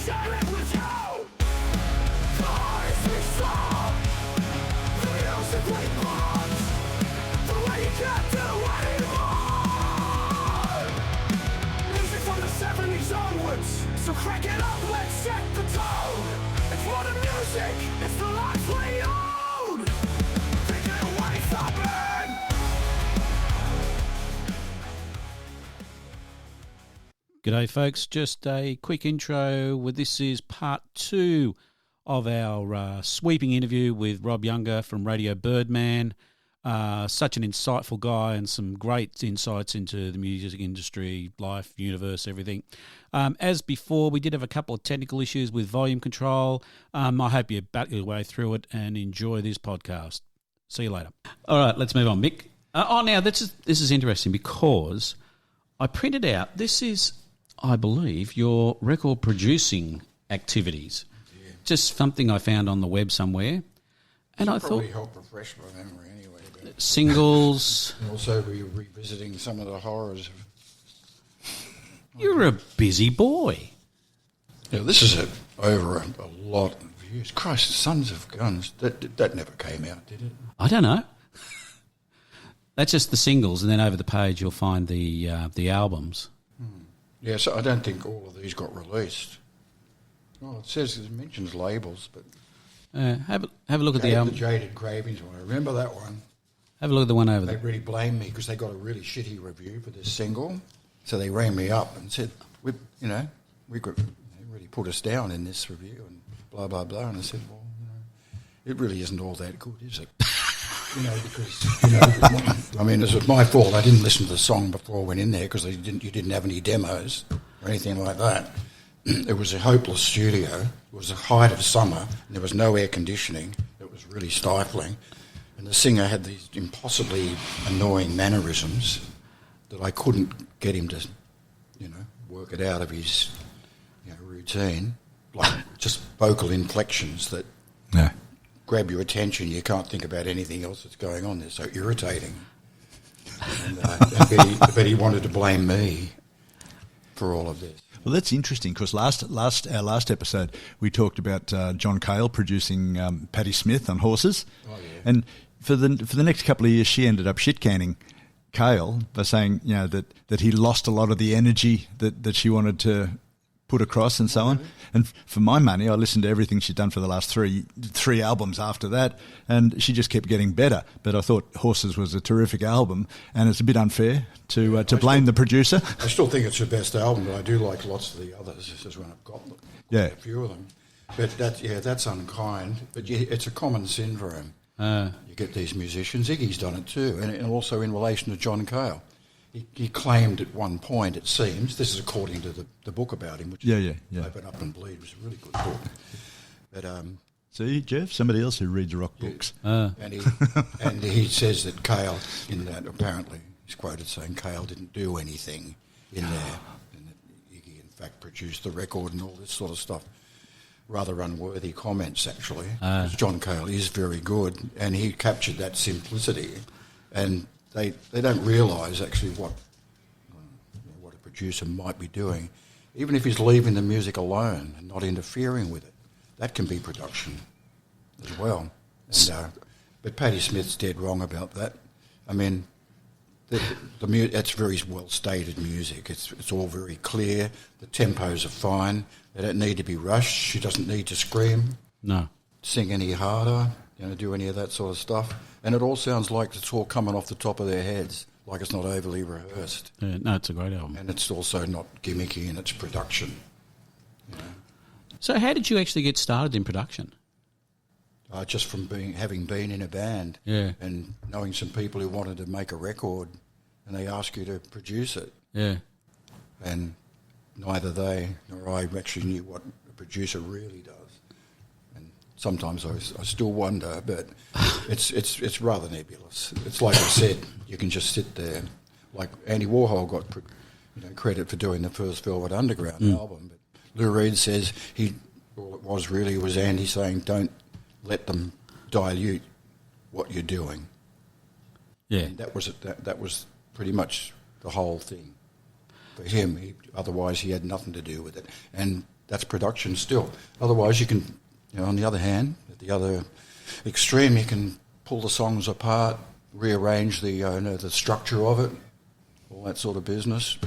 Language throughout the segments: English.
share it with you. The highest we saw, the music we bought, the way you can't do anymore. Music from the 70s onwards, so crank it up, let's set the tone. It's modern music, it's the life we own. Take it away from me. G'day folks, just a quick intro. This is part 2 of our sweeping interview with Rob Younger from Radio Birdman. Such an insightful guy and some great insights into the music industry, life, universe, everything. As before, we did have a couple of technical issues with volume control. I hope you battle your way through it and enjoy this podcast. See you later. All right, let's move on. Mick. Now this is interesting because I printed out, this is, I believe, your record producing activities. Yeah. Just something I found on the web somewhere. And I thought, probably help refresh my memory anyway. Singles. And also be revisiting some of the horrors. You're a busy boy. Yeah, this is over a lot of views. Christ, Sons of Guns, that never came out, did it? I don't know. That's just the singles, and then over the page you'll find the albums. Yeah, so I don't think all of these got released. Well, it says it mentions labels, but have a look at the album. The Jaded Cravings one. I remember that one. Have a look at the one over there. They really blamed me because they got a really shitty review for this single. So they rang me up and said, they really put us down in this review and blah, blah, blah. And I said, well, it really isn't all that good, is it? Because, I mean, it was my fault. I didn't listen to the song before I went in there because you didn't have any demos or anything like that. It was a hopeless studio. It was the height of summer, and there was no air conditioning. It was really stifling. And the singer had these impossibly annoying mannerisms that I couldn't get him to, work it out of his routine, like just vocal inflections that grab your attention. You can't think about anything else that's going on. They're so irritating. And I bet he wanted to blame me for all of this. Well, that's interesting because our last episode we talked about John Cale producing Patti Smith on Horses, and for the next couple of years she ended up shit-canning Cale by saying that he lost a lot of the energy that she wanted to put across and so on. And for my money, I listened to everything she'd done for the last three albums after that, and she just kept getting better. But I thought Horses was a terrific album, and it's a bit unfair to blame the producer. I still think it's her best album, but I do like lots of the others. This is when I've got a few of them. But that's unkind. But it's a common syndrome. You get these musicians. Iggy's done it too, and also in relation to John Cale. He claimed at one point, it seems, this is according to the book about him, which Open Up and Bleed was a really good book. But see, Jeff, somebody else who reads rock books. And he says that Cale, in that apparently, he's quoted saying Cale didn't do anything in there, and that Iggy in fact produced the record and all this sort of stuff. Rather unworthy comments, actually. John Cale is very good, and he captured that simplicity, and they don't realise actually what a producer might be doing, even if he's leaving the music alone and not interfering with it. That can be production as well. And, but Patti Smith's dead wrong about that. I mean, that's very well stated music. It's all very clear. The tempos are fine. They don't need to be rushed. She doesn't need to scream. No. Sing any harder. Do any of that sort of stuff. And it all sounds like it's all coming off the top of their heads, like it's not overly rehearsed. No, it's a great album. And it's also not gimmicky in its production. So how did you actually get started in production? Just from having been in a band and knowing some people who wanted to make a record, and they ask you to produce it. Yeah. And neither they nor I actually knew what a producer really does. Sometimes I still wonder, but it's rather nebulous. It's like I said, you can just sit there. Like Andy Warhol got credit for doing the first Velvet Underground album, but Lou Reed says all it was really was Andy saying, don't let them dilute what you're doing. Yeah, and that was pretty much the whole thing for him. Otherwise, he had nothing to do with it. And that's production still. Otherwise, you can, on the other hand, at the other extreme, you can pull the songs apart, rearrange the structure of it, all that sort of business.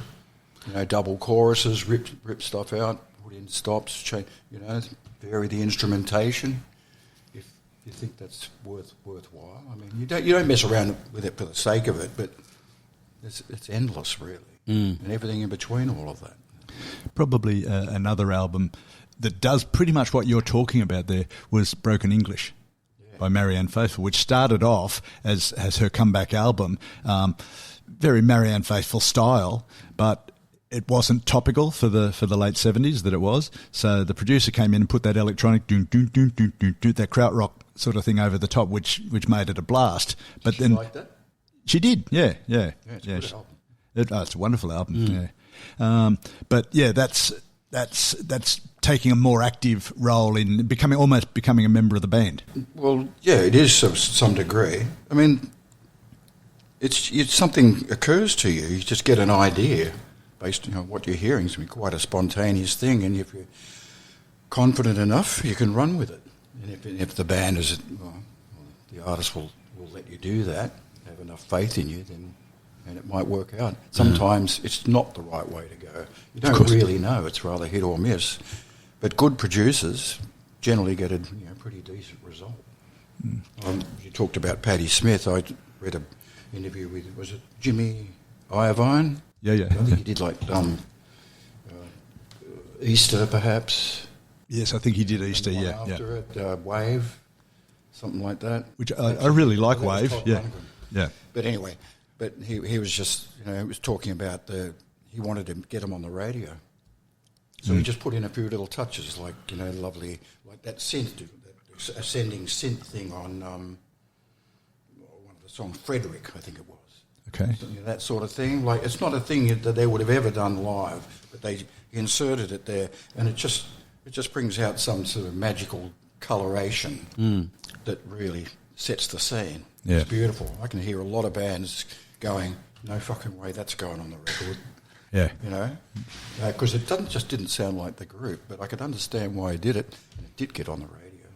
Double choruses, rip stuff out, put in stops, change, vary the instrumentation. If you think that's worthwhile, I mean, you don't mess around with it for the sake of it, but it's endless, really, and everything in between all of that. Probably another album that does pretty much what you're talking about there was Broken English by Marianne Faithfull, which started off as her comeback album, very Marianne Faithfull style, but it wasn't topical for the late 70s that it was. So the producer came in and put that electronic that krautrock sort of thing over the top, which made it a blast. But She liked that? She did, yeah. It's a good album. It's a wonderful album, yeah. But yeah, that's taking a more active role in becoming a member of the band. Well, yeah, it is to some degree. I mean, it's something occurs to you. You just get an idea based on what you're hearing. It's quite a spontaneous thing, and if you're confident enough, you can run with it. And if the band is, the artist will let you do that, have enough faith in you, then it might work out. Sometimes it's not the right way to go. You don't really know. It's rather hit or miss. But good producers generally get a pretty decent result. You talked about Patti Smith. I read an interview with, was it Jimmy Iovine? Yeah. I think he did Easter, perhaps. Yes, I think he did Easter, yeah. After it, Wave, something like that. Which I really like Wave, yeah. But anyway, he was just, he was talking about he wanted to get them on the radio. So he just put in a few little touches, like, lovely, like that synth, that ascending synth thing on one of the songs, Frederick, I think it was. Okay. That sort of thing. Like, it's not a thing that they would have ever done live, but they inserted it there, and it just brings out some sort of magical coloration that really sets the scene. Yeah. It's beautiful. I can hear a lot of bands going, no fucking way that's going on the record. Yeah. Because it didn't sound like the group, but I could understand why he did it, and it did get on the radio.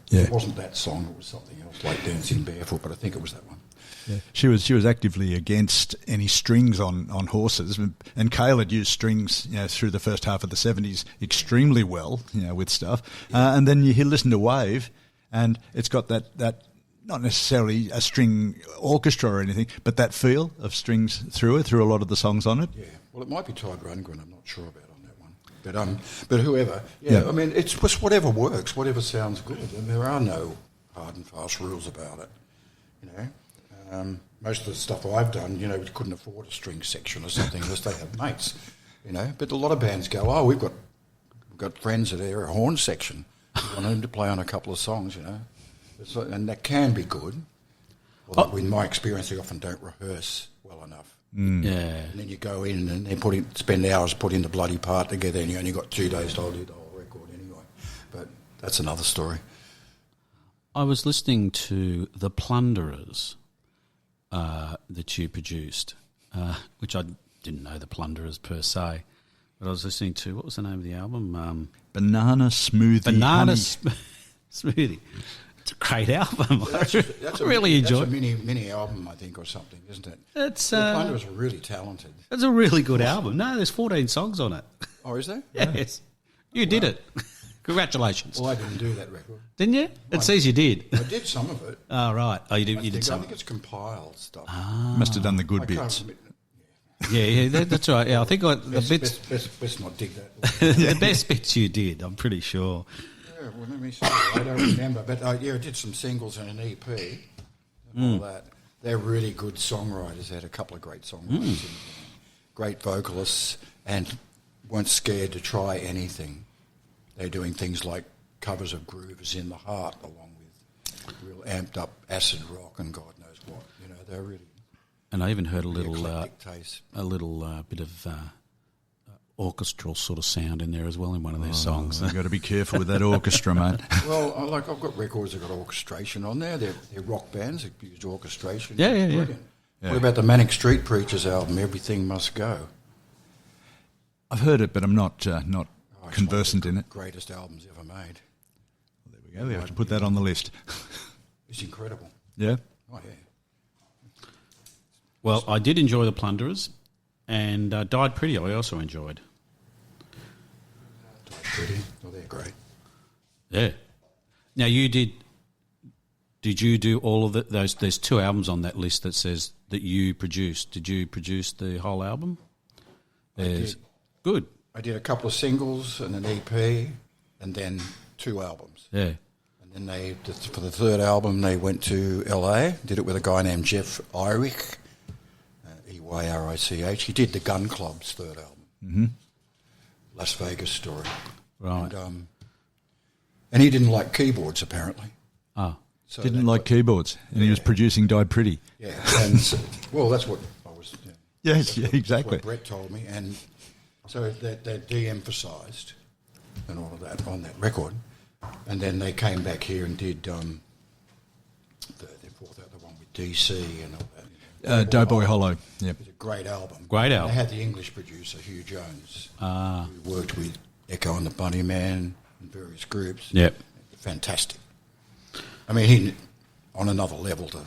Yeah. It wasn't that song, it was something else, like Dancing Barefoot, but I think it was that one. Yeah. She was actively against any strings on horses, and Cale had used strings through the first half of the 70s extremely well, with stuff. And then you listen to Wave, and it's got that not necessarily a string orchestra or anything, but that feel of strings through a lot of the songs on it. Yeah, well, it might be Todd Rundgren, I'm not sure about on that one. But whoever, I mean, it's just whatever works, whatever sounds good. And there are no hard and fast rules about it, Most of the stuff I've done, we couldn't afford a string section or something unless they had mates, But a lot of bands go, we've got friends that are a horn section. We want them to play on a couple of songs, and that can be good. Although in my experience, they often don't rehearse well enough. Yeah. And then you go in and they spend hours putting the bloody part together, and you only got 2 days to do the whole record anyway. But that's another story. I was listening to The Plunderers that you produced, which I didn't know The Plunderers per se, but I was listening to, what was the name of the album? Banana Smoothie. Banana Smoothie. It's a great album. I really enjoyed it. That's a mini album, I think, or something, isn't it? The Plunderers are really talented. It's a really good album. No, there's 14 songs on it. Oh, is there? Yes. You did it. Congratulations. Well, I didn't do that record. Didn't you? It says you did. I did some of it. Oh, right. Oh, you did some. I think it's compiled stuff. Must have done the good bits. Yeah, that's right. Yeah, I think the bits... Best not dig that. The best bits you did, I'm pretty sure. Yeah, well, let me see. I don't remember. But, I did some singles and an EP and all that. They're really good songwriters. They had a couple of great songwriters, great vocalists, and weren't scared to try anything. They're doing things like covers of Grooves in the Heart, along with real amped up acid rock and God knows what. They're really... And I even heard a little taste. Bit of orchestral sort of sound in there as well in one of their songs. You've got to be careful with that orchestra, mate. Well, I've got records that got orchestration on there. They're rock bands that used orchestration. Yeah. What about the Manic Street Preachers album, Everything Must Go? I've heard it, but I'm not conversant in it. Greatest albums ever made. There we go. We have to put that on the list. It's incredible. Yeah. Oh yeah. Well, I did enjoy the Plunderers, and Died Pretty I also enjoyed. Died Pretty. Oh, they're great. Yeah. Now you did you do all of those? There's 2 albums on that list that says that you produced. Did you produce the whole album? There's good. I did a couple of singles and an EP, and then 2 albums. Yeah. And then for the 3rd album, they went to LA, did it with a guy named Jeff Eyrich, Eyrich. He did the Gun Club's 3rd album, Las Vegas story. Right. And he didn't like keyboards, apparently. Ah. So Didn't like keyboards, and he was producing Died Pretty. Yeah, and well, that's what I was. Yes, yeah, exactly. That's what Brett told me, and so they de-emphasised and all of that on that record, and then they came back here and did the one with DC and all that. Doughboy Hollow. Yeah. It was a great album. Great album. They had the English producer Hugh Jones, who worked with Echo and the Bunnymen and various groups. Yep. Fantastic. I mean, he on another level to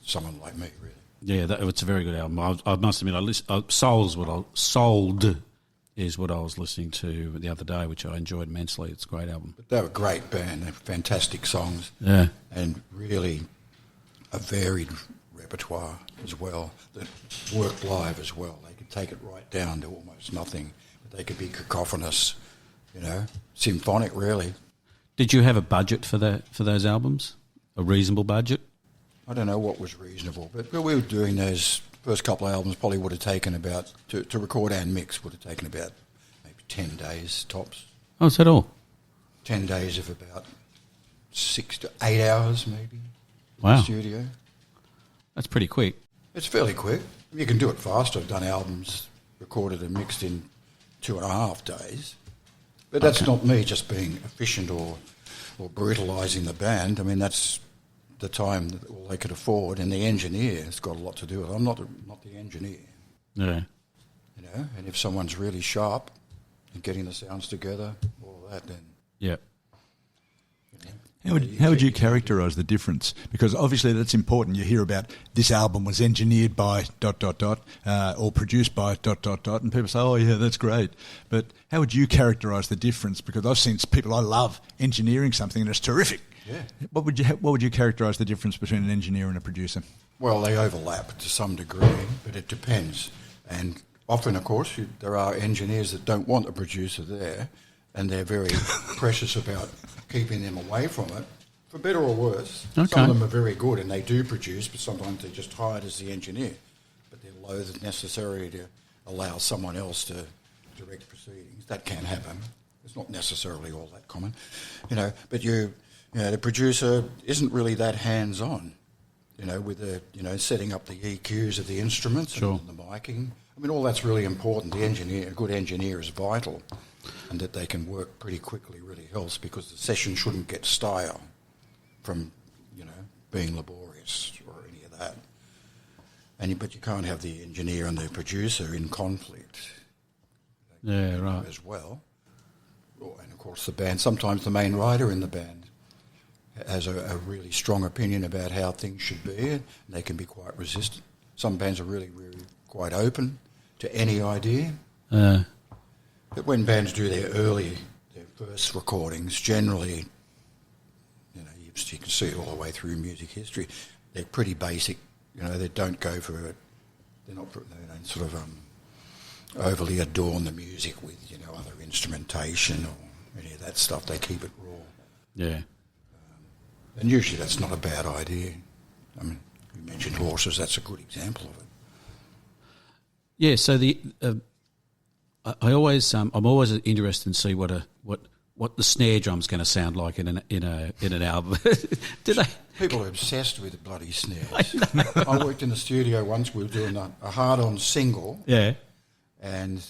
someone like me, really. Yeah, it's a very good album. I must admit, Sold is what I was listening to the other day, which I enjoyed immensely. It's a great album. But they were a great band. They have fantastic songs. Yeah. And really a varied repertoire as well that worked live as well. They could take it right down to almost nothing, but they could be cacophonous, symphonic, really. Did you have a budget for those albums? A reasonable budget? I don't know what was reasonable, but we were doing those first couple of albums probably would have taken about, to record and mix, would have taken about maybe 10 days tops. Oh, is that all? 10 days of about 6 to 8 hours maybe. Wow. In the studio. That's pretty quick. It's fairly quick. You can do it faster. I've done albums recorded and mixed in 2.5 days. But that's not me just being efficient or brutalising the band. I mean, that's the time that all they could afford, and the engineer has got a lot to do with it. I'm not the engineer. Yeah. And if someone's really sharp and getting the sounds together, all that, then... Yeah. How would you characterise the difference? Because obviously that's important. You hear about this album was engineered by ... or produced by ... and people say, oh yeah, that's great. But how would you characterise the difference? Because I've seen people I love engineering something and it's terrific. Yeah. What would you characterise the difference between an engineer and a producer? Well, they overlap to some degree, but it depends. And often, of course, there are engineers that don't want a producer there, and they're very precious about keeping them away from it, for better or worse. Okay. Some of them are very good and they do produce, but sometimes they're just hired as the engineer. But they're loath necessary to allow someone else to direct proceedings. That can happen. It's not necessarily all that common, but the producer isn't really that hands-on, with the setting up the EQs of the instruments Sure. and the miking. I mean, all that's really important. A good engineer is vital. And that they can work pretty quickly really helps, because the session shouldn't get stale from, being laborious or any of that. But you can't have the engineer and the producer in conflict. Yeah, right. As well. And of course the band, sometimes the main writer in the band has a really strong opinion about how things should be, and they can be quite resistant. Some bands are really, really quite open to any idea. But when bands do their first recordings, generally, you can see it all the way through music history, they're pretty basic. They don't go for it. They don't sort of overly adorn the music with, other instrumentation or any of that stuff. They keep it raw. Yeah. And usually that's not a bad idea. I mean, you mentioned Horses, that's a good example of it. Yeah, so I'm always interested in see what the snare drum's going to sound like in an album. People are obsessed with the bloody snares. I worked in the studio once. We were doing a hard-on single. Yeah. And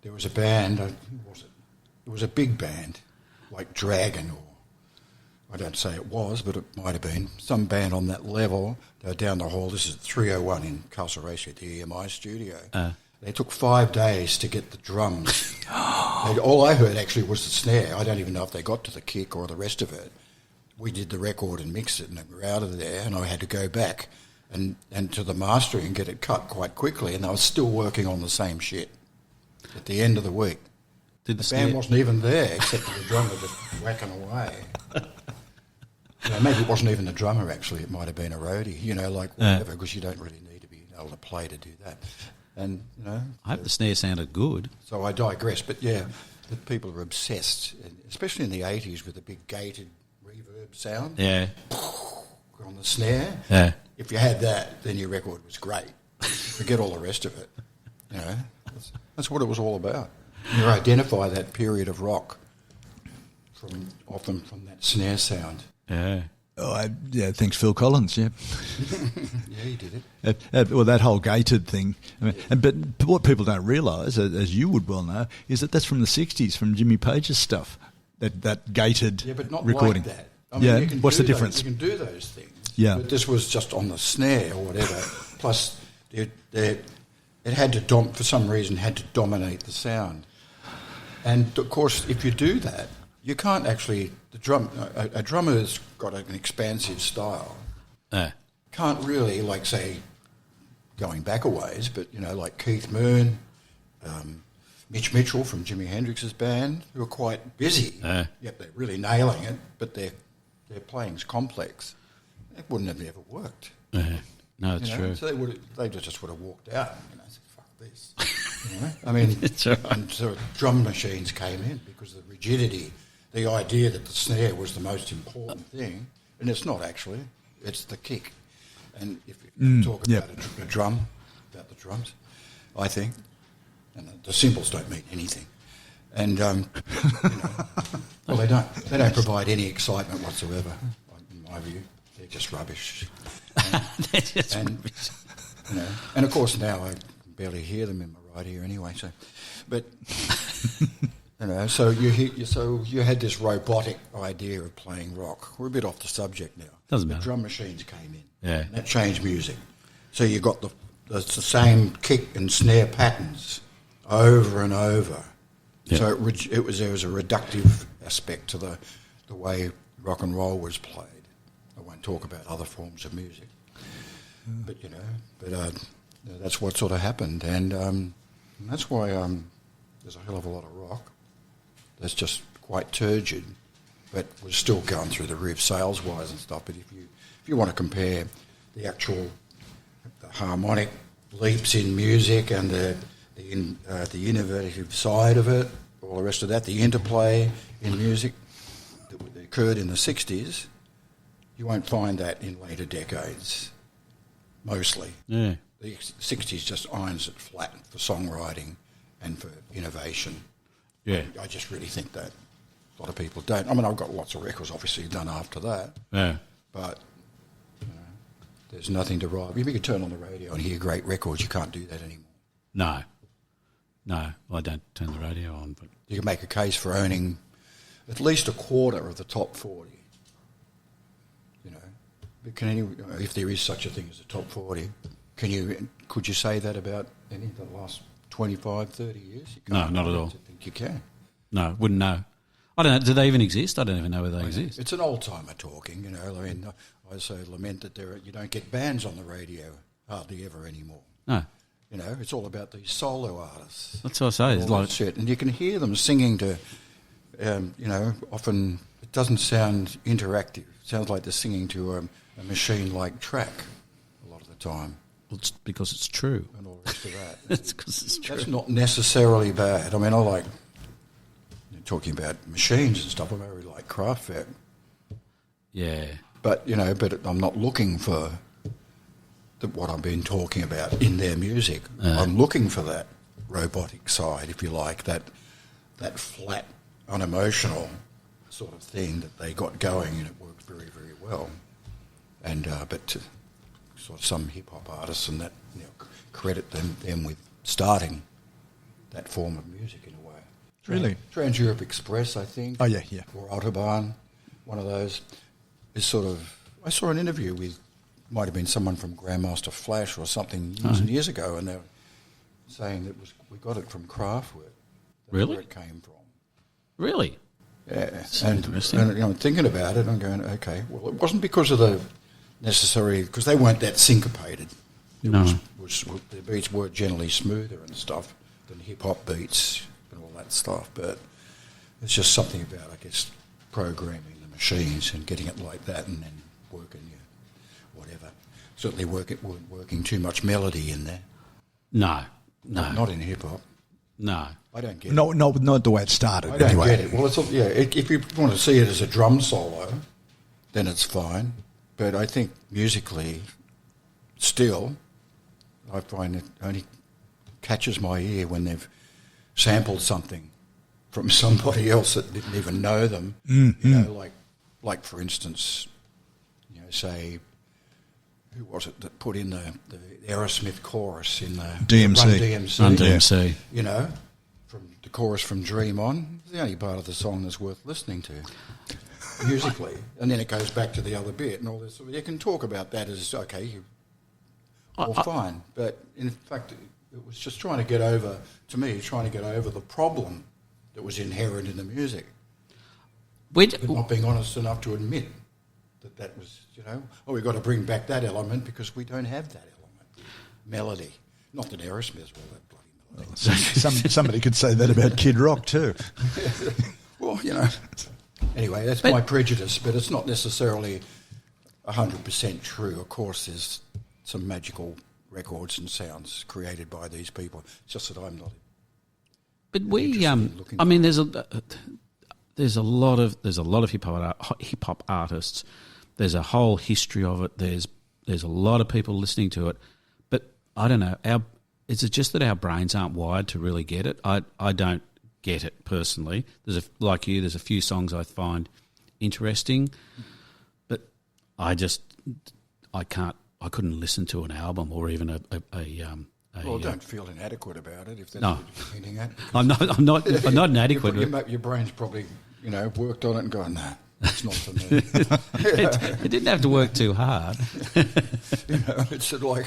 there was a band. Who was it? It was a big band, like Dragon, or I don't say it was, but it might have been some band on that level. They were down the hall. This is 301 in Castle Ratio, the EMI studio. They took 5 days to get the drums And all I heard actually was the snare. I don't even know if they got to the kick or the rest of it. We did the record and mixed it, and we were out of there, and I had to go back and to the mastering and get it cut quite quickly, and I was still working on the same shit at the end of the week. Did the band wasn't even there, except for the drummer just whacking away. Maybe it wasn't even the drummer, actually. It might have been a roadie, like whatever, because you don't really need to be able to play to do that. And, I hope the snare sounded good. So I digress, but yeah, the people are obsessed, especially in the 80s with the big gated reverb sound. Yeah. On the snare. Yeah. If you had that, then your record was great. Forget all the rest of it. That's what it was all about. You identify that period of rock often from that snare sound. Yeah. Oh, thanks, Phil Collins. Yeah, yeah, he did it. Well, that whole gated thing. But what people don't realise, as you would well know, is that that's from the '60s, from Jimmy Page's stuff. That gated but not recording. Like that. You can what's the difference? You can do those things. Yeah, but this was just on the snare or whatever. Plus, it had to for some reason had to dominate the sound. And of course, if you do that, you can't actually. A drummer has got an expansive style. Can't really, like, say, going back a ways, but, like Keith Moon, Mitch Mitchell from Jimi Hendrix's band, who are quite busy. Yep, they're really nailing it, but their playing's complex. It wouldn't have ever worked. No, it's true. So they just would have walked out and said, fuck this. I mean, and so drum machines came in because of the rigidity. The idea that the snare was the most important thing, and it's not actually, it's the kick. And if you talk about a drum, about the drums, I think, and the cymbals don't mean anything. And, well, they don't provide any excitement whatsoever, in my view. They're just rubbish. And of course now I barely hear them in my right ear anyway, so, but... So you had this robotic idea of playing rock. We're a bit off the subject now. Doesn't matter. The drum machines came in. Yeah. And that changed music. So you got the same kick and snare patterns over and over. Yep. So there was a reductive aspect to the way rock and roll was played. I won't talk about other forms of music, but that's what sort of happened, and that's why there's a hell of a lot of rock that's just quite turgid, but was still going through the roof sales-wise and stuff. But if you want to compare the harmonic leaps in music and the innovative side of it, all the rest of that, the interplay in music that occurred in the 60s, you won't find that in later decades, mostly. Yeah. The 60s just irons it flat for songwriting and for innovation. Yeah. I just really think that a lot of people don't. I mean, I've got lots of records obviously done after that. Yeah. But there's nothing to rival. If you could turn on the radio and hear great records, you can't do that anymore. No, I don't turn the radio on. But you can make a case for owning at least a quarter of the top 40. But if there is such a thing as a top 40, could you say that about any of the last 25, 30 years? No, not at all. I think you can. No, wouldn't know. I don't know. Do they even exist? I don't even know whether they exist. It's an old-timer talking, I mean, I so lament that you don't get bands on the radio hardly ever anymore. No. It's all about these solo artists. That's what I say. It's like shit. And you can hear them singing to, often it doesn't sound interactive. It sounds like they're singing to a machine-like track a lot of the time. Well, it's because it's true. And all the rest of that. It's because it's true. That's not necessarily bad. I mean, I like talking about machines and stuff. I really like Kraftwerk. Yeah. But, but I'm not looking for what I've been talking about in their music. I'm looking for that robotic side, if you like, that flat, unemotional sort of thing that they got going, and it worked very, very well. And but to sort of some hip hop artists and that credit them with starting that form of music in a way. Really? Trans Europe Express, I think. Oh yeah. Or Autobahn, one of those is sort of. I saw an interview with, might have been someone from Grandmaster Flash or something years and years ago, and they were saying that we got it from Kraftwerk. Really? Where it came from. Really? Yeah, interesting. And I'm thinking about it. I'm going, okay. Well, it wasn't because of because they weren't that syncopated. No. The beats were generally smoother and stuff than hip hop beats and all that stuff. But it's just something about, I guess, programming the machines and getting it like that, and then working whatever. Certainly, weren't working too much melody in there. No. Not in hip hop. No. I don't get it. Not the way it started. I don't anyway. get it. Well, if you want to see it as a drum solo, then it's fine. But I think musically, still, I find it only catches my ear when they've sampled something from somebody else that didn't even know them. Mm-hmm. You know, like for instance, say, who was it that put in the Aerosmith chorus in the DMC. Run DMC. You know, from the chorus from Dream On. It's the only part of the song that's worth listening to musically. And then it goes back to the other bit and all this. You can talk about that as, okay, fine. But in fact, it was just trying to get over the problem that was inherent in the music. But not being honest enough to admit that was, we've got to bring back that element because we don't have that element. Melody. Not that Aerosmith were that bloody melody. Somebody could say that about Kid Rock too. Well, anyway, that's my prejudice, but it's not necessarily 100% true. Of course, there's some magical records and sounds created by these people. It's just that I'm not. But there's a lot of hip hop artists. There's a whole history of it. There's a lot of people listening to it. But I don't know. Is it just that our brains aren't wired to really get it? I don't get it personally. There's a few songs I find interesting, but I couldn't listen to an album or even don't feel inadequate about it if that's no. what you're hinting at. I'm not inadequate. Your brain's probably worked on it and gone, no, it's not for me. It didn't have to work too hard. It's like,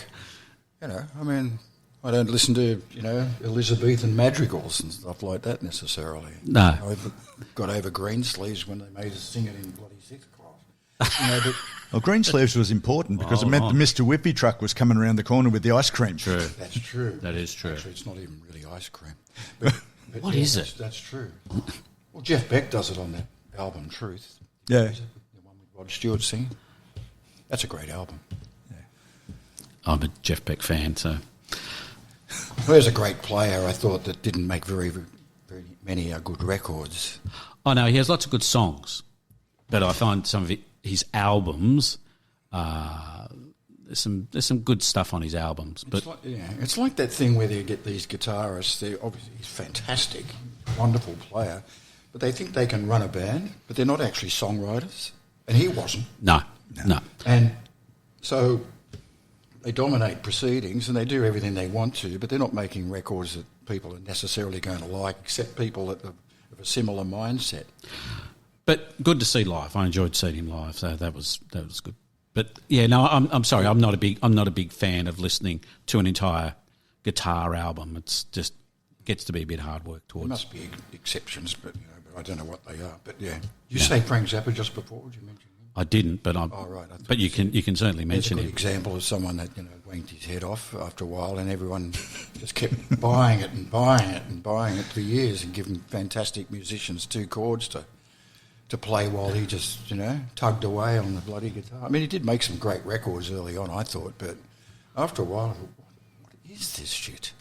I don't listen to, Elizabethan madrigals and stuff like that necessarily. No. I've got over Greensleeves when they made us sing it in bloody sixth class. Well, Greensleeves was important because it meant the Mr. Whippy truck was coming around the corner with the ice cream. True. That's true. That is true. Actually, it's not even really ice cream. But What is it? That's true. Well, Jeff Beck does it on that album, Truth. Yeah. Is it? The one with Rod Stewart singing. That's a great album. Yeah. I'm a Jeff Beck fan, so... Well, he's a great player, I thought, that didn't make very, very many good records. I know, he has lots of good songs, but I find some of his albums, there's some good stuff on his albums. But it's like that thing where you get these guitarists, he's fantastic, wonderful player, but they think they can run a band, but they're not actually songwriters, and he wasn't. No. And so... they dominate proceedings and they do everything they want to, but they're not making records that people are necessarily going to like, except people that have a similar mindset. But good to see live. I enjoyed seeing him live, so that was good. But yeah, no, I'm sorry. I'm not a big fan of listening to an entire guitar album. It's just gets to be a bit hard work towards. There must be exceptions, but I don't know what they are. But yeah, you say Frank Zappa just before? Did you mention him? I didn't, but but you can certainly mention him. An example of someone that wanked his head off after a while, and everyone just kept buying it and buying it and buying it for years, and giving fantastic musicians 2 chords to play while he just tugged away on the bloody guitar. I mean, he did make some great records early on, I thought, but after a while, I thought, what is this shit?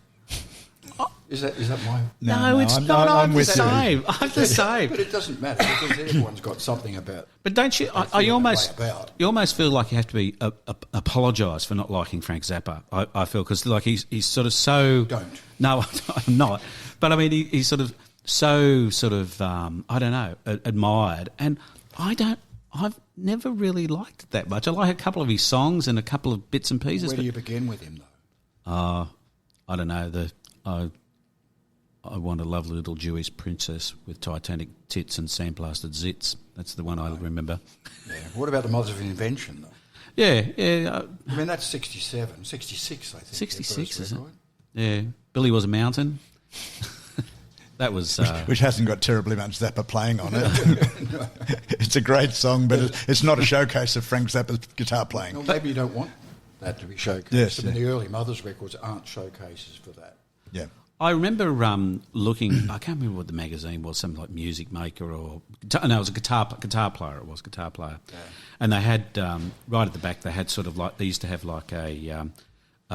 Is that my... No, it's not. I'm the same. I'm the same. But it doesn't matter because everyone's got something about... But don't you... You almost feel like you have to be apologise for not liking Frank Zappa, I feel, because he's sort of so... Don't. No, I'm not. But I mean, he's sort of so I don't know, admired. And I've never really liked it that much. I like a couple of his songs and a couple of bits and pieces. Where do you begin with him, though? I don't know. I want a lovely little Jewish princess with Titanic tits and sandblasted zits. That's the one I remember. Yeah. What about the Mothers of Invention, though? Yeah. I mean, that's 67, 66, I think. 66, is it? Yeah. Billy Was a Mountain. That was which hasn't got terribly much Zappa playing on it. It's a great song, but it's not a showcase of Frank Zappa's guitar playing. Well, maybe you don't want that to be showcased. Yes, I mean, the early Mothers records aren't showcases for that. Yeah. I remember looking. I can't remember what the magazine was. Something like Music Maker or no, it was a guitar player. It was a guitar player, and they had right at the back. They had sort of like they used to have like a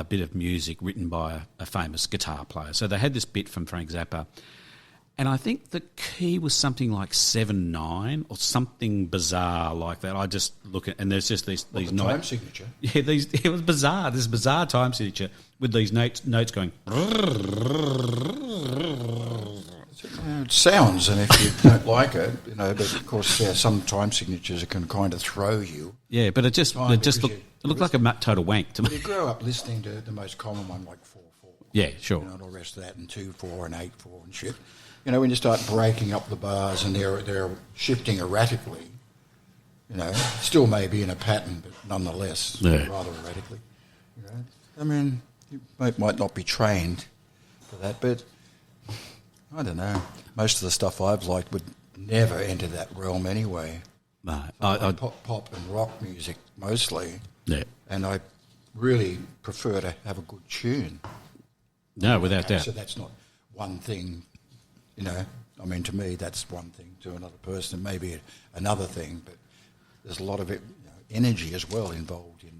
bit of music written by a famous guitar player. So they had this bit from Frank Zappa, and I think the key was something like 7/9 or something bizarre like that. I just look at and there's just these time signature. Yeah, it was bizarre. This bizarre time signature with these notes going. It sounds, and if you don't like it, but of course, some time signatures can kind of throw you. Yeah, but it looked like a total wank to me. You grow up listening to the most common one, like 4/4. Yeah, sure. And all the rest of that, and 2/4 and 8/4 and shit. When you start breaking up the bars and they're shifting erratically, still maybe in a pattern, but nonetheless, rather erratically. I mean, you might not be trained for that, but I don't know. Most of the stuff I've liked would never enter that realm anyway. No, pop and rock music mostly. Yeah. And I really prefer to have a good tune. No, without doubt. So that's not one thing, I mean, to me, that's one thing. To another person, maybe another thing. But there's a lot of energy as well involved in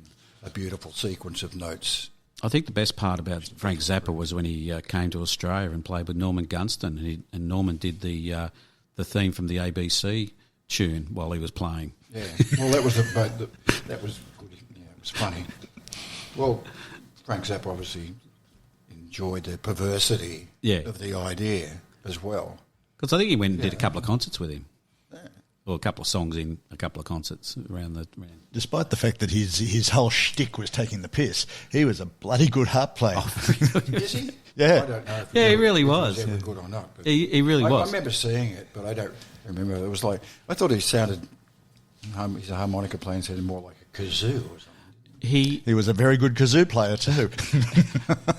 a beautiful sequence of notes. I think the best part about Frank Zappa was when he came to Australia and played with Norman Gunston, and Norman did the theme from the ABC tune while he was playing. Yeah, well, that was that was good. Yeah, it was funny. Well, Frank Zappa obviously enjoyed the perversity of the idea as well. Because I think he went and did a couple of concerts with him. Or a couple of songs in a couple of concerts around. Despite the fact that his whole shtick was taking the piss, he was a bloody good harp player. Is he? Yeah. I don't know if he really was. He was ever good or not. But He really was. I remember seeing it, but I don't remember. It was like, I thought he sounded, he's a harmonica player, sounded more like a kazoo or something. He was a very good kazoo player too.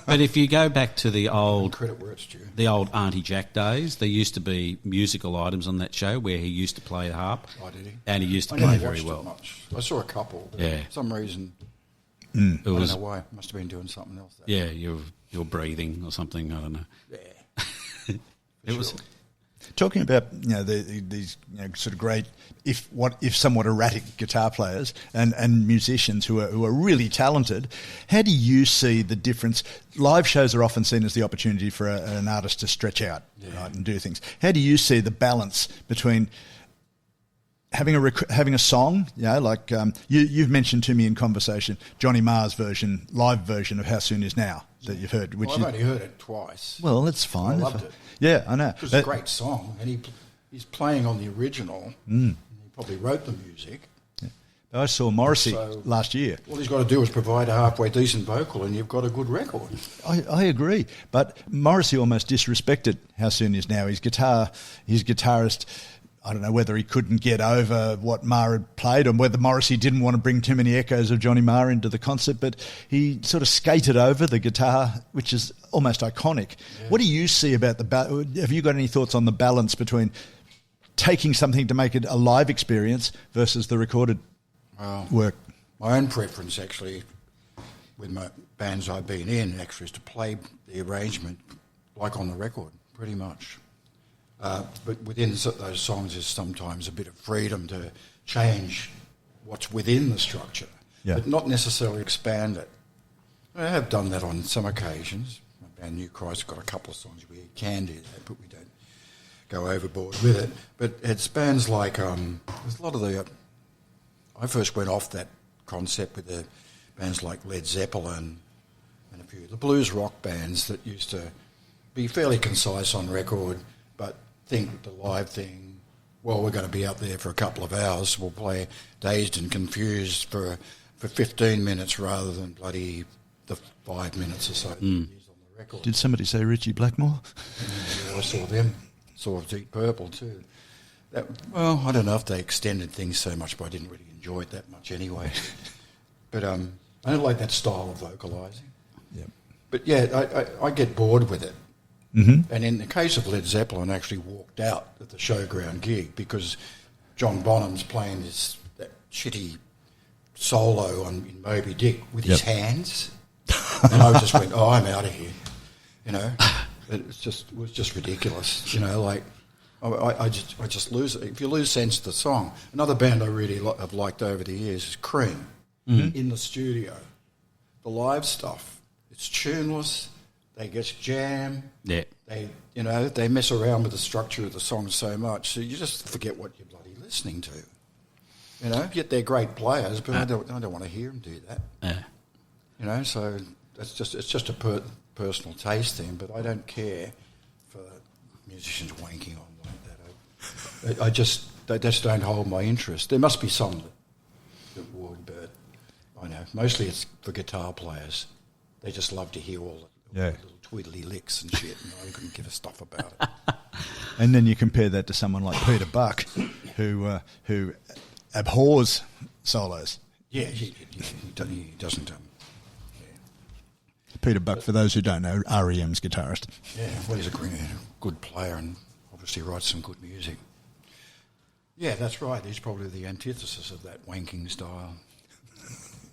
But if you go back to the old credit where it's due, the old Auntie Jack days, there used to be musical items on that show where he used to play the harp. Oh, did he? And he used to I play never very watched well. it much. I saw a couple. But Yeah. For some reason, It I don't was know why. Must have been doing something else. yeah, you're breathing or something. I don't know. Yeah. It was. Talking about these sort of great, if somewhat erratic guitar players and musicians who are really talented, how do you see the difference? Live shows are often seen as the opportunity for an artist to stretch out, right, and do things. How do you see the balance between having a song, like you've mentioned to me in conversation, Johnny Marr's live version of How Soon Is Now that you've heard, which I've only heard it twice. Well, that's fine. I loved it. Yeah, I know. It was a great song, and he's playing on the original. He probably wrote the music. Yeah. I saw Morrissey So, last year. All he's got to do is provide a halfway decent vocal, and you've got a good record. I agree, but Morrissey almost disrespected How Soon Is Now. His guitarist, I don't know whether he couldn't get over what Marr had played or whether Morrissey didn't want to bring too many echoes of Johnny Marr into the concert, but he sort of skated over the guitar, which is almost iconic. Yeah. What do you see about have you got any thoughts on the balance between taking something to make it a live experience versus the recorded work? My own preference, actually, with my bands I've been in, actually, is to play the arrangement like on the record, pretty much. But within those songs is sometimes a bit of freedom to change what's within the structure, but not necessarily expand it. I have done that on some occasions. My band New Christ got a couple of songs where you can do that, but we don't go overboard with it. But it's bands like, there's a lot of I first went off that concept with the bands like Led Zeppelin and a few of the blues rock bands that used to be fairly concise on record, but think the live thing, well, we're going to be out there for a couple of hours, we'll play Dazed and Confused for 15 minutes rather than bloody the 5 minutes or so that used on the record. Did somebody say Richie Blackmore? Yeah, I saw them. Saw Deep Purple too. Well, I don't know if they extended things so much, but I didn't really enjoy it that much anyway. But I don't like that style of vocalising. Yeah. But yeah, I get bored with it. Mm-hmm. And in the case of Led Zeppelin, actually walked out at the showground gig because John Bonham's playing that shitty solo in Moby Dick with his hands. And I just went, I'm out of here. You know, it was just ridiculous. You know, like I just lose it. If you lose sense of the song. Another band I really have liked over the years is Cream. Mm-hmm. In the studio, the live stuff, it's tuneless. They just jam. Yeah. They mess around with the structure of the song so much, so you just forget what you're bloody listening to. You know, yet they're great players, but I don't want to hear them do that. Yeah. You know, so it's just a personal taste thing, but I don't care for musicians wanking on like that. They just don't hold my interest. There must be some that would, but I know mostly it's for guitar players. They just love to hear all the little twiddly licks and shit, and I couldn't give a stuff about it. And then you compare that to someone like Peter Buck, who abhors solos. Yeah, he doesn't. Peter Buck, for those who don't know, REM's guitarist. Yeah, well, he's a good player and obviously writes some good music. Yeah, that's right. He's probably the antithesis of that wanking style. You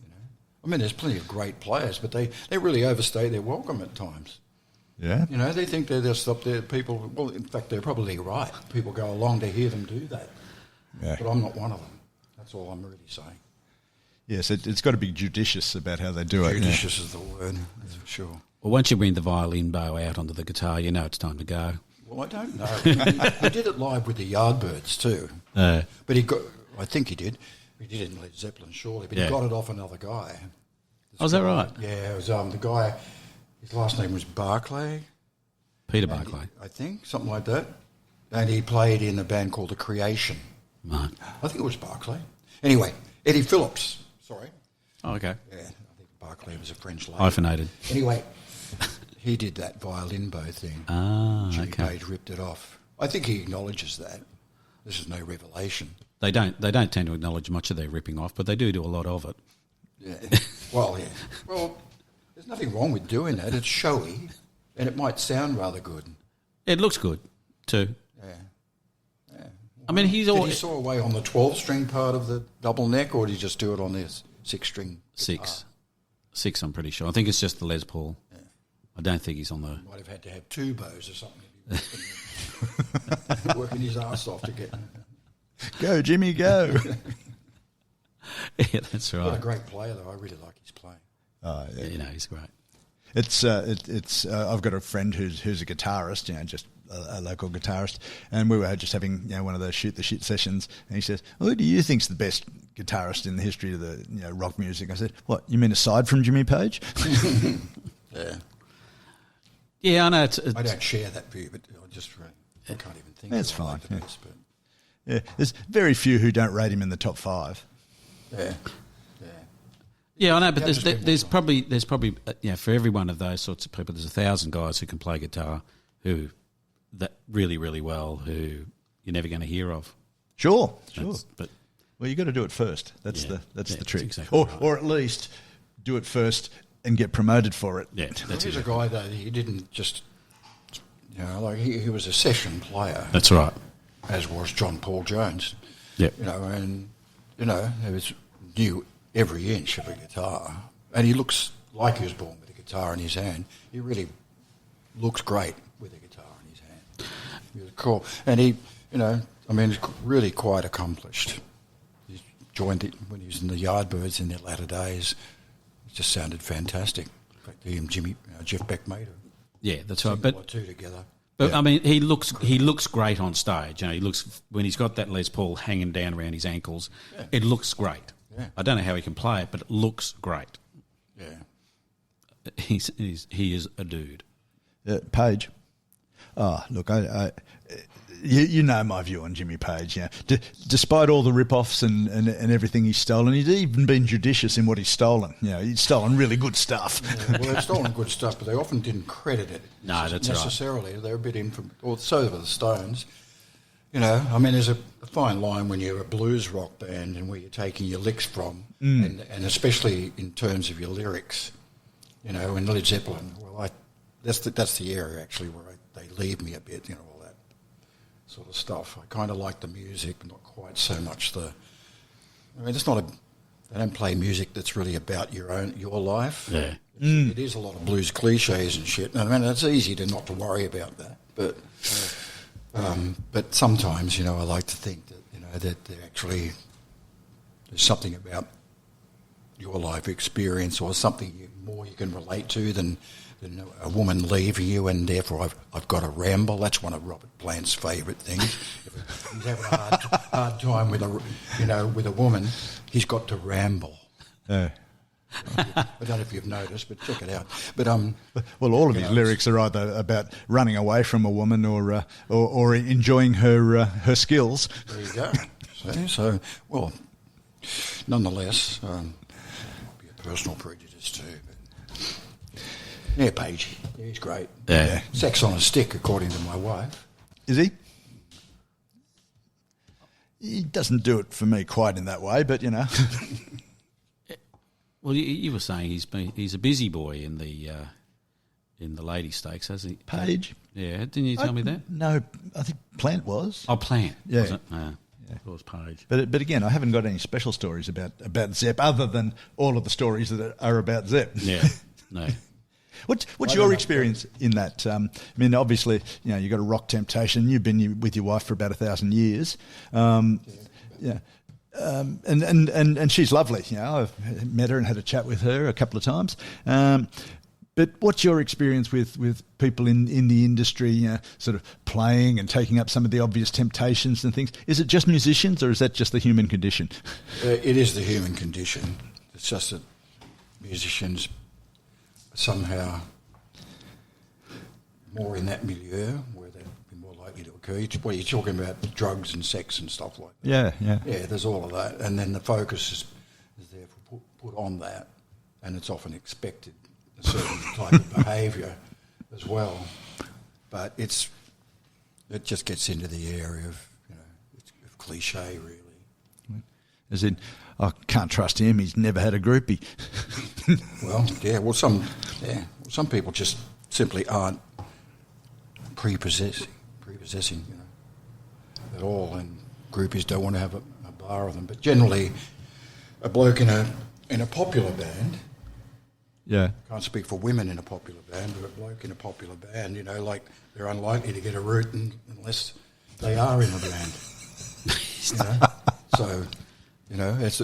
know? I mean, there's plenty of great players, but they really overstay their welcome at times. Yeah. You know, they think they're just up there. People, well, in fact, they're probably right. People go along to hear them do that. Yeah. But I'm not one of them. That's all I'm really saying. Yes, it's got to be judicious about how they do it. Judicious is the word, that's for sure. Well, once you bring the violin bow out onto the guitar, you know it's time to go. Well, I don't know. He did it live with the Yardbirds too. But I think he did. He did it in Led Zeppelin, surely. But he got it off another guy. Is that right? Yeah, it was the guy, his last name was Barclay. Peter Barclay. I think, something like that. And he played in a band called The Creation. Right. I think it was Barclay. Anyway, Eddie Phillips. Sorry. Oh, okay. Yeah, I think Barclay was a French lady. Hyphenated. Anyway, he did that violin bow thing. Jimmy Page ripped it off. I think he acknowledges that. This is no revelation. They don't tend to acknowledge much of their ripping off, but they do a lot of it. Yeah. Well, yeah. Well, there's nothing wrong with doing that. It's showy, and it might sound rather good. It looks good, too. Yeah. I mean, did he saw away on the 12-string part of the double neck, or did he just do it on this 6-string? Six, I'm pretty sure. I think it's just the Les Paul. Yeah. I don't think he's on the... Might have had to have 2 bows or something. Working his ass off to get... Go, Jimmy, go. Yeah, that's right. What a great player, though. I really like his playing. Oh, yeah. You know, he's great. It's I've got a friend who's a guitarist, just a local guitarist, and we were just having one of those shoot the shit sessions, and he says, "Who do you think's the best guitarist in the history of the rock music?" I said, "What, you mean aside from Jimmy Page?" Yeah, I know. I don't share that view, but I can't even think. That's of fine. like the best, but. Yeah, there's very few who don't rate him in the top 5. Yeah. Yeah, I know, but there's probably for every one of those sorts of people, there's 1,000 guys who can play guitar who that really, really well, who you're never going to hear of. Sure. But well, you got to do it first. That's the trick, exactly or at least do it first and get promoted for it. Yeah, that's he's a guy though. He didn't just he was a session player. That's right. As was John Paul Jones. Yeah. He knew every inch of a guitar. And he looks like he was born with a guitar in his hand. He really looks great with a guitar in his hand. He was cool. And he, he's really quite accomplished. He joined when he was in the Yardbirds in their latter days. It just sounded fantastic. In fact, he and Jeff Beck made it. Yeah, that's right. But two together. But I mean, he looks great on stage. He looks when he's got that Les Paul hanging down around his ankles. Yeah. It looks great. Yeah. I don't know how he can play it, but it looks great. Yeah, he is a dude. Page. Oh, look, you know my view on Jimmy Page. Yeah, despite all the rip-offs and everything he's stolen, he's even been judicious in what he's stolen. He's stolen really good stuff. Yeah, well, they've stolen good stuff, but they often didn't credit it. No, that's necessarily. Right. They're a bit or so were the Stones. There's a fine line when you're a blues rock band and where you're taking your licks from, and especially in terms of your lyrics. In Led Zeppelin, that's the area actually where they leave me a bit, all that sort of stuff. I kind of like the music, but not quite so much it's not they don't play music that's really about your life. Yeah. It is a lot of blues cliches and shit. And I mean, it's easy not to worry about that. But sometimes, I like to think that, that there's something about your life experience or something more you can relate to than a woman leaving you, and therefore I've got to ramble. That's one of Robert Plant's favourite things. If he's having a hard time with a woman, he's got to ramble. I don't know if you've noticed, but check it out. But well, all of his lyrics are either about running away from a woman or enjoying her skills. There you go. So well, nonetheless, be a personal prejudice too. But yeah, Pagey, he's great. Yeah. Sex on a stick, according to my wife. Is he? He doesn't do it for me quite in that way, but Well, you were saying he's a busy boy in the lady stakes, hasn't he? Page. Yeah, didn't you tell me that? No, I think Plant was. Oh, Plant. Yeah. Was it? It was Page. But again, I haven't got any special stories about Zepp other than all of the stories that are about Zepp. Yeah, no. What's your experience in that? I mean, obviously, you've got a rock temptation. You've been with your wife for about 1,000 years. Yeah. And she's lovely. I've met her and had a chat with her a couple of times. But what's your experience with people in the industry, sort of playing and taking up some of the obvious temptations and things? Is it just musicians, or is that just the human condition? It is the human condition. It's just that musicians are somehow more in that milieu where they'd be more likely to occur. Well, you're talking about drugs and sex and stuff like that. Yeah. Yeah, there's all of that. And then the focus is therefore put on that, and it's often expected, a certain type of behaviour as well. But it just gets into the area of, of cliche, really. As in, I can't trust him, he's never had a groupie. Some people just simply aren't prepossessing, at all, and groupies don't want to have a bar of them. But generally, a bloke in a popular band, can't speak for women in a popular band, but a bloke in a popular band, like they're unlikely to get a root unless they are in a band. So,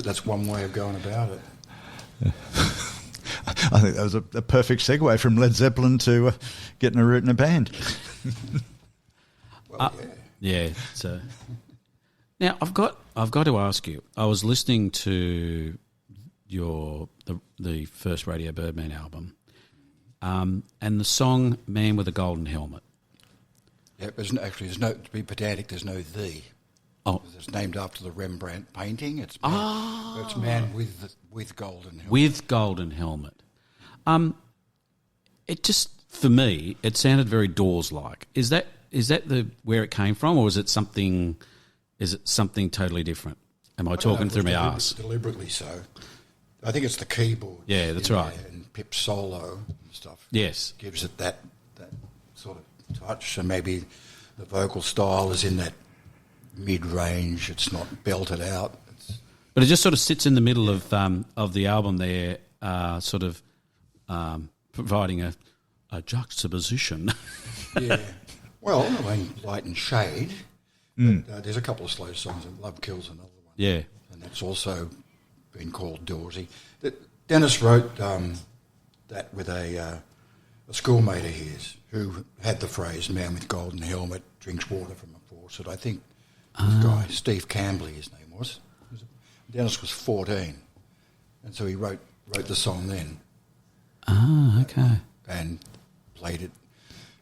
that's one way of going about it. I think that was a perfect segue from Led Zeppelin to getting a root in a band. Yeah. So now I've got to ask you. I was listening to the first Radio Birdman album, and the song "Man with a Golden Helmet." Yeah, there's no. To be pedantic, there's no "the." Oh, it's named after the Rembrandt painting. It's man with golden helmet. With golden helmet. It just, for me, it sounded very Doors-like. Is that where it came from, or is it something totally different? Am I talking through my arse? Deliberately so. I think it's the keyboard. Yeah, that's right. And Pip's solo and stuff. Yes. Gives it that sort of touch. So maybe the vocal style is in that mid-range. It's not belted out. But it just sort of sits in the middle of the album there, sort of providing a juxtaposition. Yeah. Well, I mean, light and shade. But, there's a couple of slow songs, and Love Kills another one. Yeah. And that's also been called Doorsy. Dennis wrote that with a schoolmate of his who had the phrase "man with golden helmet drinks water from a faucet." I think this guy, Steve Campbell, his name was. Dennis was 14, and so he wrote the song then. Ah, okay. And played it,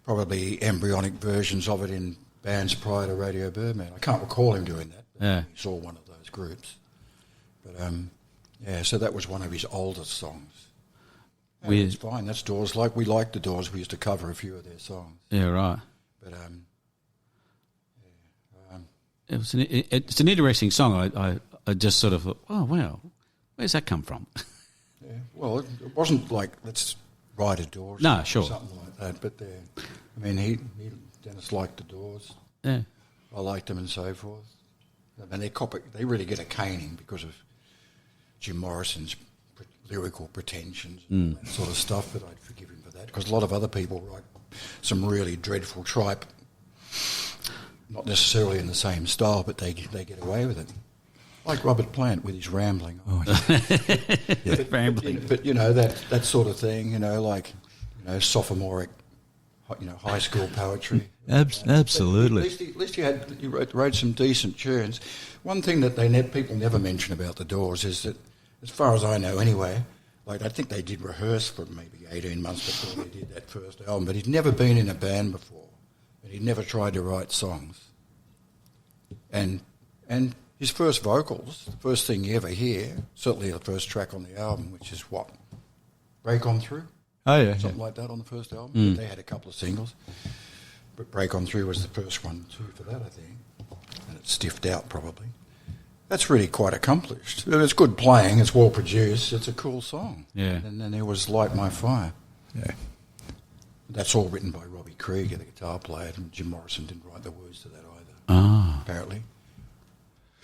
probably embryonic versions of it in bands prior to Radio Birdman. I can't recall him doing that. Yeah. He saw one of those groups. But, so that was one of his oldest songs. It's fine. That's Doors. Like, we liked the Doors. We used to cover a few of their songs. Yeah, right. But, it's an interesting song. I just sort of thought, oh, wow, where's that come from? Yeah, well, it wasn't like, let's write a Doors. No, sure. Something like that. But I mean, Dennis liked the Doors. Yeah. I liked them and so forth. And they really get a caning because of Jim Morrison's lyrical pretensions and that sort of stuff, but I'd forgive him for that because a lot of other people write some really dreadful tripe, not necessarily in the same style, but they get away with it. Like Robert Plant with his rambling. Oh, yeah. Rambling. But you know, that sort of thing, you know, like, you know, sophomoric, you know, high school poetry. Absolutely. At least you wrote some decent tunes. One thing that people never mention about the Doors is that, as far as I know anyway, like I think they did rehearse for maybe 18 months before they did that first album, but he'd never been in a band before, and he'd never tried to write songs. And his first vocals, the first thing you ever hear, certainly the first track on the album, which is what? Break On Through? Oh, yeah. Something like that on the first album. They had a couple of singles. But Break On Through was the first one too for that, I think. And it stiffed out probably. That's really quite accomplished. It's good playing, it's well produced, it's a cool song. Yeah. And then there was Light My Fire. Yeah. That's all written by Robbie Krieger, the guitar player, and Jim Morrison didn't write the words to that either, apparently.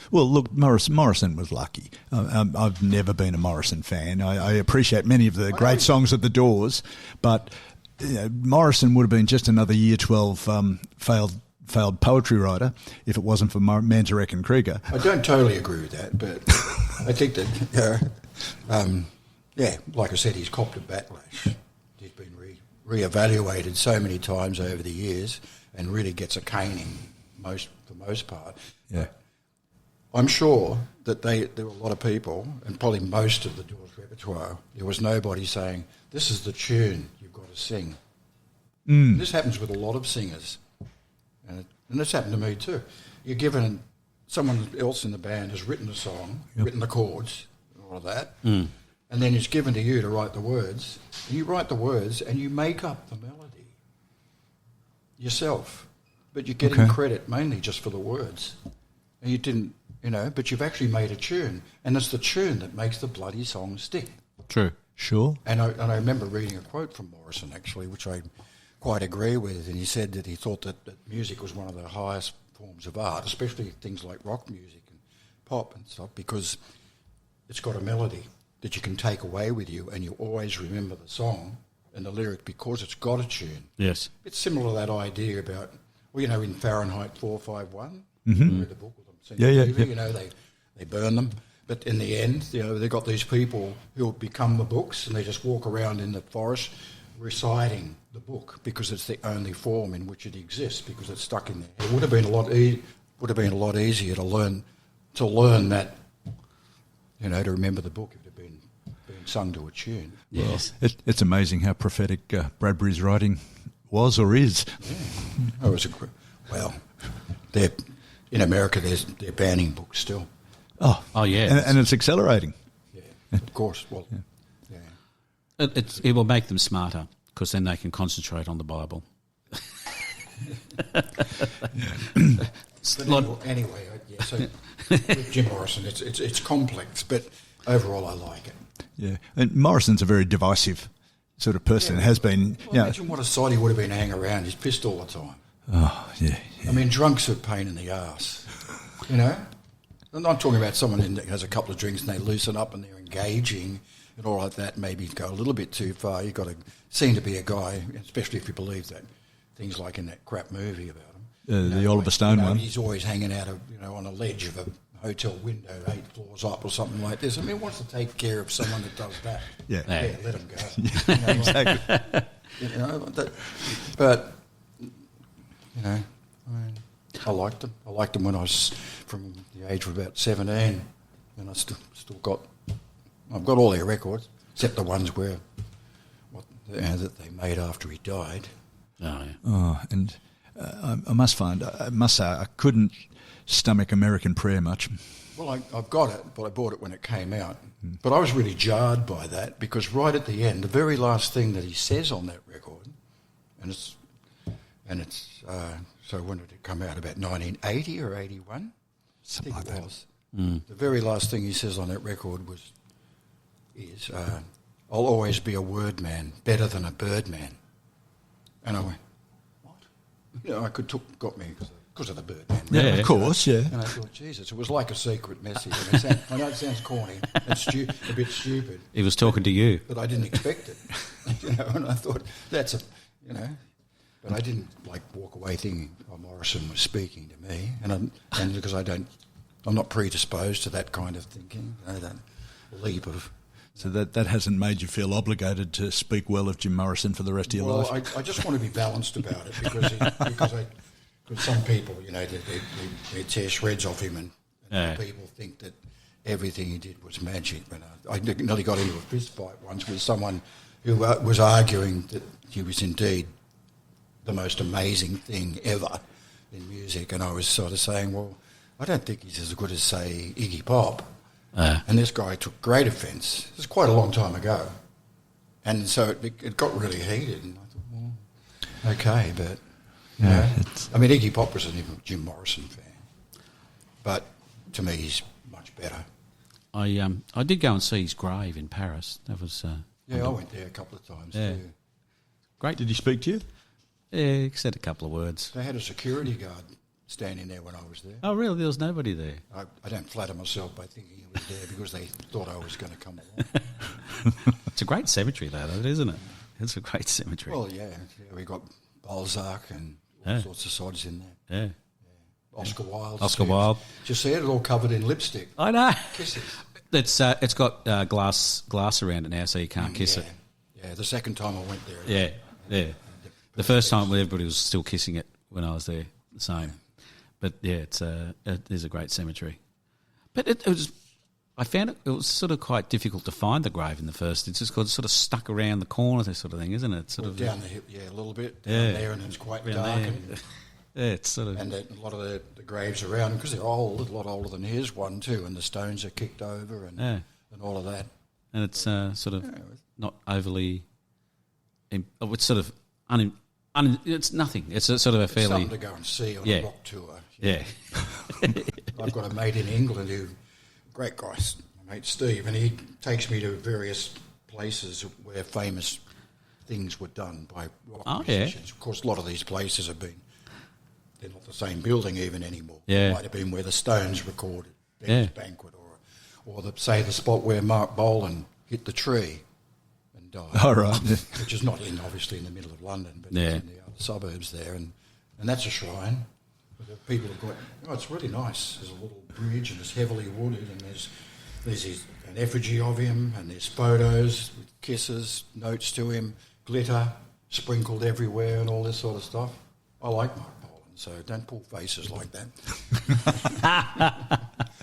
Well, look, Morrison was lucky. I've never been a Morrison fan. I appreciate many of the great songs of the Doors, but you know, Morrison would have been just another Year 12 failed poetry writer if it wasn't for Manzarek and Krieger. I don't totally agree with that, but I think that, like I said, he's copped a backlash. He's been re-evaluated so many times over the years and really gets a caning for the most part. Yeah. I'm sure that there were a lot of people, and probably most of the Doors repertoire, there was nobody saying, this is the tune you've got to sing. This happens with a lot of singers. And this happened to me too. You're given, someone else in the band has written the song, written the chords, and all of that, and then it's given to you to write the words. And you write the words and you make up the melody yourself. But you're getting credit mainly just for the words. And you didn't, you know, but you've actually made a tune. And it's the tune that makes the bloody song stick. True. Sure. And I remember reading a quote from Morrison, actually, which I quite agree with, and he said that he thought that music was one of the highest forms of art, especially things like rock music and pop and stuff, because it's got a melody that you can take away with you and you always remember the song and the lyric because it's got a tune. Yes. It's similar to that idea about, well, you know, in Fahrenheit 451, I read the book with them, seen the TV, you know, they burn them. But in the end, you know, they've got these people who become the books and they just walk around in the forest reciting the book because it's the only form in which it exists because it's stuck in there. It would have been a lot easier to learn that, you know, to remember the book if it had been sung to a tune. Yes. It's amazing how prophetic Bradbury's writing was or is. Yeah. In America they're banning books still. Oh yeah. And it's accelerating. Yeah, of course. Well, yeah. It will make them smarter because then they can concentrate on the Bible. Anyway, so with Jim Morrison, it's complex, but overall I like it. Yeah, and Morrison's a very divisive sort of person. Yeah. Has been. Well, imagine what a side he would have been hanging around. He's pissed all the time. Oh, yeah. I mean, drunks are a pain in the arse, you know? I'm not talking about someone that has a couple of drinks and they loosen up and they're engaging and all like that, maybe go a little bit too far. You've got to seem to be a guy, especially if you believe that things like in that crap movie about him. The Oliver Stone one. He's always hanging out on a ledge of a hotel window 8 floors up or something like this. I mean, who wants to take care of someone that does that? Yeah. Let him go. Yeah, exactly. You know, but you know, I mean, I liked them. I liked them when I was from the age of about 17, and I still got. I've got all their records except the ones that they made after he died. Oh, yeah. Oh, and I must say, I couldn't stomach American Prayer much. Well, I've got it, but I bought it when it came out. But I was really jarred by that because right at the end, the very last thing that he says on that record, and it's so when did it come out? About 1980 or 81? Something like that. The very last thing he says on that record is, I'll always be a word man, better than a bird man. And I went, got me because of the Birdman. Yeah, Yeah. of course, yeah. And I thought, Jesus, it was like a secret message. I know it sounds corny, it's a bit stupid, He was talking to you. but I didn't expect it. And I thought, but I didn't walk away thinking, oh, Morrison was speaking to me. And because I'm not predisposed to that kind of thinking, that leap of... So that hasn't made you feel obligated to speak well of Jim Morrison for the rest of your life? Well, I just want to be balanced about it because some people, they tear shreds off him and people think that everything he did was magic. But I nearly got into a fist fight once with someone who was arguing that he was indeed the most amazing thing ever in music, and I was sort of saying, well, I don't think he's as good as, say, Iggy Pop. And this guy took great offence. It was quite a long time ago. And so it got really heated, and I thought, well, okay, but... I mean, Iggy Pop wasn't even a Jim Morrison fan. But to me, he's much better. I did go and see his grave in Paris. That was... I went there a couple of times too. Great. Did he speak to you? Yeah, he said a couple of words. They had a security guard standing there when I was there. Oh, really? There was nobody there? I don't flatter myself by thinking he was there because they thought I was going to come along. It's a great cemetery, though, isn't it? It's a great cemetery. Well, we got Balzac and all sorts of sods in there. Yeah. Oscar Wilde. Oscar Wilde. Did you see it? It's all covered in lipstick. I know. Kisses. It's got glass around it now, so you can't kiss it. Yeah, the second time I went there. Yeah. The first time everybody was still kissing it when I was there, the same. But yeah, it is a great cemetery. But it was, I found it was sort of quite difficult to find the grave in the first. It's just got sort of stuck around the corner, this sort of thing, isn't it? Sort of down the hip, a little bit down there, and it's quite dark. And, it's sort of... And a lot of the graves around him, because they're old, a lot older than his one too, and the stones are kicked over and all of that. And it's sort of not overly... It's sort of... it's nothing. It's a sort of a fairly... It's something to go and see on a rock tour. Yeah. I've got a mate in England who, great guy, my mate Steve, and he takes me to various places where famous things were done by rock musicians. Of course, a lot of these places they're not the same building even anymore. Yeah. It might have been where the Stones recorded Beck's Banquet, or the spot where Mark Bolan hit the tree and died. Oh, right. Which is not obviously in the middle of London, but it's in the other suburbs there, and that's a shrine. People have got. It's really nice. There's a little bridge, and it's heavily wooded, and there's an effigy of him, and there's photos with kisses, notes to him, glitter sprinkled everywhere, and all this sort of stuff. I like Mark Bolan, so don't pull faces like that.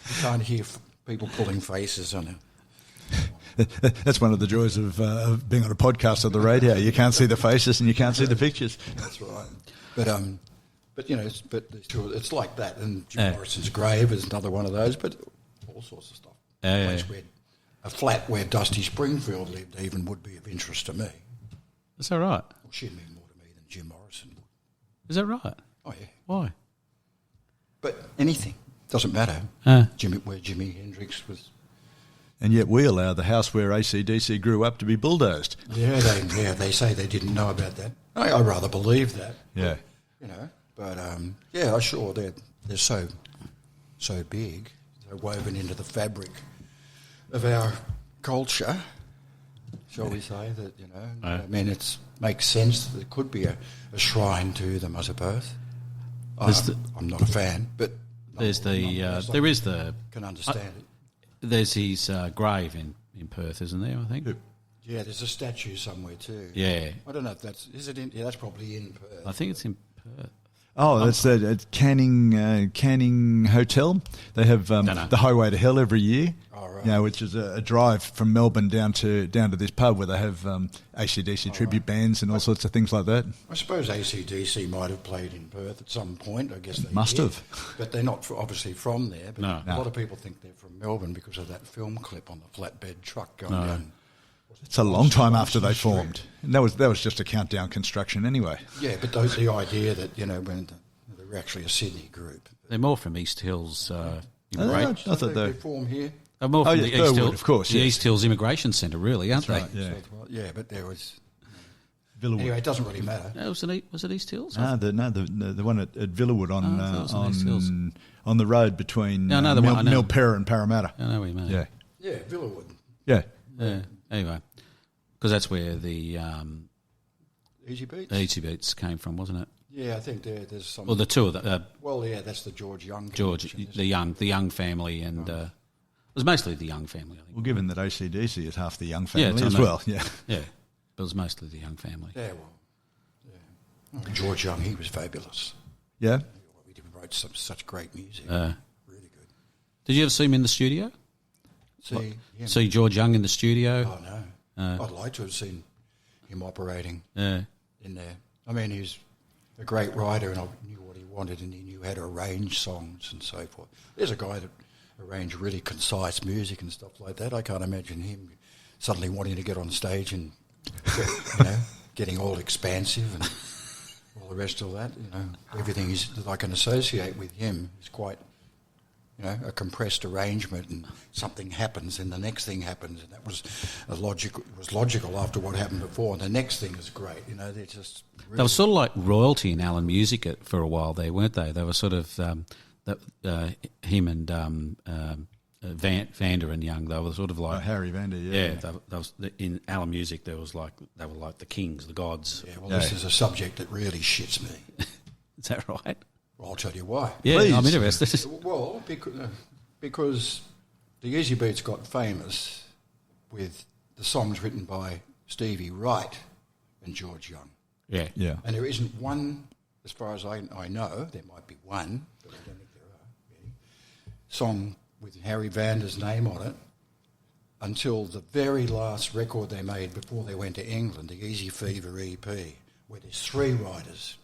You can't hear people pulling faces on it. That's one of the joys of being on a podcast or the radio. You can't see the faces and you can't see the pictures. That's right. But it's like that. And Jim Morrison's grave is another one of those. But all sorts of stuff. A flat where Dusty Springfield lived even would be of interest to me. Is that right? Well, she'd mean more to me than Jim Morrison would. Is that right? Oh yeah. Why? But anything doesn't matter. Where Jimi Hendrix was. And yet we allow the house where AC/DC grew up to be bulldozed. Yeah, they say they didn't know about that. I rather believe that. Yeah. But sure, they're so big, they're woven into the fabric of our culture, shall we say, that, I mean, it makes sense that there could be a shrine to them, I suppose. I'm not a fan, but... There is the... Can understand it. There's his grave in Perth, isn't there, I think? Yeah, there's a statue somewhere too. Yeah. I don't know if that's... Is it in... Yeah, that's probably in Perth. I think it's in Perth. Oh, that's the Canning Hotel. They have the Highway to Hell every year. Oh, right. Which is a drive from Melbourne down to this pub where they have AC/DC tribute bands and all sorts of things like that. I suppose AC/DC might have played in Perth at some point. I guess they must have, but they're not obviously from there. But No. A lot of people think they're from Melbourne because of that film clip on the flatbed truck going down. It's a long time after they formed. And that was just a countdown construction anyway. Yeah, but the idea that, when they were actually a Sydney group. They're more from East Hills. I thought they form here. They're more from the East Hills, of course, the East Hills Immigration Centre, really, aren't they? Right, yeah. Yeah, but there was... Villawood. Anyway, it doesn't really matter. Was it East Hills? The one at Villawood on East Hills. on the road between I know the one, I know. Milperra and Parramatta. I know what you mean. Yeah. Yeah, Villawood. Yeah. Yeah. Anyway, because that's where the Easybeats came from, wasn't it? Yeah, I think there's some. Well, the two of them. That's the George Young. The Young family, and it was mostly the Young family, I think. Well, given that AC/DC is half the Young family Yeah, as well. Yeah. Yeah, but it was mostly the Young family. Yeah, George Young, he was fabulous. Yeah. He wrote such great music. Really good. Did you ever see him in the studio? See George Young in the studio? Oh, no. I'd like to have seen him operating in there. I mean, he's a great writer, and I knew what he wanted, and he knew how to arrange songs and so forth. There's a guy that arranged really concise music and stuff like that. I can't imagine him suddenly wanting to get on stage and getting all expansive and all the rest of that. Everything that I can associate with him is quite, a compressed arrangement, and something happens and the next thing happens, and that was logical after what happened before, and the next thing is great. They're just really. They were sort of like royalty in Allen Music for a while there, weren't they? They were sort of him and Vanda and Young. They were sort of like Harry Vanda. Yeah. They was, in Allen Music, they were like the kings, the gods. Yeah. Well, this is a subject that really shits me. Is that right? Well, I'll tell you why. Yeah, Please. I'm interested. Well, because the Easybeats got famous with the songs written by Stevie Wright and George Young. Yeah. Yeah. And there isn't one, as far as I know, there might be one, but I don't think there are many, song with Harry Vanda's name on it until the very last record they made before they went to England, the Easy Fever EP, where there's three writers.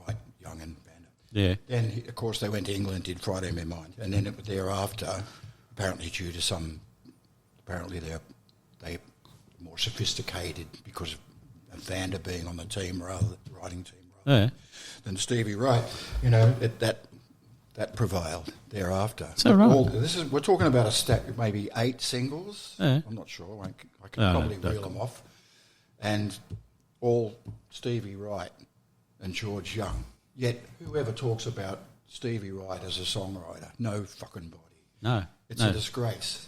Wright, Young and Vanda. Yeah. Then, of course, they went to England and did Friday in My Mind. And then thereafter, apparently due to they're more sophisticated because of Vanda being on the team writing team than Stevie Wright, that prevailed thereafter. So right. We're talking about a stack, maybe 8 singles. Yeah. I'm not sure. I can probably reel them off. And all Stevie Wright and George Young. Yet whoever talks about Stevie Wright as a songwriter, no fucking body. No. It's a disgrace.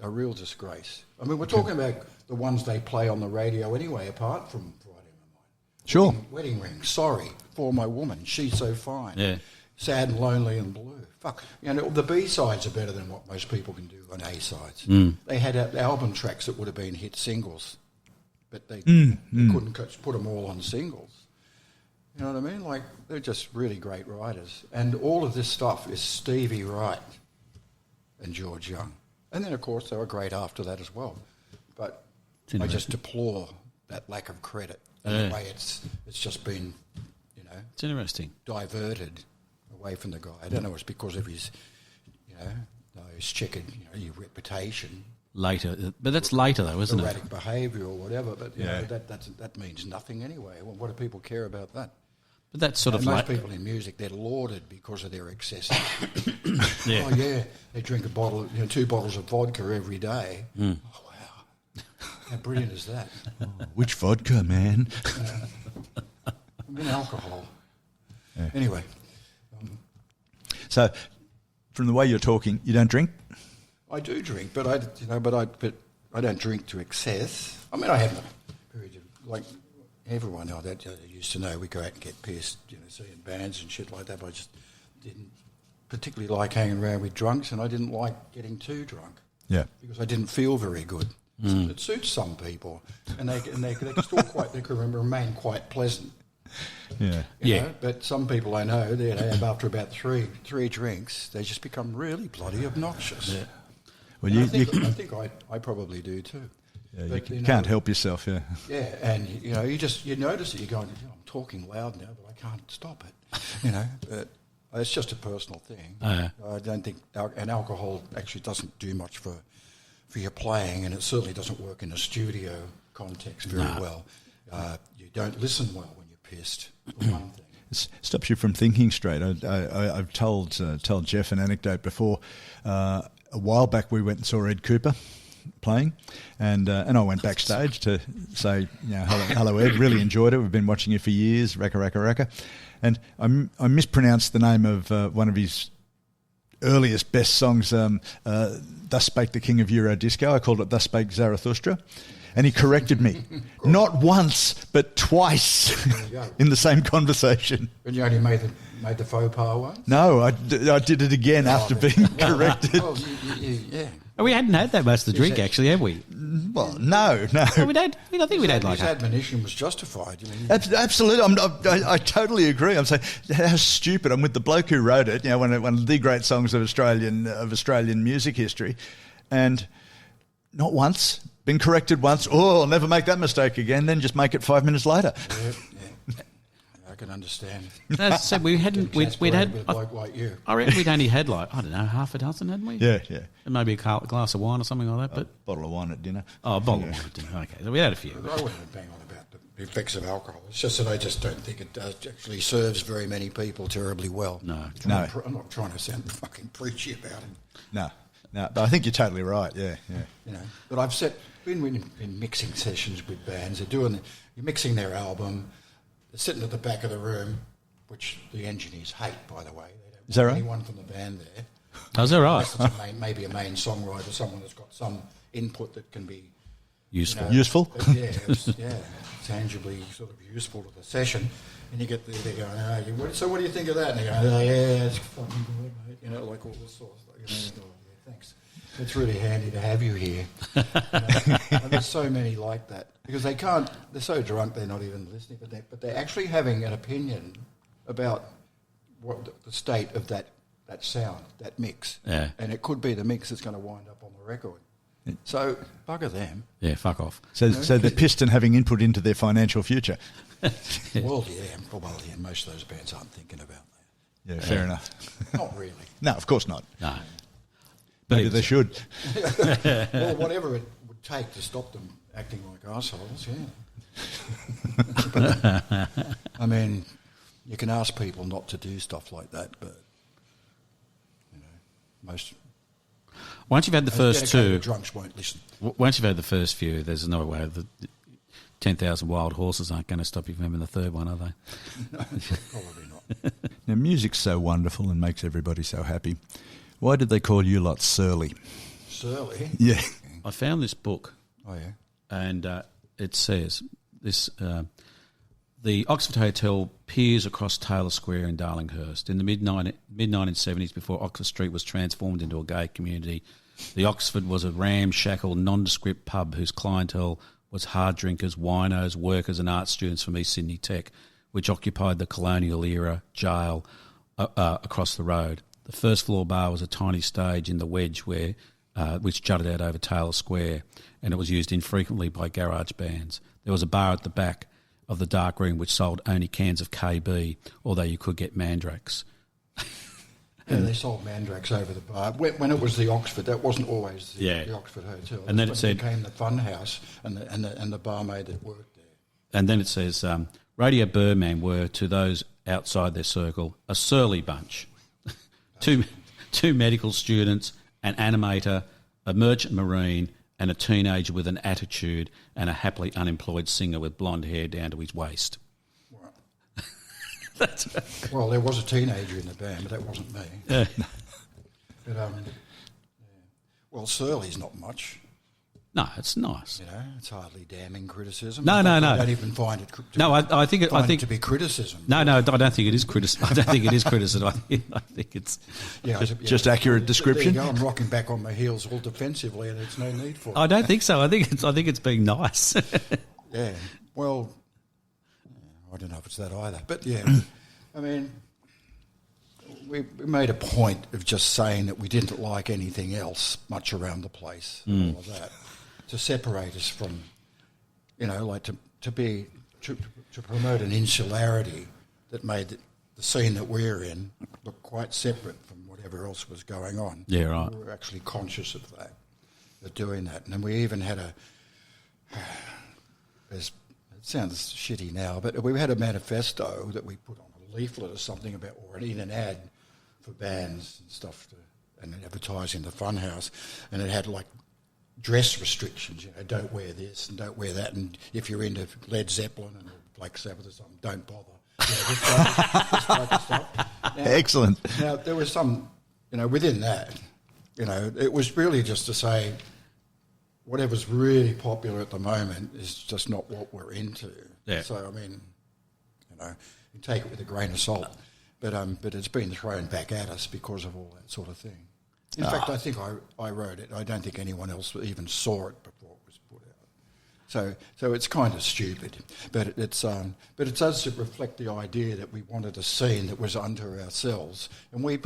A real disgrace. I mean, we're talking about the ones they play on the radio anyway, apart from Friday in My Mind. Sure. Wedding Ring, Sorry, For My Woman, She's So Fine. Yeah. Sad and Lonely and Blue. Fuck. The B-sides are better than what most people can do on A-sides. They had album tracks that would have been hit singles, but they couldn't put them all on singles. You know what I mean? Like, they're just really great writers. And all of this stuff is Stevie Wright and George Young. And then, of course, they were great after that as well. But I just deplore that lack of credit and the way it's just been, It's interesting. diverted away from the guy. I don't know if it's because of his, his checkered, your reputation. Later. But that's later, though, isn't erratic behaviour or whatever, but that means nothing anyway. Well, what do people care about that? But that's sort of most people in music, they're lauded because of their excesses. Yeah. Oh yeah, they drink 2 bottles of vodka every day. Oh wow, how brilliant is that? Which vodka, man? I mean, alcohol. Yeah. Anyway, So, from the way you're talking, you don't drink? I do drink, but I don't drink to excess. I mean, I have a period of, like everyone that used to know, we go out and get pissed, seeing bands and shit like that. But I just didn't particularly like hanging around with drunks, and I didn't like getting too drunk. Yeah. Because I didn't feel very good. It suits some people, and they can still can remain quite pleasant. Yeah. You know? But some people I know, they have after about three drinks, they just become really bloody obnoxious. Yeah. Well, I think I probably do too. Yeah, but, you can't help yourself, yeah. Yeah, and you notice it. You're going, I'm talking loud now, but I can't stop it. But it's just a personal thing. I don't think, and alcohol actually doesn't do much for your playing, and it certainly doesn't work in a studio context very well. You don't listen well when you're pissed. For one thing. It stops you from thinking straight. I've told Jeff an anecdote before. A while back, we went and saw Ed Cooper playing, and I went backstage to say, hello Ed, really enjoyed it. We've been watching you for years, racka racka racka, and I mispronounced the name of one of his earliest best songs, Thus Spake the King of Euro Disco. I called it Thus Spake Zarathustra. And he corrected me, not once, but twice in the same conversation. And you only made the faux pas once? No, I did it again after being corrected. Well, yeah. We hadn't had that much to drink, actually, have we? Well, no. Well, I think we'd had like his a... admonition was justified. Absolutely. I totally agree. I'm saying, how stupid. I'm with the bloke who wrote it, one of the great songs of Australian music history, and not once... Been corrected once. Oh, I'll never make that mistake again. Then just make it 5 minutes later. Yeah. I can understand. As I said, we'd had. With a bloke like you. I reckon we'd only had half a dozen, hadn't we? Yeah. And maybe a glass of wine or something like that. But a bottle of wine at dinner. Oh, a bottle of wine at dinner. Okay, so we had a few. I wouldn't bang on about the effects of alcohol. It's just that I just don't think it actually serves very many people terribly well. No. I'm not trying to sound fucking preachy about it. No, but I think you're totally right. Yeah. But I've been in mixing sessions with bands. You're mixing their album. They're sitting at the back of the room, which the engineers hate, by the way. They don't Is that right? anyone from the band there. Oh, is that right? Maybe a main songwriter, someone that's got some input that can be Useful. Useful? Tangibly sort of useful to the session. And you get there, they're going, so what do you think of that? And they go, yeah, it's fucking good, mate. Like all this sort of stuff. Thanks. It's really handy to have you here. There's so many like that because they're so drunk they're not even listening, but they're actually having an opinion about what the state of that sound, that mix. Yeah. And it could be the mix that's going to wind up on the record. So bugger them. Yeah, fuck off. So they're pissed and having input into their financial future. Well, most of those bands aren't thinking about that. Yeah, fair enough. Not really. No, of course not. No. Maybe they should. Well, whatever it would take to stop them acting like assholes, yeah. But, I mean, you can ask people not to do stuff like that, but most. Once you've had the first two, drunks won't listen. Once you've had the first few, there's no way the 10,000 wild horses aren't going to stop you from having the third one, are they? No, probably not. Now, music's so wonderful and makes everybody so happy. Why did they call you lot surly? Surly? Yeah. I found this book. Oh, yeah. And it says this: the Oxford Hotel peers across Taylor Square in Darlinghurst. In the mid-1970s, before Oxford Street was transformed into a gay community, the Oxford was a ramshackle, nondescript pub whose clientele was hard drinkers, winos, workers and art students from East Sydney Tech, which occupied the colonial-era jail across the road. The first floor bar was a tiny stage in the wedge which jutted out over Taylor Square, and it was used infrequently by garage bands. There was a bar at the back of the dark room which sold only cans of KB, although you could get Mandrax. Yeah, they sold Mandrax over the bar. When it was the Oxford, that wasn't always the Oxford Hotel. And then it said, became the Fun House and the barmaid that worked there. And then it says, Radio Birdman were, to those outside their circle, a surly bunch. Two medical students, an animator, a merchant marine, and a teenager with an attitude, and a happily unemployed singer with blonde hair down to his waist. Well, there was a teenager in the band, but that wasn't me. Yeah. But, well, surly's not much. No, it's nice. It's hardly damning criticism. No. I don't even find it. I think it to be criticism. No, I don't think it is criticism. I don't think it is criticism. I think it's just accurate description. There you go. I'm rocking back on my heels all defensively, and there's no need for it. I don't think so. I think it's being nice. Yeah. Well, I don't know if it's that either, but yeah. I mean, we made a point of just saying that we didn't like anything else much around the place, all of that, to separate us from, like to promote an insularity that made the scene that we're in look quite separate from whatever else was going on. Yeah, right. We were actually conscious of that, of doing that, and then we even had it sounds shitty now, but we had a manifesto that we put on a leaflet or something about, or in an ad for bands and stuff, and advertising the Funhouse, and it had like dress restrictions. Don't wear this and don't wear that, and if you're into Led Zeppelin and Black Sabbath or something, don't bother. This type of stuff. Now, Excellent. Now there was some, within that, it was really just to say, whatever's really popular at the moment is just not what we're into. Yeah. So you take it with a grain of salt, but it's been thrown back at us because of all that sort of thing. In fact, I think I wrote it. I don't think anyone else even saw it before it was put out. So it's kind of stupid, but it does reflect the idea that we wanted a scene that was unto ourselves, and we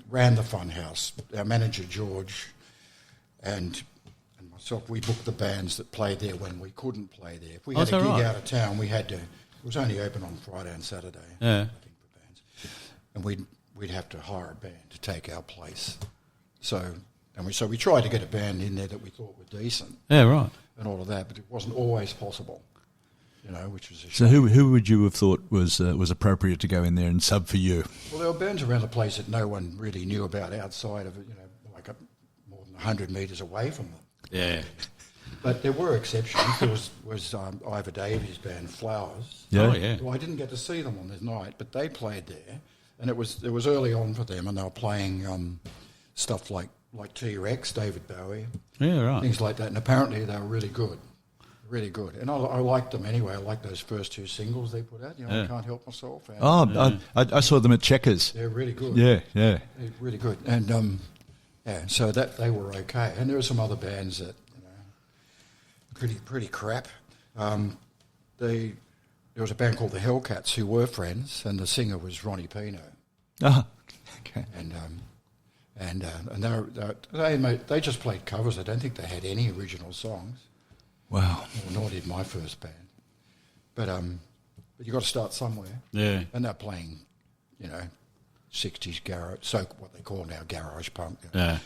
ran the Funhouse. Our manager George and myself, we booked the bands that played there when we couldn't play there. If we had a gig out of town, we had to. It was only open on Friday and Saturday. Yeah. I think for bands, and we'd have to hire a band to take our place. So we tried to get a band in there that we thought were decent. Yeah, right. And all of that, but it wasn't always possible. Which was a So shame. who would you have thought was appropriate to go in there and sub for you? Well, there were bands around the place that no one really knew about outside of it. Like more than 100 metres away from them. Yeah. But there were exceptions. There was Ivor Davies' band Flowers. Yeah. Oh, yeah. Well, I didn't get to see them on this night, but they played there, and it was early on for them, and they were playing stuff like T-Rex, David Bowie, Yeah, right. things like that. And apparently they were really good, really good. And I liked them anyway. I liked those first two singles they put out. I Can't Help Myself. And I saw them at Checkers. they're really good. Yeah. They're really good. And so that they were okay. And there were some other bands that pretty crap. There was a band called the Hellcats who were friends, and the singer was Ronnie Pino. Ah, okay. And they just played covers. I don't think they had any original songs. Wow. Nor did my first band. But you got to start somewhere. Yeah. And they're playing, 60s garage, so what they call now garage punk,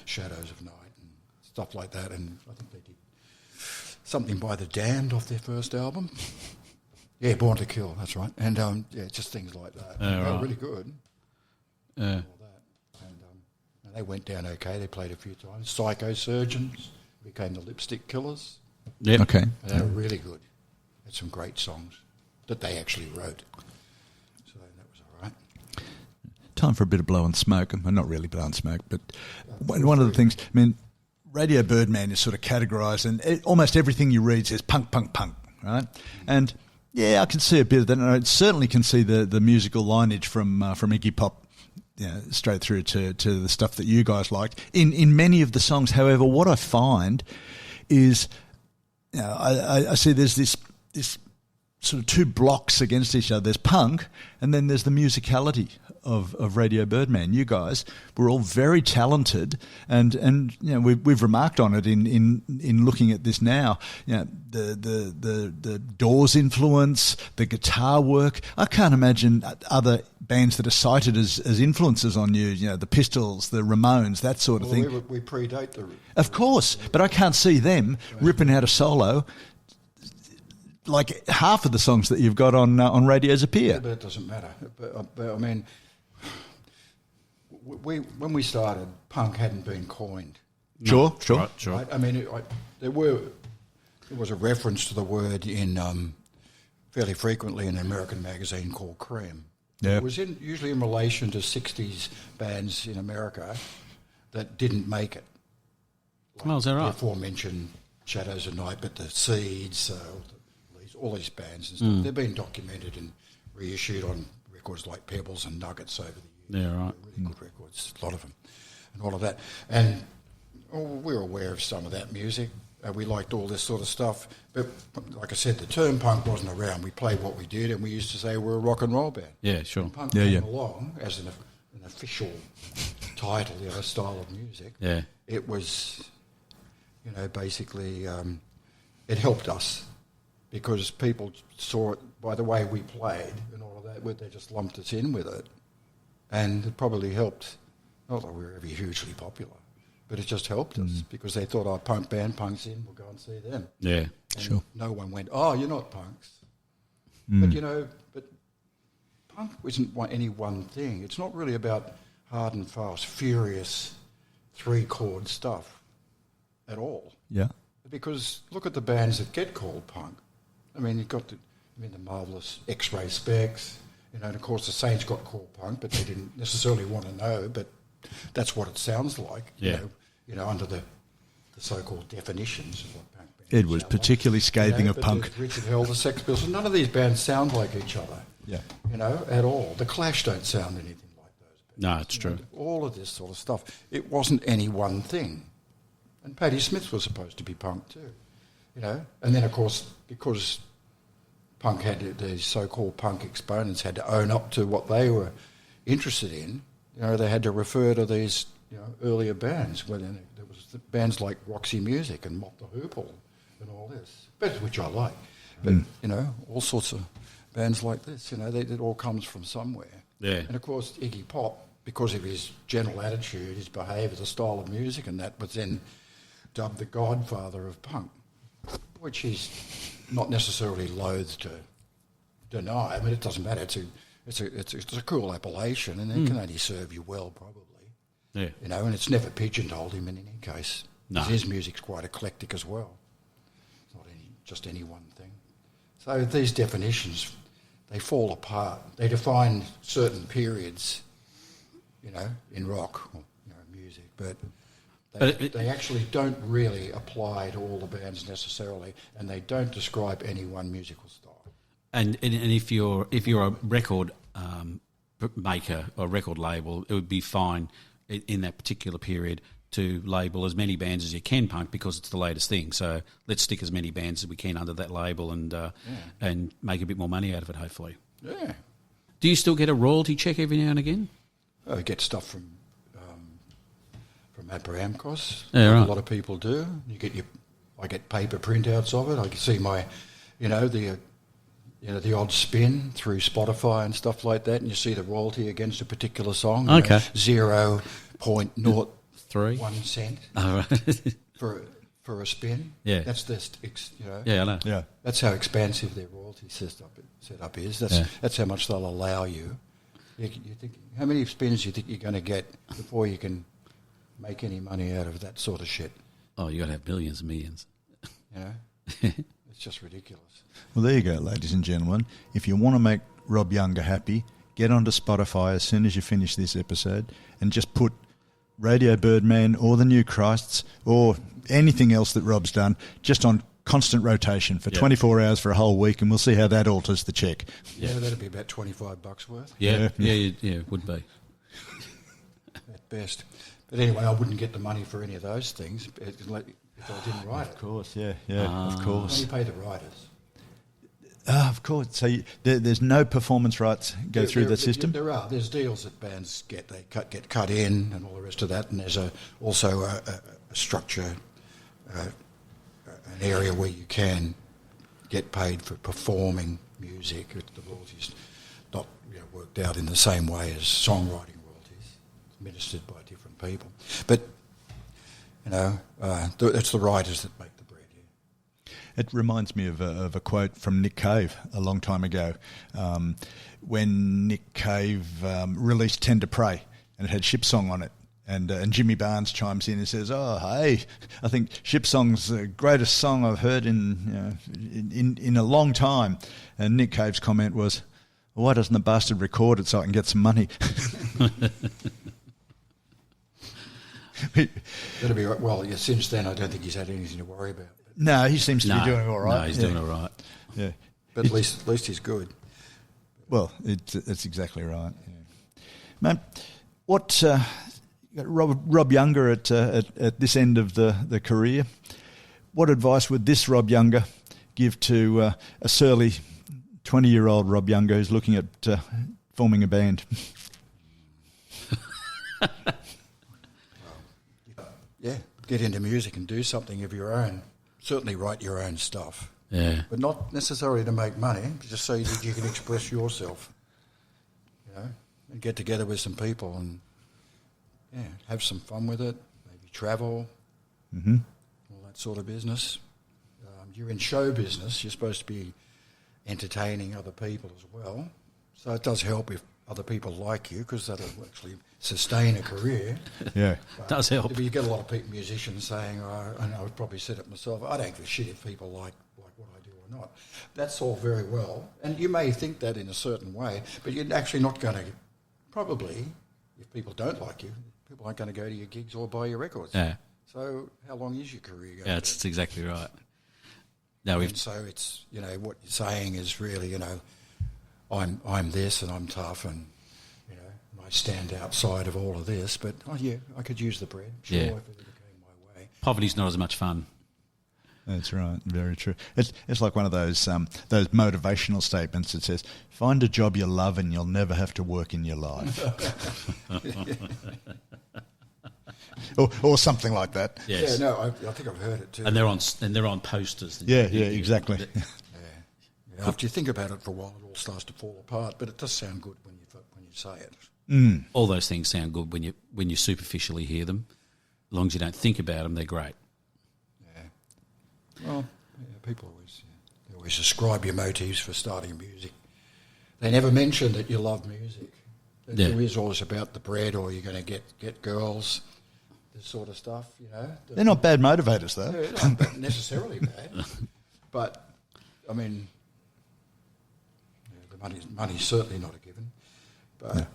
Shadows of Night and stuff like that. And I think they did something by The Damned off their first album. Yeah, Born to Kill, that's right. And just things like that. They were really good. Yeah. All that. And they went down okay. They played a few times. Psychosurgeons became the Lipstick Killers. Yep. Okay. And they were really good. Had some great songs that they actually wrote. So that was all right. Time for a bit of blow and smoke. Well, not really blow and smoke, but one of the things, Radio Birdman is sort of categorised, and almost everything you read says punk, punk, punk, right? And yeah, I can see a bit of that, and I certainly can see the musical lineage from Iggy Pop, straight through to the stuff that you guys liked. In many of the songs, however, what I find is, I see there's this sort of two blocks against each other. There's punk, and then there's the musicality of Radio Birdman. You guys were all very talented, and we've remarked on it in looking at this now. The Doors influence, the guitar work. I can't imagine other bands that are cited as influences on you. The Pistols, the Ramones, that sort of thing. We predate the. Of course, but I can't see them ripping out a solo like half of the songs that you've got on Radio's Appear. Yeah, but it doesn't matter. But I mean, when we started, punk hadn't been coined. Sure. Right? I mean, there was a reference to the word in fairly frequently in an American magazine called Cream. Yeah. It was usually in relation to 60s bands in America that didn't make it. Well, is that right? The aforementioned Shadows of Night, but the Seeds, all these bands and stuff, they've been documented and reissued on records like Pebbles and Nuggets over the years. Yeah, right. They're really good records, a lot of them, and all of that. And we're aware of some of that music. We liked all this sort of stuff. But like I said, the term punk wasn't around. We played what we did, and we used to say we're a rock and roll band. Yeah, sure. When punk came along as an official title, style of music. Yeah. It was, basically, it helped us because people saw it by the way we played and all of that. They just lumped us in with it. And it probably helped. Not that we were ever hugely popular, but it just helped us because they thought, punk band, punk's in, we'll go and see them. Yeah, and sure. No one went, you're not punks. But, but punk isn't any one thing. It's not really about hard and fast, furious, 3-chord stuff. at all. Yeah. Because look at the bands that get called punk. I mean, you've got the marvellous X-Ray Specs, and of course the Saints got called punk, but they didn't necessarily want to know, but that's what it sounds like, under the so-called definitions of what punk bands It was sound particularly like. scathing of but punk. Richard Hell, the Sex Pistols, none of these bands sound like each other, at all. The Clash don't sound anything like those bands. No, it's true. All of this sort of stuff. It wasn't any one thing. And Patti Smith was supposed to be punk too, And then, of course, because punk had these so-called punk exponents had to own up to what they were interested in, they had to refer to these, earlier bands. There was bands like Roxy Music and Mott the Hoople and all this, which I like. But, all sorts of bands like this, it all comes from somewhere. Yeah. And, of course, Iggy Pop, because of his general attitude, his behaviour, the style of music and that, was then dubbed the godfather of punk, which he's not necessarily loath to deny. I mean, it doesn't matter. It's a cool appellation, and it can only serve you well, probably. Yeah. And it's never pigeonholed him in any case. No. His music's quite eclectic as well. It's not just any one thing. So these definitions, they fall apart. They define certain periods, in rock or music, but they actually don't really apply to all the bands necessarily, and they don't describe any one musical style. And if you're a record maker or record label, it would be fine in that particular period to label as many bands as you can punk because it's the latest thing. So let's stick as many bands as we can under that label and make a bit more money out of it, hopefully. Yeah. Do you still get a royalty check every now and again? I get stuff from Abrahamkos. Yeah, right. A lot of people do. I get paper printouts of it. I can see my, the odd spin through Spotify and stuff like that, and you see the royalty against a particular song. Okay. 0.01 cent for a spin. Yeah. That's this. Yeah, I know. Yeah. That's how expansive their royalty setup is. That's how much they'll allow you. You think, how many spins do you think you're going to get before you can make any money out of that sort of shit? Oh, you got to have millions and millions. It's just ridiculous. Well, there you go, ladies and gentlemen. If you want to make Rob Younger happy, get onto Spotify as soon as you finish this episode and just put Radio Birdman or The New Christs or anything else that Rob's done just on constant rotation for 24 hours for a whole week, and we'll see how that alters the check. Yeah, that'd be about $25 worth. Yeah, it would be. At best. But anyway, I wouldn't get the money for any of those things if I didn't write it. Of course, of course. Only pay the writers. Of course. So there's no performance rights go through the system? There are. There's deals that bands get. They get cut in and all the rest of that. And there's also a structure, an area where you can get paid for performing music. The royalties not worked out in the same way as songwriting royalties, administered by different people. But, it's the writers that make the bread. Yeah. It reminds me of a quote from Nick Cave a long time ago, when Nick Cave released Tend to Pray, and it had Ship Song on it. And Jimmy Barnes chimes in and says, "Oh, hey, I think Ship Song's the greatest song I've heard in a long time." And Nick Cave's comment was, "Well, why doesn't the bastard record it so I can get some money?" That'll be right. Well, since then, I don't think he's had anything to worry about. No, he seems to be doing all right. No, he's doing all right. Yeah, but at least he's good. Well, it's exactly right. Yeah. Man, what Rob Younger at this end of the career? What advice would this Rob Younger give to a surly 20-year-old Rob Younger who's looking at forming a band? Yeah, get into music and do something of your own. Certainly write your own stuff. Yeah. But not necessarily to make money, just so that you can express yourself. And get together with some people and have some fun with it. Maybe travel, all that sort of business. You're in show business. You're supposed to be entertaining other people as well. So it does help if other people like you, because that'll actually sustain a career. Yeah. Does help. You get a lot of people, musicians saying, and I would probably said it myself, I don't give a shit if people like what I do or not. That's all very well, and you may think that in a certain way, but you're actually not going to, probably, if people don't like you, people aren't going to go to your gigs or buy your records. Yeah. So how long is your career going Yeah, that's exactly right. No, and so it's, what you're saying is really, I'm this and I'm tough and, and I stand outside of all of this, but, I could use the bread, sure, Yeah. if it came my way. Poverty's not as much fun. That's right. Very true. It's like one of those motivational statements that says, "Find a job you love and you'll never have to work in your life," or something like that. Yes. Yeah, no, I think I've heard it too. And they're on posters. Yeah, exactly. Yeah, after you think about it for a while, it all starts to fall apart, but it does sound good when you say it. All those things sound good when you superficially hear them. As long as you don't think about them, they're great. Well, people always describe your motives for starting music. They never mention that you love music. It's always always about the bread, or you're going to get girls, this sort of stuff. They're not bad motivators, though. They're not necessarily bad, but I mean, the money's certainly not a given. But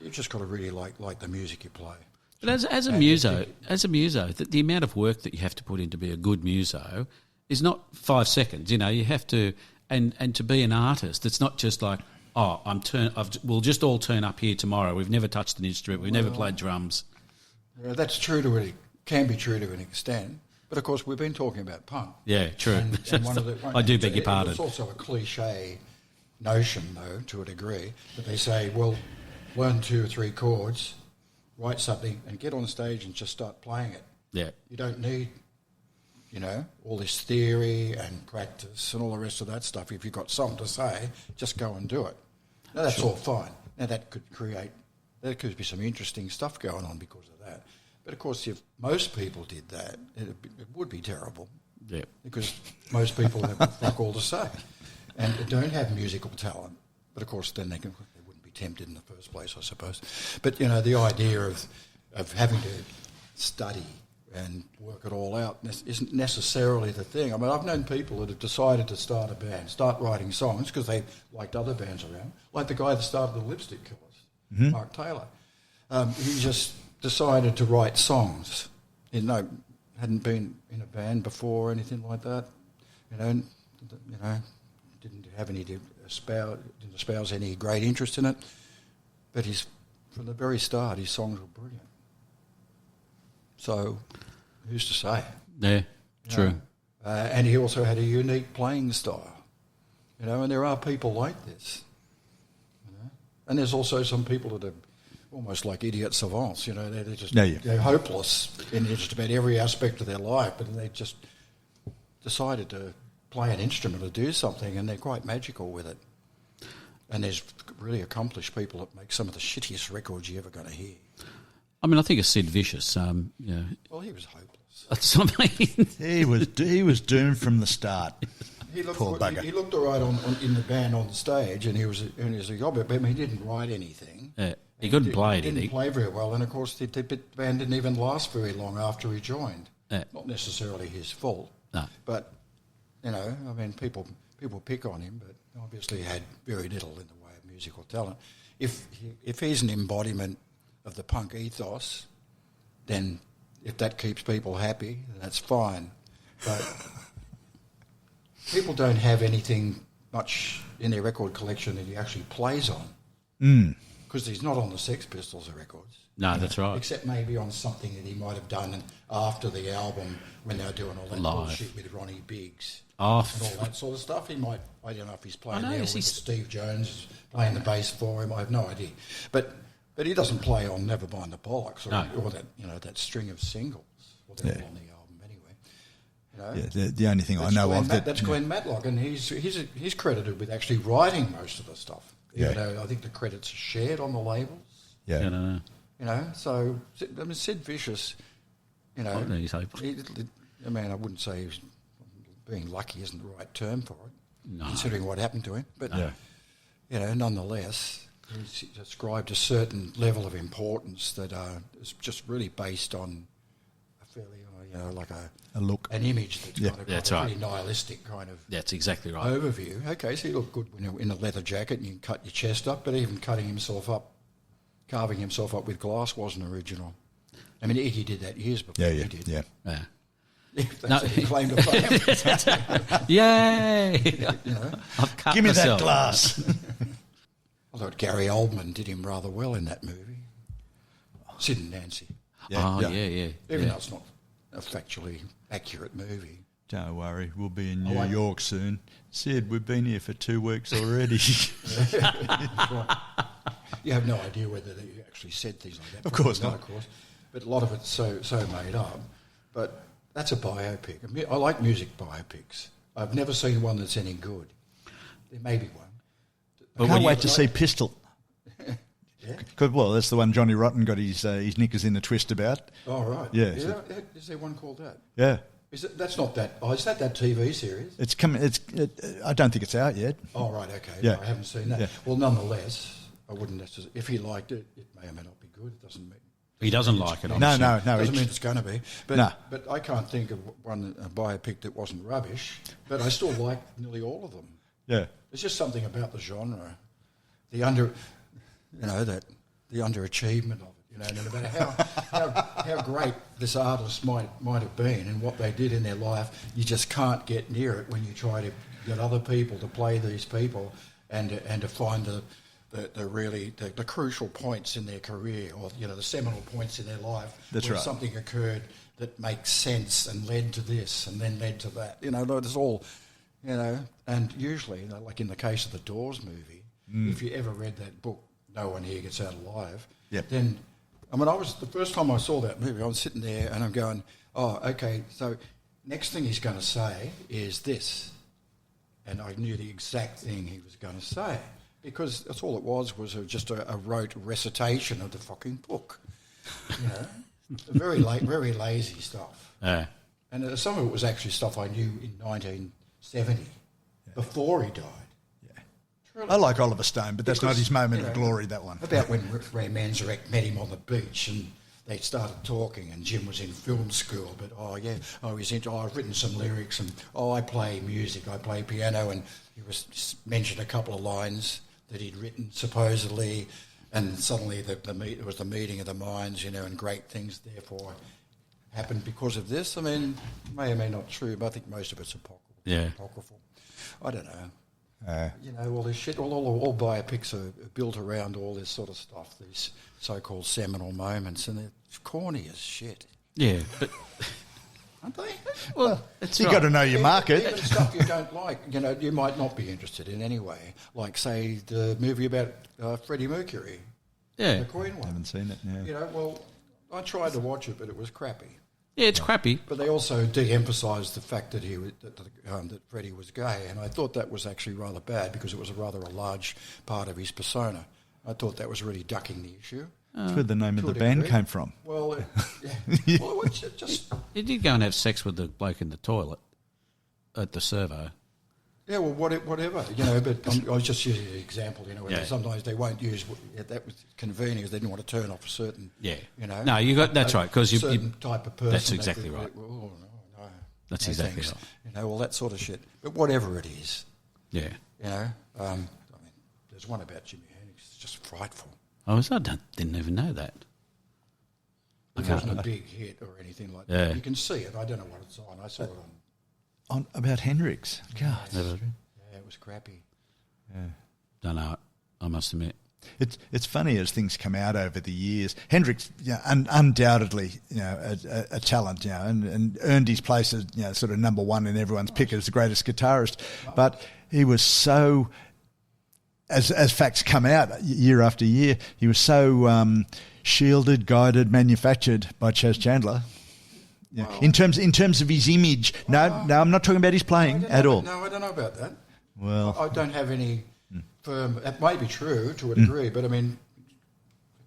you've just got to really like the music you play. But as a muso, the amount of work that you have to put in to be a good muso is not 5 seconds. You have to, and to be an artist, it's not just like, we'll just all turn up here tomorrow. We've never touched an instrument. We've never played drums. Yeah, that's true to it. Can be true to an extent. But of course, we've been talking about punk. Yeah, true. And I do beg your pardon. It's also a cliche notion, though, to a degree, that they say, well, 1, 2, 3 chords, write something and get on stage and just start playing it. Yeah. You don't need, all this theory and practice and all the rest of that stuff. If you've got something to say, just go and do it. Now, that's all fine. Now, there could be some interesting stuff going on because of that. But, of course, if most people did that, it would be terrible. Yeah. Because most people have fuck all to say and don't have musical talent. But, of course, then they wouldn't be tempted in the first place, I suppose. But, the idea of having to study and work it all out isn't necessarily the thing. I mean, I've known people that have decided to start a band, start writing songs because they liked other bands around, like the guy that started the Lipstick Killers, Mark Taylor. He just decided to write songs. Hadn't been in a band before or anything like that. Didn't have any didn't espouse any great interest in it. But from the very start, his songs were brilliant. So, who's to say? Yeah, true. And he also had a unique playing style. And there are people like this. And there's also some people that are almost like idiot savants. They're just they're hopeless in just about every aspect of their life, but they just decided to play an instrument or do something, and they're quite magical with it. And there's really accomplished people that make some of the shittiest records you're ever going to hear. I mean, I think of Sid Vicious. Well, he was hopeless. That's what I mean. He was doomed from the start. Poor bugger. He looked all right in the band on the stage, and he was a gobbler, but he didn't write anything. Yeah, he couldn't play anything. He didn't play very well, and of course the band didn't even last very long after he joined. Yeah. Not necessarily his fault. No. But, people pick on him, but obviously he had very little in the way of musical talent. If he's an embodiment of the punk ethos, then if that keeps people happy, then that's fine. But people don't have anything much in their record collection that he actually plays on. Because he's not on the Sex Pistols records. No, that's right. Except maybe on something that he might have done after the album when they were doing all that bullshit with Ronnie Biggs. And all that sort of stuff. He might, I don't know if he's playing there with Steve Jones playing the bass for him. I have no idea. But he doesn't play on Never Mind the Bollocks or that that string of singles. Or they're all on the album anyway. The only thing I know of that's Glenn Matlock, and he's credited with actually writing most of the stuff. Even though I think the credits are shared on the labels. Yeah. So Sid Vicious, he's hopeless. I wouldn't say being lucky isn't the right term for it, No. considering what happened to him. But nonetheless, he's ascribed a certain level of importance that is just really based on a fairly, like A look. an image that's got a That's pretty right. nihilistic kind of That's exactly right. overview. Okay, so he looked good in a leather jacket and you can cut your chest up, but even carving himself up with glass wasn't original. I mean, Iggy did that years before he did. Yeah. That's No. his claim to fame. Yay! I've cut Give me myself. that glass. I thought Gary Oldman did him rather well in that movie. Sid and Nancy. Yeah, Even though it's not a factually accurate movie. Don't worry, we'll be in New York soon. Sid, we've been here for 2 weeks already. You have no idea whether they actually said things like that. Of course not. Of course. But a lot of it's so made up. But that's a biopic. I like music biopics. I've never seen one that's any good. There may be one. I can't wait to see Pistol. Yeah? Well, that's the one Johnny Rotten got his knickers in a twist about. Oh, right. Yeah. Is there one called that? Yeah. That's not that. Oh, is that TV series? It's coming. I don't think it's out yet. Oh, right, okay. Yeah. I haven't seen that. Yeah. Well, nonetheless, I wouldn't necessarily... If he liked it, it may or may not be good. It doesn't mean... He doesn't like it. No. Doesn't mean it's going to be. But, No. but I can't think of a biopic that wasn't rubbish, but I still like nearly all of them. Yeah. There's just something about the genre, the underachievement of it, no matter how great this artist might have been and what they did in their life, you just can't get near it when you try to get other people to play these people and to find the crucial points in their career, or the seminal points in their life. That's where right. Something occurred that makes sense and led to this and then led to that. There's all, and usually, like in the case of the Doors movie, if you ever read that book, No One Here Gets Out Alive, Yep. then, the first time I saw that movie, I was sitting there and I'm going, oh, okay, so next thing he's going to say is this. And I knew the exact thing he was going to say, because that's all it was just a rote recitation of the fucking book. Very lazy stuff. Yeah. And some of it was actually stuff I knew in 1970, before he died. I like Oliver Stone, but that's not his moment of glory, that one. About when Ray Manzarek met him on the beach and they started talking, and Jim was in film school, but I've written some lyrics, and I play music, I play piano, and he mentioned a couple of lines that he'd written supposedly, and suddenly it was the meeting of the minds, and great things therefore happened because of this. I mean, may or may not true, but I think most of it's apocryphal. I don't know. All this shit, all biopics are built around all this sort of stuff, these so-called seminal moments, and they're corny as shit. Yeah, but Aren't they? well, it's You've got to know your market. Even stuff you don't like, you might not be interested in anyway. Like, say, the movie about Freddie Mercury, Yeah, the Queen one. I haven't seen it, yeah. I tried to watch it, but it was crappy. yeah, it's crappy. But they also de-emphasised the fact that that Freddie was gay, and I thought that was actually rather bad because it was a large part of his persona. I thought that was really ducking the issue. That's where the name of To the a band degree. came from. Well, well, it's just He did go and have sex with the bloke in the toilet at the servo. yeah, well, whatever, But I was just using an example, Yeah. Sometimes they won't use that was convenient because they didn't want to turn off a certain, Yeah. No, That's right, because certain type of person. That's exactly that- right. Oh, no, That's no exactly thanks. right. All that sort of shit. But whatever it is, Yeah. there's one about Jimi Hendrix. It's just frightful. I didn't even know that. It wasn't a big hit or anything like Yeah. that. You can see it. I don't know what it's on. I saw it on. About Hendrix. God. Never. Yeah, it was crappy. Don't know. I must admit. It's funny as things come out over the years. Hendrix, undoubtedly, a talent, and earned his place as, sort of number one in everyone's pick as the greatest guitarist. But he was so, as facts come out year after year, he was so shielded, guided, manufactured by Chas Chandler. Yeah. Wow. In terms of his image, no, I'm not talking about his playing at all. No, I don't know about that. Well, I don't have any firm. It may be true to a degree, but I mean,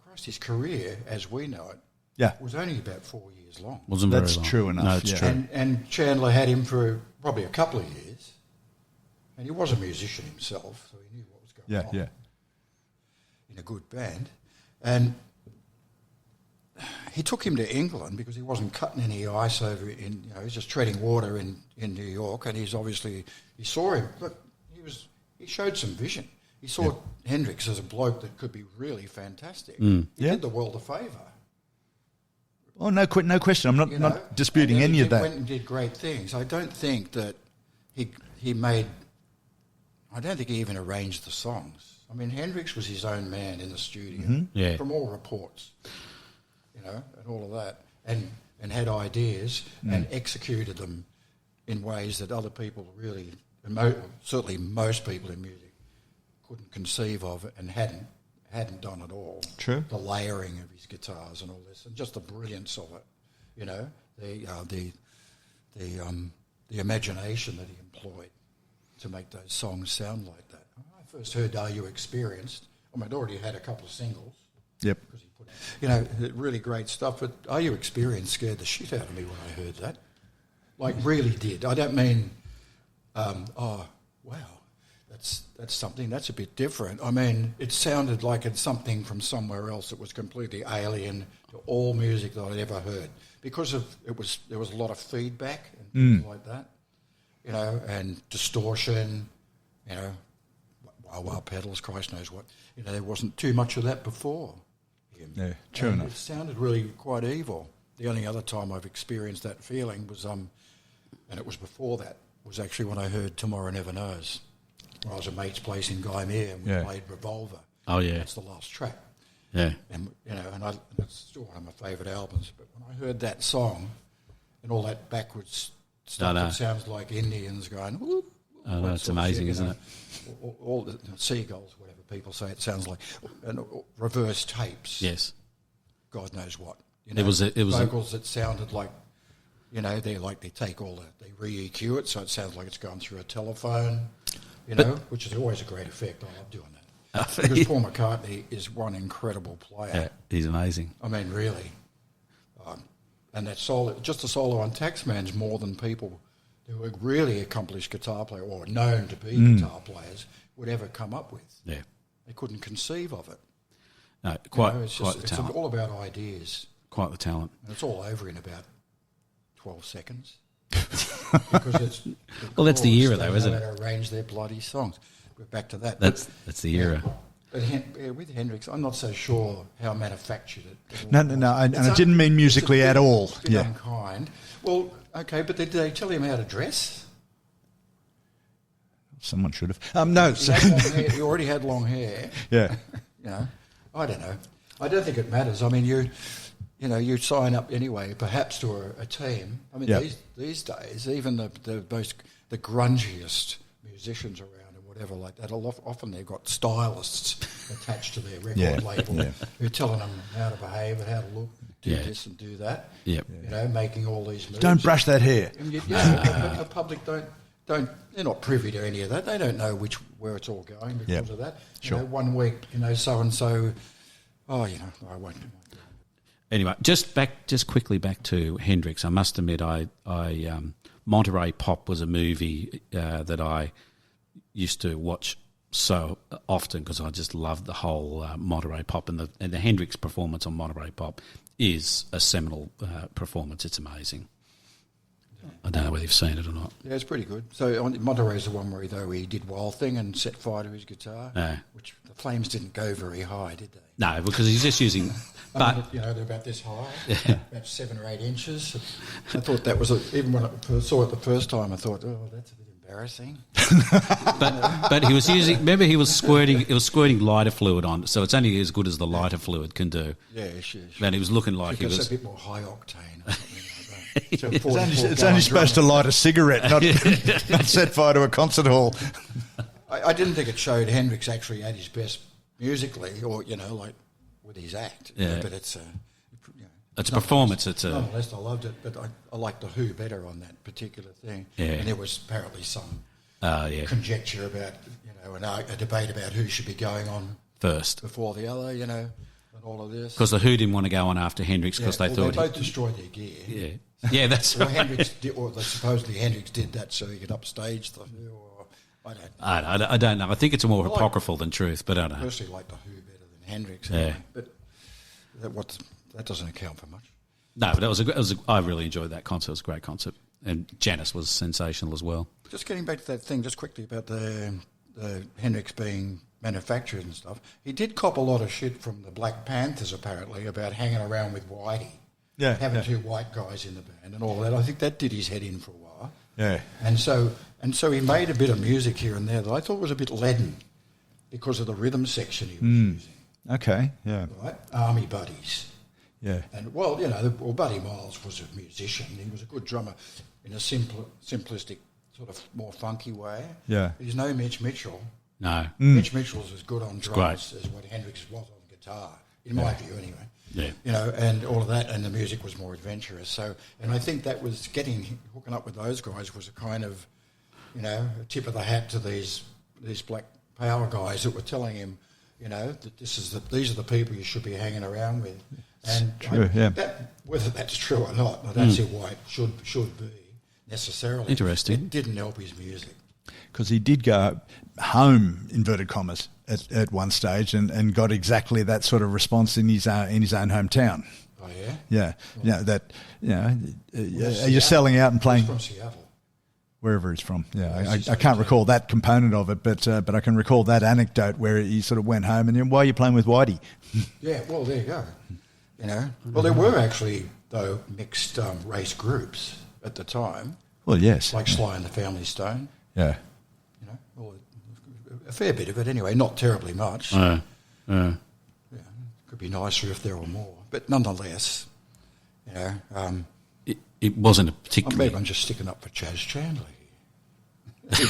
Christ, his career, as we know it, yeah, was only about 4 years long. Wasn't very That's long. true enough, No, it's yeah. true. And Chandler had him for probably a couple of years, and he was a musician himself, so he knew what was going on. yeah. in a good band. And he took him to England because he wasn't cutting any ice over in, he was just treading water in New York, and he saw him, but he showed some vision. He saw Hendrix as a bloke that could be really fantastic. He did the world a favour. Oh, no question. I'm not disputing any of that. He went and did great things. I don't think that he made... I don't think he even arranged the songs. I mean, Hendrix was his own man in the studio, from all reports, and all of that, and had ideas and executed them in ways that other people really, certainly most people in music, couldn't conceive of it and hadn't done at all. True. The layering of his guitars and all this, and just the brilliance of it, the imagination that he employed to make those songs sound like that. I first heard Are You Experienced? I'd already had a couple of singles. Yep. Really great stuff, but Are You Experienced scared the shit out of me when I heard that. Like, really did. I don't mean, wow, that's something, that's a bit different. I mean, it sounded like it's something from somewhere else that was completely alien to all music that I'd ever heard. Because there was a lot of feedback and things like that, and distortion, wow pedals, Christ knows what. There wasn't too much of that before him. Yeah, true enough. It sounded really quite evil. The only other time I've experienced that feeling was, and it was before that, was actually when I heard Tomorrow Never Knows. I was at a mate's place in Guymere and we played Revolver. Oh, yeah. That's the last track. Yeah. And, that's still one of my favourite albums. But when I heard that song and all that backwards stuff, it sounds like Indians going, whoop. Oh, no, it's amazing, isn't it? All the seagulls, whatever people say it sounds like, and reverse tapes. Yes. God knows what. It was vocals that sounded like, they take they re-EQ it, so it sounds like it's going through a telephone, which is always a great effect. I love doing that. Because Paul McCartney is one incredible player. Yeah, he's amazing. I mean, really. And that solo, just the solo on Taxman's more than people who are really accomplished guitar players or known to be guitar players would ever come up with. Yeah. They couldn't conceive of it. No, quite It's the talent. all about ideas. Quite the talent. And it's all over in about 12 seconds. Because it's... Well, that's the era, though, isn't it? They know how to arrange their bloody songs. We're back to that. That's the era. But with Hendrix, I'm not so sure how manufactured it. No, and I didn't mean musically at all. It's a bit unkind. Well, okay, but did they tell him how to dress? Someone should have. No. He already had long hair. Yeah. I don't know. I don't think it matters. I mean, you sign up anyway, perhaps to a team. I mean, these days, even the grungiest musicians around and whatever like that, often they've got stylists attached to their record label who are telling them how to behave and how to look, do this and do that. Yep. Making all these moves. Don't brush that hair. And but the public don't. They're not privy to any of that. They don't know where it's all going because of that. Sure. 1 week, so and so. I won't. Anyway, just quickly back to Hendrix. I must admit, Monterey Pop was a movie that I used to watch so often because I just loved the whole Monterey Pop, and the Hendrix performance on Monterey Pop is a seminal performance. It's amazing. I don't know whether you've seen it or not. Yeah, it's pretty good. So Monterey's the one where he did Wild Thing and set fire to his guitar, which the flames didn't go very high, did they? No, because he's just using... But they're about this high, about 7 or 8 inches. I thought that was, even when I saw it the first time, I thought, that's a bit embarrassing. but he was using... Remember, he was squirting lighter fluid on, so it's only as good as the lighter fluid can do. Yeah, sure. And he was looking like he was... a bit more high octane or something. So it's only supposed to light a cigarette, not set fire to a concert hall. I didn't think it showed Hendrix actually at his best musically, or like with his act. Yeah. But it's it's a performance. Nonetheless, I loved it, but I liked the Who better on that particular thing. Yeah. And there was apparently some conjecture about a debate about who should be going on first before the other. And all of this because the Who didn't want to go on after Hendrix because they thought they both destroyed their gear. Yeah, that's right. Supposedly Hendrix did that so he could upstage the Who. Or I don't know. I don't know. I think it's more apocryphal than truth, but I don't know. I personally like the Who better than Hendrix. Yeah. Anyway. But that doesn't account for much. No, but I really enjoyed that concert. It was a great concert. And Janis was sensational as well. Just getting back to that thing just quickly about the Hendrix being manufactured and stuff. He did cop a lot of shit from the Black Panthers, apparently, about hanging around with Whitey. Yeah, having two white guys in the band and all that. I think that did his head in for a while. Yeah. And so he made a bit of music here and there that I thought was a bit leaden because of the rhythm section he was using. Okay, yeah. Right? Army Buddies. Yeah. And, well, Buddy Miles was a musician. He was a good drummer in a simplistic, sort of more funky way. Yeah. He's no Mitch Mitchell. No. Mitch Mitchell's as good on drums great. as what Hendrix was on guitar, in my view anyway. Yeah. And all of that, and the music was more adventurous. So, and I think that was hooking up with those guys was a kind of, a tip of the hat to these black power guys that were telling him, that these are the people you should be hanging around with. And true, whether that's true or not, I don't see why it should be necessarily. Interesting. It didn't help his music. Because he did go home, inverted commas, at one stage and got exactly that sort of response in his own hometown. Oh, yeah? Yeah. You're selling out and playing... He's from Seattle. Wherever he's from, I can't recall that component of it, but I can recall that anecdote where he sort of went home and then, why are you playing with Whitey? Yeah, well, there you go. Well, there were actually, though, mixed race groups at the time. Well, yes. Like Sly and the Family Stone. Yeah. Well, a fair bit of it anyway, not terribly much. Yeah. Could be nicer if there were more. But nonetheless, It wasn't a particularly... I'm just sticking up for Chaz Chandler here.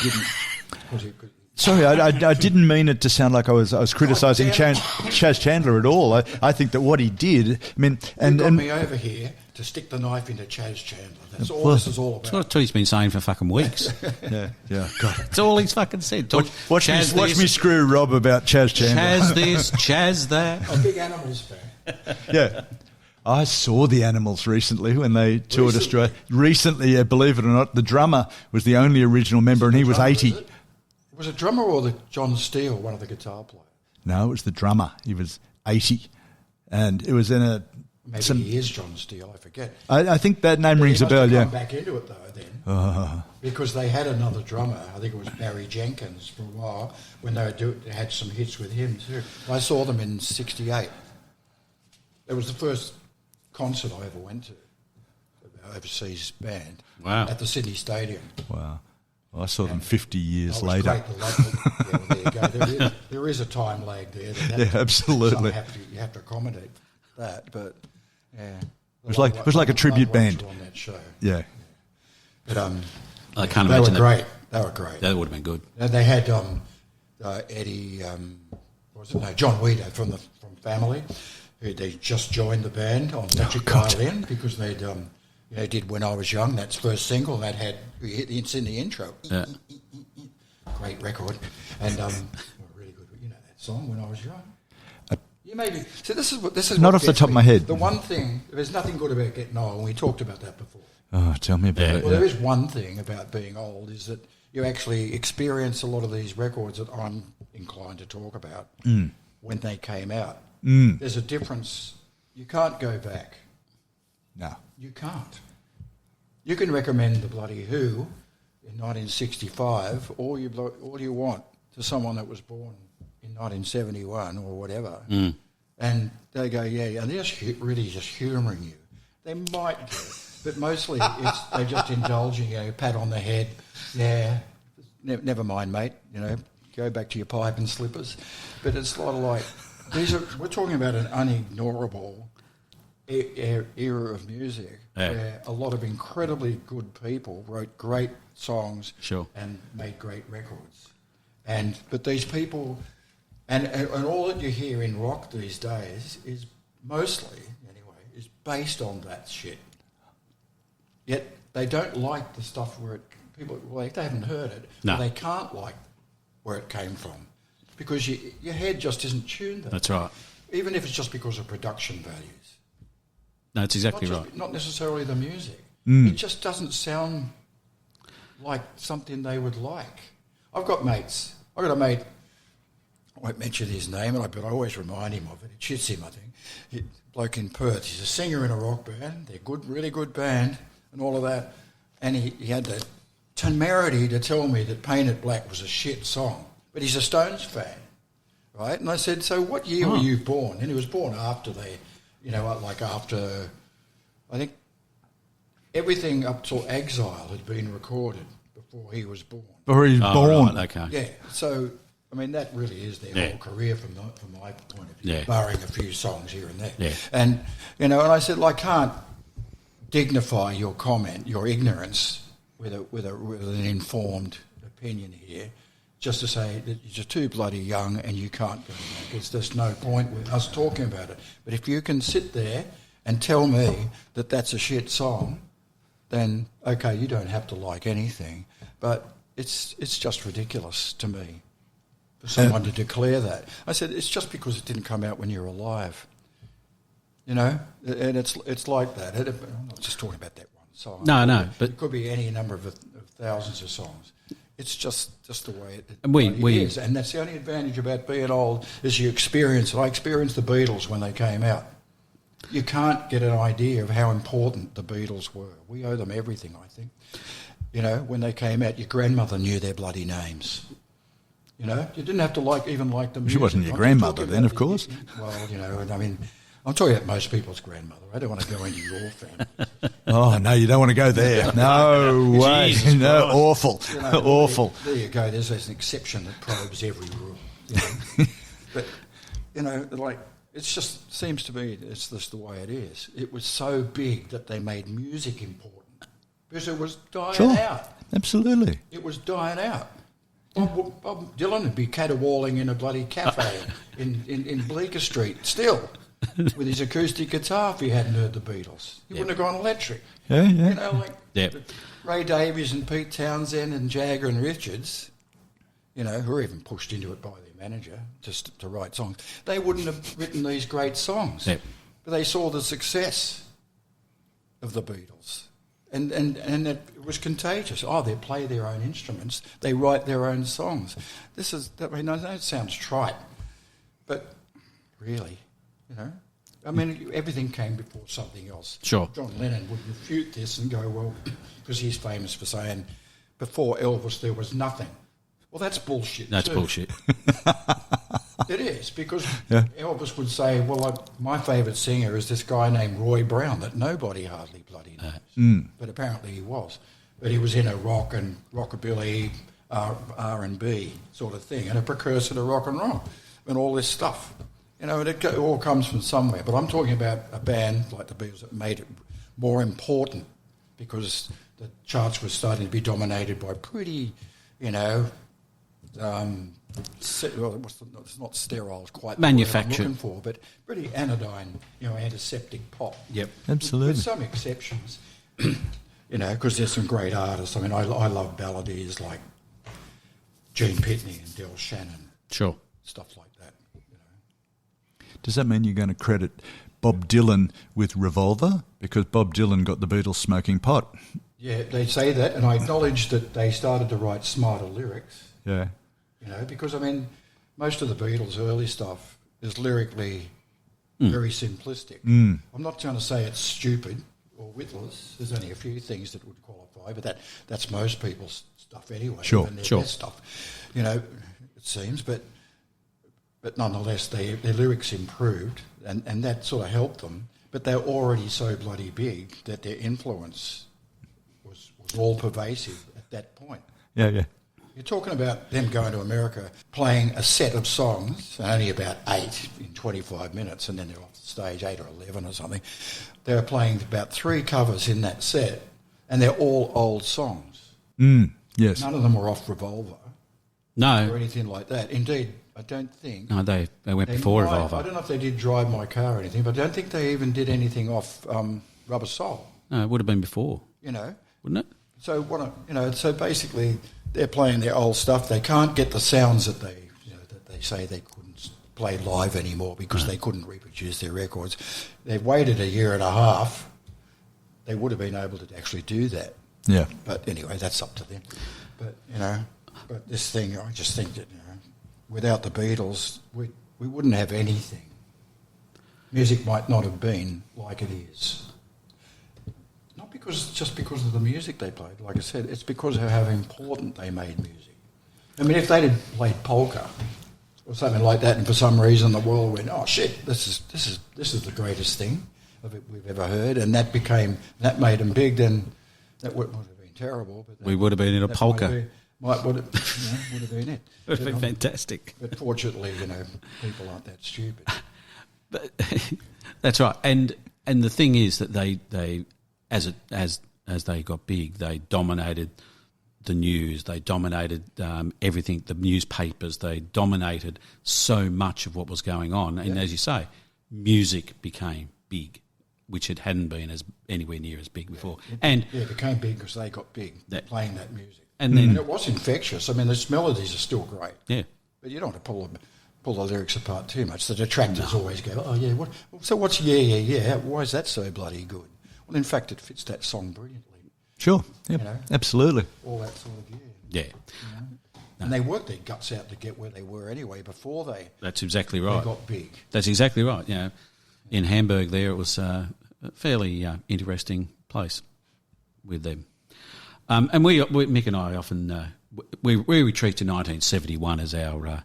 Sorry, I didn't mean it to sound like I was criticising Chaz Chandler at all. I think that what he did, you got me over here to stick the knife into Chaz Chandler. That's all this is all about. That's what he's been saying for fucking weeks. yeah. God, That's all he's fucking said. watch me screw Rob about Chaz Chandler. Chaz this, Chaz that. I'm a big Animals fan. Yeah. I saw the Animals recently when they toured Australia. Recently, believe it or not, the drummer was the only original member and he was 80. Was it drummer or the John Steele, one of the guitar players? No, it was the drummer. He was 80. And it was in a... Maybe he is John Steele, I forget. I think that name rings a bell, come back into it, though, then. Because they had another drummer. I think it was Barry Jenkins for a while, when they had some hits with him, too. I saw them in 1968. It was the first concert I ever went to, an overseas band. Wow. At the Sydney Stadium. Wow. Well, I saw them 50 years later. Great, there you go. There is a time lag there. Absolutely. You have to accommodate that, but yeah. It was like a tribute band. On that show. Yeah. But I can't they imagine were great. They were great. That would have been good. And they had Eddie, John Weeder from Family, who they just joined the band on Magic Violin because they'd did When I Was Young. That's first single. That had it's in the intro. Yeah. Great record, and really good. You know that song, When I Was Young. You maybe so. This is not what off the gets top of me. my head. The one thing, there's nothing good about getting old. And we talked about that before. Oh, tell me about it. Well, there is one thing about being old is that you actually experience a lot of these records that I'm inclined to talk about when they came out. There's a difference. You can't go back. No. You can't. You can recommend the bloody Who in 1965 all you want to someone that was born in 1971 or whatever, and they go, and they're really just humouring you. They might do, but mostly they're just indulging you, pat on the head, never mind, mate, go back to your pipe and slippers. But it's a lot of like, we're talking about an unignorable era of music where a lot of incredibly good people wrote great songs and made great records. But these people, and all that you hear in rock these days is mostly, anyway, is based on that shit. Yet they don't like the stuff where they haven't heard it. No. They can't like where it came from because your head just isn't tuned. That's right. Even if it's just because of production values. No, it's exactly right. Not necessarily the music. It just doesn't sound like something they would like. I've got mates. I've got a mate I won't mention his name, but I always remind him of it. It shits him, I think. Bloke in Perth. He's a singer in a rock band. They're good, really good band and all of that. And he had the temerity to tell me that Painted Black was a shit song. But he's a Stones fan, right? And I said, so what year were you born? And he was born after they, after, I think, everything up till Exile had been recorded before he was born. Before he was born. Right, okay. Yeah, so, I mean, that really is their whole career from my point of view, barring a few songs here and there. Yeah. And, and I said, well, I can't dignify your comment, your ignorance, with an informed opinion here, just to say that you're too bloody young and you can't go back. There's no point with us talking about it. But if you can sit there and tell me that that's a shit song, then, okay, you don't have to like anything. But it's just ridiculous to me for someone to declare that. I said, it's just because it didn't come out when you're alive. And it's like that. I'm not just talking about that one song. No, but it could be any number of thousands of songs. It's just the way it is. And that's the only advantage about being old is you experience it. I experienced the Beatles when they came out. You can't get an idea of how important the Beatles were. We owe them everything, I think. When they came out, your grandmother knew their bloody names. You didn't have to even like the music. She wasn't your grandmother then, of course. I'm talking about most people's grandmother. I don't want to go into your family. Oh, no, you don't want to go there. No way. Jesus no, Christ. awful. Awful. There you go. There's an exception that probes every rule. But, it just seems to me it's just the way it is. It was so big that they made music important because it was dying out. Absolutely. It was dying out. Bob Dylan would be caterwauling in a bloody cafe in Bleecker Street still with his acoustic guitar if he hadn't heard the Beatles. He wouldn't have gone electric. Yeah. Ray Davies and Pete Townsend and Jagger and Richards, who were even pushed into it by their manager just to write songs. They wouldn't have written these great songs. Yep. But they saw the success of the Beatles. And it was contagious. Oh, they play their own instruments. They write their own songs. I know it sounds trite, but really, everything came before something else. Sure. John Lennon would refute this and go, well, because he's famous for saying, before Elvis there was nothing. Well, that's bullshit. That's bullshit. It is, because Elvis would say, well, my favourite singer is this guy named Roy Brown that nobody hardly bloody knows. But apparently he was. But he was in a rock and rockabilly, R&B sort of thing, and a precursor to rock and roll and all this stuff. And it all comes from somewhere. But I'm talking about a band like the Beatles that made it more important because the charts were starting to be dominated by pretty, it's not sterile quite manufactured. the word I'm looking for, but pretty anodyne, antiseptic pop. Yep, absolutely. With some exceptions, because there's some great artists. I mean, I love balladeers like Gene Pitney and Del Shannon. Sure. Stuff like that. Does that mean you're going to credit Bob Dylan with Revolver? Because Bob Dylan got the Beatles smoking pot. Yeah, they say that, and I acknowledge that they started to write smarter lyrics. Yeah. Because, most of the Beatles' early stuff is lyrically very simplistic. I'm not trying to say it's stupid or witless. There's only a few things that would qualify, but that's most people's stuff anyway. Sure, and their sure. best stuff, it seems. But nonetheless, their lyrics improved, and that sort of helped them. But they're already so bloody big that their influence was all pervasive at that point. Yeah. You're talking about them going to America, playing a set of songs, only about 8 in 25 minutes, and then they're off the stage, 8 or 11 or something. They were playing about 3 covers in that set, and they're all old songs. Yes. None of them were off Revolver. No. Or anything like that. Indeed, I don't think. No, they went before Revolver. I don't know if they did Drive My Car or anything, but I don't think they even did anything off Rubber Soul. No, it would have been before. Wouldn't it? So so basically they're playing their old stuff. They can't get the sounds that they say they couldn't play live anymore because they couldn't reproduce their records. They've waited a year and a half. They would have been able to actually do that. Yeah. But anyway, that's up to them. But but this thing, I just think that without the Beatles, we wouldn't have anything. Music might not have been like it is. Not just because of the music they played. Like I said, it's because of how important they made music. I mean, if they'd have played polka or something like that, and for some reason the world went, "Oh shit, this is the greatest thing of it we've ever heard," and that made them big, then that would have been terrible. But we would have been in a polka. Would have been it. It would have been fantastic. But fortunately, people aren't that stupid. But that's right. And the thing is that they as they got big, they dominated the news. They dominated everything. The newspapers. They dominated so much of what was going on. And as you say, music became big, which it hadn't been as anywhere near as big before. It became big because they got big playing that music. And then it was infectious. I mean, the melodies are still great. Yeah. But you don't want to pull the lyrics apart too much. The detractors always go, "Oh yeah, so what's yeah? Why is that so bloody good?" Well, in fact, it fits that song brilliantly. Sure. Yep. Absolutely. All that sort of Yeah. And they worked their guts out to get where they were anyway before they. That's exactly right. They got big. That's exactly right. In Hamburg, there it was a fairly interesting place with them. And Mick and I often we retreat to 1971 as our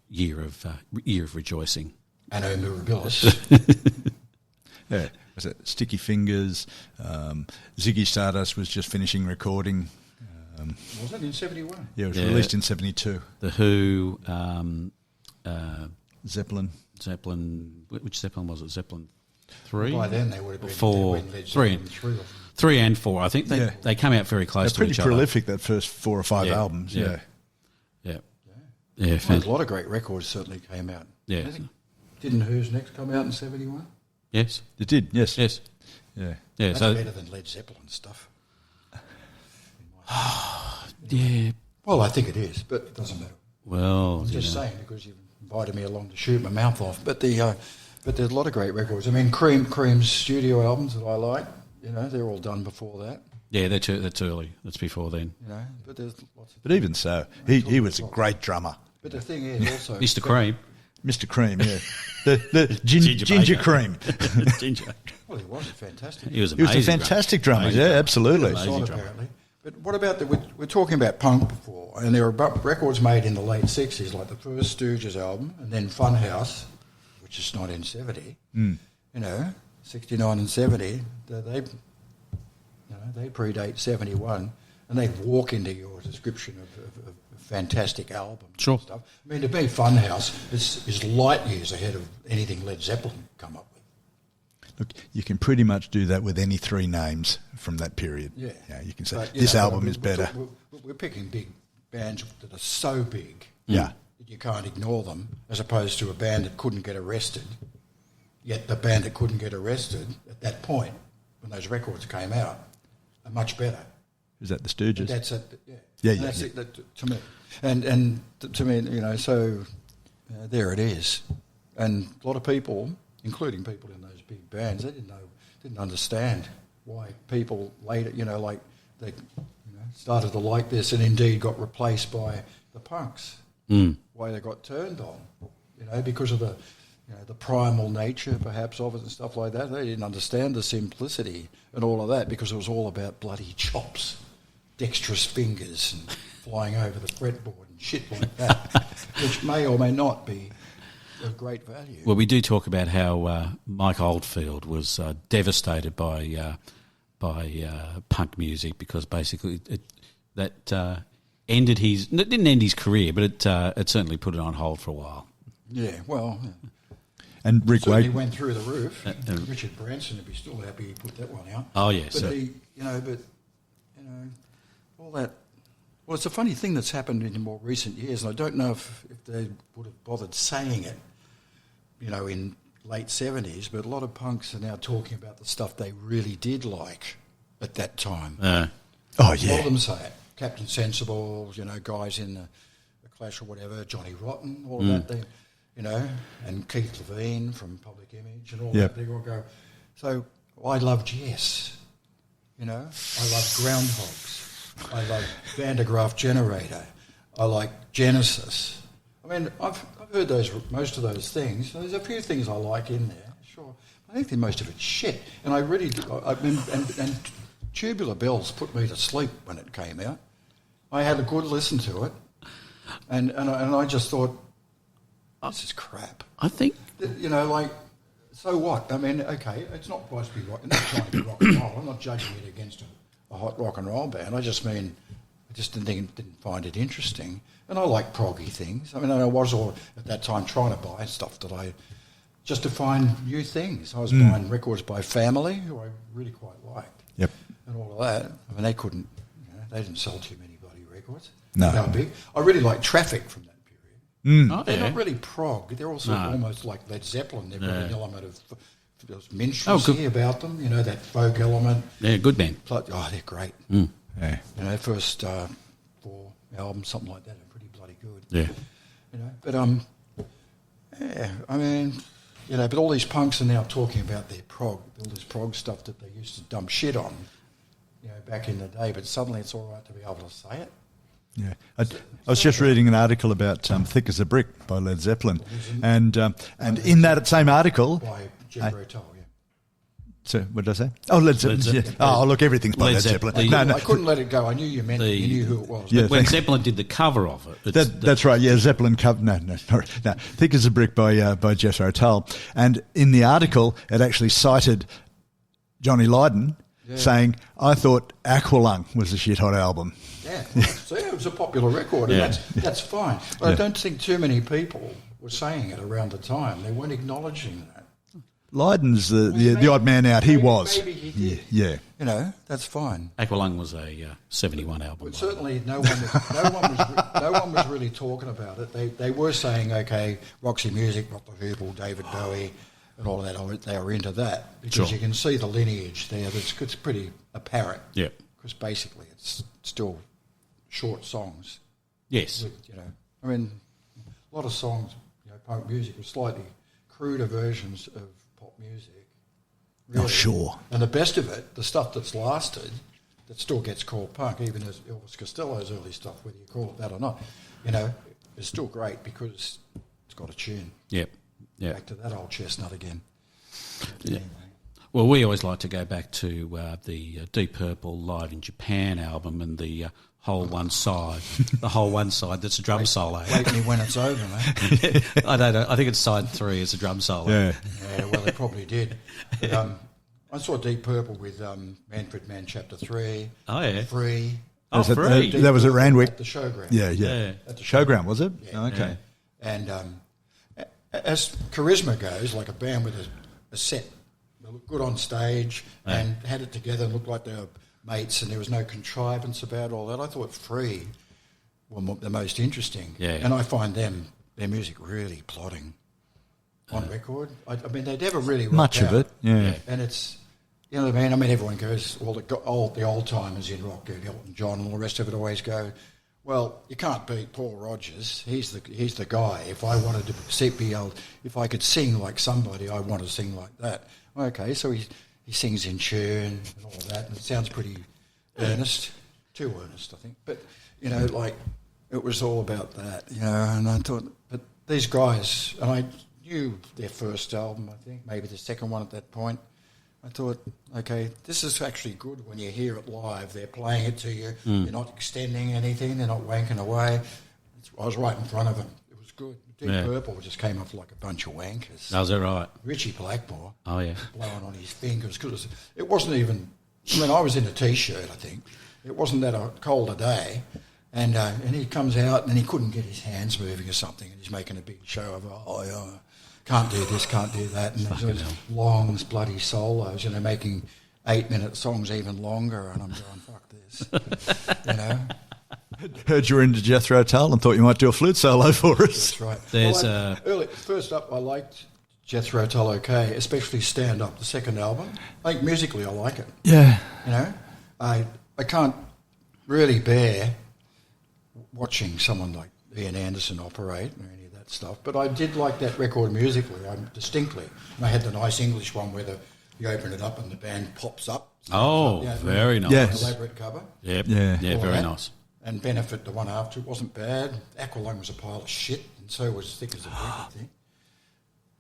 year of rejoicing. Anno Mirabilis. Yeah, was it Sticky Fingers? Ziggy Stardust was just finishing recording. Was it in 71? Yeah, it was released in 72. The Who, Zeppelin. Which Zeppelin was it? Zeppelin 3? By then they would have been 4, 3 and 4. I think they came out very close to each other. They're pretty prolific, that first 4 or 5 albums. Yeah. Well, a lot of great records certainly came out. Yeah. Didn't Who's Next come out in 71? Yes. It did, yes. Yes. Yeah. That's better than Led Zeppelin stuff. Yeah. Well, I think it is, but it doesn't matter. Well, I'm just saying because you've invited me along to shoot my mouth off. But there's a lot of great records. I mean, Cream's studio albums that I like, they're all done before that. Yeah, that's early. That's before then. But there's lots of. But even so, he was a great drummer. But the thing is also Mr. Cream. Mr. Cream, yeah. the ginger cream. Ginger. Well, he was fantastic. He was He was a fantastic drummer, yeah, absolutely. Apparently. But what about we're talking about punk before, and there are records made in the late 60s, like the first Stooges album, and then Funhouse, which is 1970. 69 and 70, they predate 71, and they walk into your description of fantastic albums. Sure. And stuff. I mean, to me, Funhouse is light years ahead of anything Led Zeppelin come up with. Look, you can pretty much do that with any 3 names from that period. Yeah. You can say, this album is better. We're picking big bands that are so big that you can't ignore them, as opposed to a band that couldn't get arrested. Yet the band that couldn't get arrested at that point, when those records came out, are much better. Is that the Stooges? That's it. Yeah. That's it to me. And to me, so there it is. And a lot of people, including people in those big bands, they didn't understand why people later, they started to like this and indeed got replaced by the punks. Why they got turned on, because of the primal nature perhaps of it and stuff like that. They didn't understand the simplicity and all of that because it was all about bloody chops, dexterous fingers and flying over the fretboard and shit like that, which may or may not be of great value. Well, we do talk about how Mike Oldfield was devastated by punk music because basically it ended it didn't end his career, but it certainly put it on hold for a while. Yeah, well. And Rick Wade went through the roof. Richard Branson would be still happy he put that one out. Oh yes, but all that. Well, it's a funny thing that's happened in more recent years, and I don't know if they would have bothered saying it, in late 70s, but a lot of punks are now talking about the stuff they really did like at that time. Oh, A lot yeah. of them say it. Captain Sensible, guys in the Clash or whatever, Johnny Rotten, all of that, and Keith Levine from Public Image and all that. They all go, so I loved Yes, I love Groundhogs. I like Van de Graaff Generator. I like Genesis. I mean, I've heard most of those things. There's a few things I like in there, sure. I think most of it's shit. And I really do. And Tubular Bells put me to sleep when it came out. I had a good listen to it, and I just thought, this is crap. I think, you know, like, so what? I mean, okay, it's not supposed to be rock. It's not trying to be rock and roll. I'm not judging it against a hot rock and roll band. I just mean, I just didn't find it interesting. And I like proggy things. I mean, I was all at that time trying to buy stuff just to find new things. I was buying records by Family, who I really quite liked. Yep. And all of that. I mean, they didn't sell too many bloody records. No. They were big. I really like Traffic from that period. oh, They're yeah. not really prog. They're also No. almost like Led Zeppelin. They've got an element of there's minstrelsy good. about them, you know, that folk element. Yeah, good band. Oh, they're great. Yeah. You know, first 4 albums, something like that, are pretty bloody good. Yeah. You know, but yeah, I mean, you know, but all these punks are now talking about their prog, all this prog stuff that they used to dump shit on, you know, back in the day. But suddenly it's all right to be able to say it. Yeah, I was just reading an article about "Thick as a Brick" by Led Zeppelin, and in that same article, By Jethro Tull, yeah. so what did I say? Oh, Led Zeppelin. Led Zeppelin. Yeah. Oh, look, everything's by Led Led Zeppelin. Zeppelin. I couldn't let it go. I knew you meant you knew who it was. Yeah. When Zeppelin did the cover of it. That's right. Yeah, Zeppelin cover. No. "Thick as a Brick" by Jethro Tull, and in the article, it actually cited Johnny Lydon saying, "I thought Aqualung was a shit hot album." Yeah, so it was a popular record, and that's fine. But I don't think too many people were saying it around the time. They weren't acknowledging that. Lydon's the odd man out. He was. Maybe he did. Yeah. You know, that's fine. Aqualung was a 71 album. But certainly no one was really talking about it. They were saying, okay, Roxy Music, Rock the Hoople, David Bowie, and all of that, they were into that. Because you can see the lineage there. It's pretty apparent. Yeah. Because basically it's still short songs. Yes. You know, I mean, a lot of songs, you know, punk music were slightly cruder versions of pop music. Really. Oh, sure. And the best of it, the stuff that's lasted, that still gets called punk, even as Elvis Costello's early stuff, whether you call it that or not, you know, is still great because it's got a tune. Yep. Yeah. Back to that old chestnut again. Yeah. Anyway. Well, we always like to go back to the Deep Purple Live in Japan album and the whole one side, that's a drum solo. Wait me when it's over, mate. I don't know. I think it's side 3 as a drum solo. Yeah. Yeah, well, they probably did. But, I saw Deep Purple with Manfred Mann Chapter 3. Oh, yeah. Free. Oh, Was it- free. that was at Randwick. At the showground. Yeah. Yeah. Showground, was it? Yeah. Oh, okay. And as charisma goes, like a band with a set, they looked good on stage and had it together and looked like they were mates and there was no contrivance about all that. I thought Free were the most interesting. Yeah. And I find their music really plodding on record. I mean, they never really Much rocked of out. it, yeah. And it's, you know what I mean? I mean, everyone goes, well, the old timers in rock, Elton John and all the rest of it always go, well, you can't beat Paul Rodgers. He's the guy. If I wanted to if I could sing like somebody, I want to sing like that. Okay, so he sings in tune and all of that, and it sounds pretty earnest, too earnest, I think. But you know, like it was all about that, you know. And I thought, but these guys, and I knew their first album, I think, maybe the second one at that point. I thought, okay, this is actually good when you hear it live. They're playing it to you. They're not extending anything. They're not wanking away. I was right in front of them. It was good. Deep Purple just came off like a bunch of wankers. Oh, is that right? Richie Blackmore. Oh, yeah. Blowing on his fingers. Cause it wasn't even... I mean, I was in a T-shirt, I think. It wasn't that cold a day. And he comes out and he couldn't get his hands moving or something. And he's making a big show of, can't do this, can't do that. And there's those long, bloody solos, you know, making 8-minute songs even longer. And I'm going, fuck this, you know. Heard you were into Jethro Tull and thought you might do a flute solo for us. That's right. There's first up, I liked Jethro Tull okay, especially Stand Up, the second album. I think musically I like it. Yeah. You know, I can't really bear watching someone like Ian Anderson operate or any of that stuff, but I did like that record musically, distinctly. And I had the nice English one where you open it up and the band pops up. Oh, You know, very nice. Yes. Elaborate cover. Yep. Yeah. Yeah, All very that. nice. And Benefit, the one after, it wasn't bad. Aqualung was a pile of shit. and so was Thick as a Brick, I think,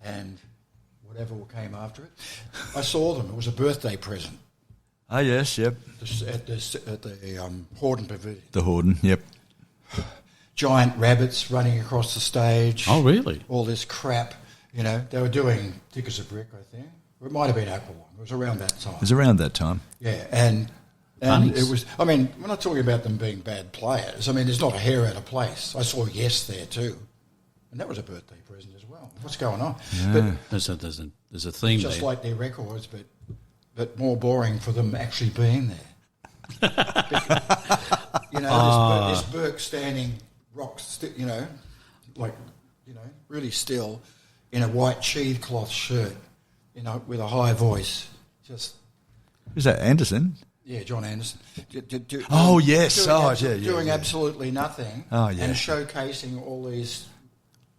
and whatever came after it. I saw them. It was a birthday present. Oh, yes, yep. At the Horden Pavilion. The Horden, yep. Giant rabbits running across the stage. Oh, really? All this crap. You know, they were doing Thick as a Brick, I think. Or it might have been Aqualung. It was around that time. It was around that time. Yeah, and Nice. it was, I mean, we're not talking about them being bad players. I mean, there's not a hair out of place. I saw Yes there too. And that was a birthday present as well. What's going on? Yeah. There's a theme Just there. like their records, but more boring for them actually being there. You know, this Burke standing you know, like, you know, really still in a white cheesecloth shirt, you know, with a high voice. Just, Is that Anderson? yeah, John Anderson. Oh, yes. Doing absolutely nothing. Oh, yeah. And showcasing all these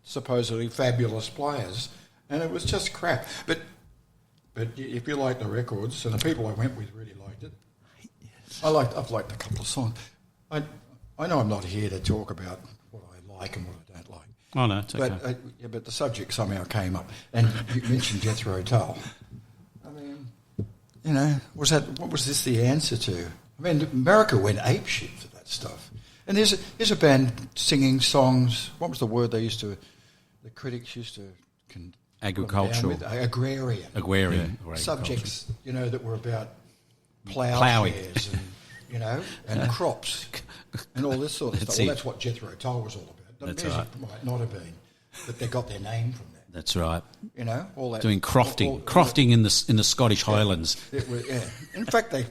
supposedly fabulous players. And it was just crap. But if you like the records, and the people I went with really liked it, I've liked a couple of songs. I know I'm not here to talk about what I like and what I don't like. Oh, no, it's okay. But the subject somehow came up. And you mentioned Jethro Tull. I mean, you know, what was this the answer to? I mean, America went apeshit for that stuff. And here's a band singing songs. What was the word the critics used to... Agricultural. Agrarian. Agrarian. Subjects, you know, that were about Ploughing. ploughshares and, you know, and crops and all this sort of That's stuff. Well, it. that's what Jethro Tull was all about. The That's music right. might not have been, but they got their name from that. That's right. You know, all that. Doing crofting in the Scottish Highlands. It was, yeah. In fact, they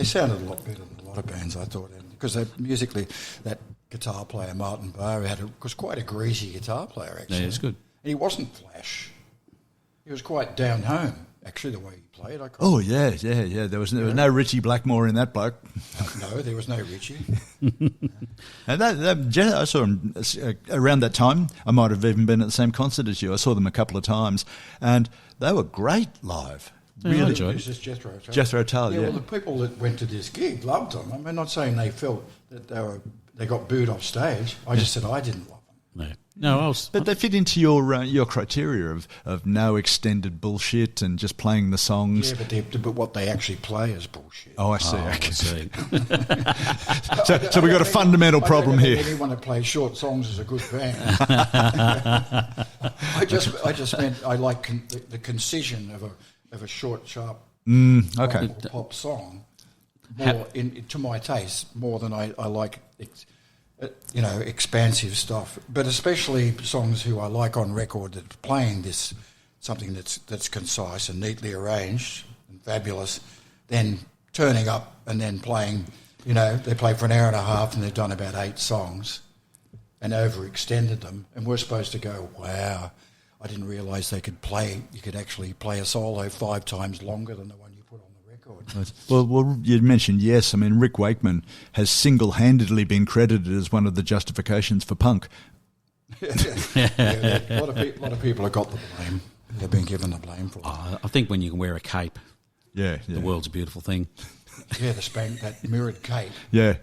sounded a lot better than a lot of bands, I thought, because musically, that guitar player Martin Barr was quite a greasy guitar player, actually. Yeah, it's good. And he wasn't flash. He was quite down home, actually, the way he played. Oh, yeah. There was no Richie Blackmore in that bloke. No, there was no Richie. And I saw him around that time. I might have even been at the same concert as you. I saw them a couple of times, and they were great live. Yeah, I Really, enjoyed This is Jethro Tull. Jethro Tull, yeah. Well, the people that went to this gig loved them. I'm not saying they felt that they got booed off stage. I just said I didn't love them. No, I was... But they fit into your criteria of no extended bullshit and just playing the songs. Yeah, but what they actually play is bullshit. Oh, I see. I Okay. see. So we've got a fundamental problem I don't here. think anyone that plays short songs is a good band. I just meant I like the concision of a short, sharp Okay. pop song more to my taste more than I like. You know, expansive stuff, but especially songs who I like on record that are playing this something that's concise and neatly arranged and fabulous, then turning up and then playing, you know, they play for an hour and a half and they've done about 8 songs and overextended them, and we're supposed to go, wow, I didn't realise you could actually play a solo 5 times longer than the one you put on the record. Well, you mentioned Yes. I mean, Rick Wakeman has single-handedly been credited as one of the justifications for punk. A lot of people have got the blame. They've been given the blame for it. I think when you can wear a cape, Yeah. the world's a beautiful thing. Yeah, that mirrored cape. Yeah.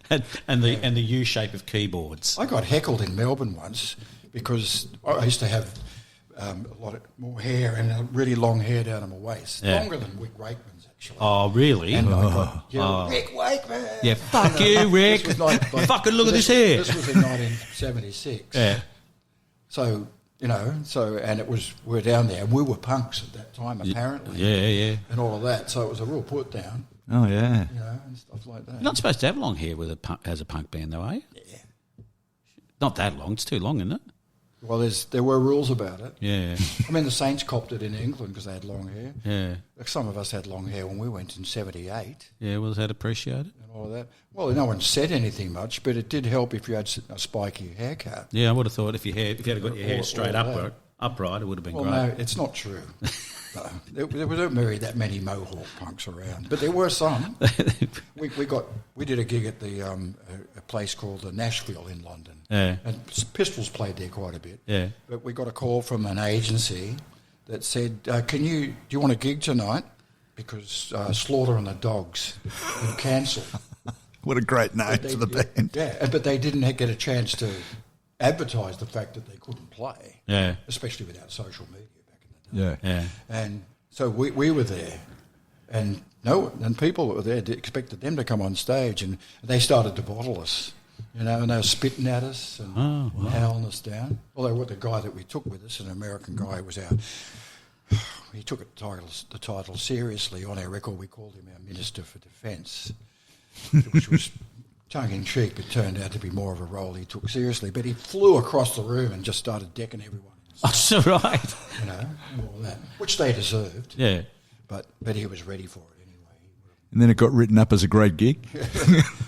and the U shape of keyboards. I got heckled in Melbourne once because I used to have a lot more hair and a really long hair down on my waist, longer than Rick Wakeman's actually. Oh, really? And I got, Rick Wakeman. Yeah, fuck you, Rick. Fucking look at this hair. This was in 1976. Yeah. So, you know, and we're down there, and we were punks at that time, apparently. Yeah. And all of that. So it was a real put down, Oh, yeah. you know, and stuff like that. You're not supposed to have long hair as a punk band, though, are you? Yeah. Not that long. It's too long, isn't it? Well, there were rules about it. Yeah. I mean, the Saints copped it in England because they had long hair. Yeah. Like some of us had long hair when we went in 78 Yeah, was that appreciated? and all of that. Well, no one said anything much, but it did help if you had a spiky haircut. Yeah, I would have thought if you had got your hair All straight of upright, it would have been Well, great. no, it's not true. No, there weren't very that many Mohawk punks around, but there were some. We did a gig at a place called the Nashville in London, Yeah. and Pistols played there quite a bit. Yeah. But we got a call from an agency that said, do you want a gig tonight? Because Slaughter and the Dogs had cancelled. What a great name for the band. Yeah, but they didn't get a chance to advertised the fact that they couldn't play, Yeah. especially without social media back in the day. Yeah. Yeah. And so we were there, and people that were there expected them to come on stage, and they started to bottle us, and they were spitting at us and howling us down. Although the guy that we took with us, an American guy, he took the title seriously. On our record, we called him our Minister for Defence, which was tongue-in-cheek, but turned out to be more of a role he took seriously. But he flew across the room and just started decking everyone. That's all right. And all that, which they deserved. Yeah. But he was ready for it anyway. And then it got written up as a great gig.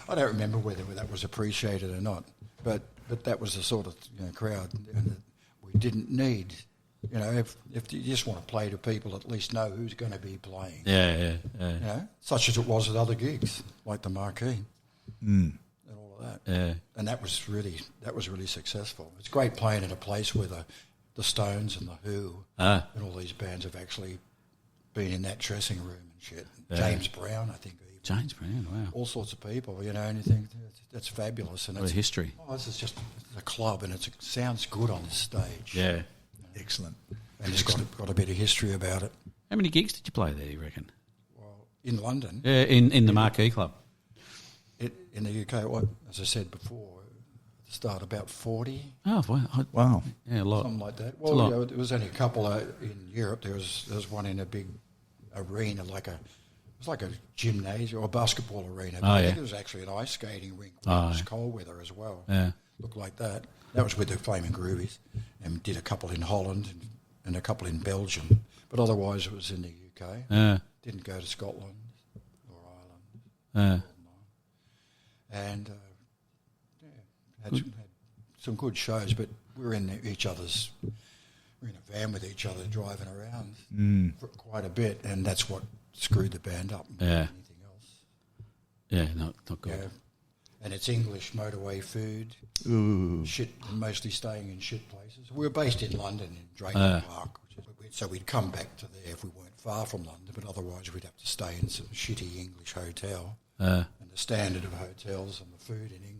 I don't remember whether that was appreciated or not, but that was the sort of crowd that we didn't need. If you just want to play to people, at least know who's going to be playing. Yeah. Such as it was at other gigs, like the Marquee. And all of that. Yeah. And that was really successful. It's great playing in a place where the Stones and the Who and all these bands have actually been in that dressing room and shit. Yeah. James Brown, I think. Even. James Brown, wow. All sorts of people, and you think that's fabulous. And What a history. This is just a club, and it sounds good on this stage. Yeah. Excellent. And it's got a bit of history about it. How many gigs did you play there, you reckon? Well, in London. Yeah, in the Marquee Club. In the UK, as I said before, at the start about 40. Oh, wow. Wow. Yeah, a lot. Something like that. a lot. Well, there was only a couple in Europe. There was one in a big arena, it was like a gymnasium or a basketball arena. But I think it was actually an ice skating rink. It was cold weather as well. Yeah. Looked like that. That was with the Flaming Groovies, and did a couple in Holland and a couple in Belgium. But otherwise, it was in the UK. Yeah. Didn't go to Scotland or Ireland. And had some good shows, but we were in a van with each other driving around for quite a bit, and that's what screwed the band up more than anything else. Yeah, not good. Yeah. And it's English motorway food, shit, mostly staying in shit places. We were based in London, in Drayton Park, so we'd come back to there if we weren't far from London, but otherwise we'd have to stay in some shitty English hotel. And the standard of hotels and the food in England.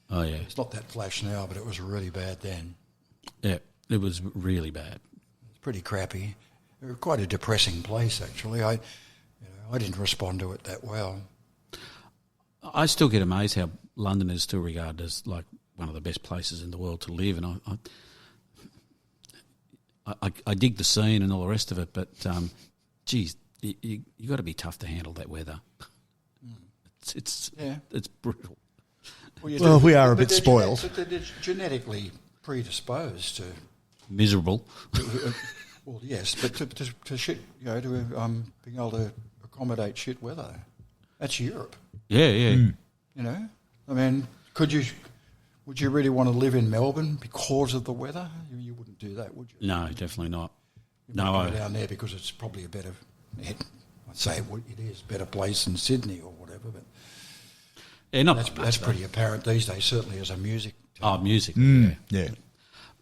Oh, yeah. It's not that flash now, but it was really bad then. Yeah, it was really bad. It's pretty crappy. It was quite a depressing place, actually. I didn't respond to it that well. I still get amazed how London is still regarded as like one of the best places in the world to live, and I dig the scene and all the rest of it, but geez, you got to be tough to handle that weather. It's brutal. Well, we are a bit spoiled. They're genetically predisposed to Miserable. well, yes, but to shit, to being able to accommodate shit weather. That's Europe. Yeah. I mean, would you really want to live in Melbourne because of the weather? You wouldn't do that, would you? No, definitely not. You might go down there because it's probably a better. I'd say it is a better place than Sydney or whatever, but yeah, that's pretty apparent these days. Certainly as a music. Oh, music. Yeah.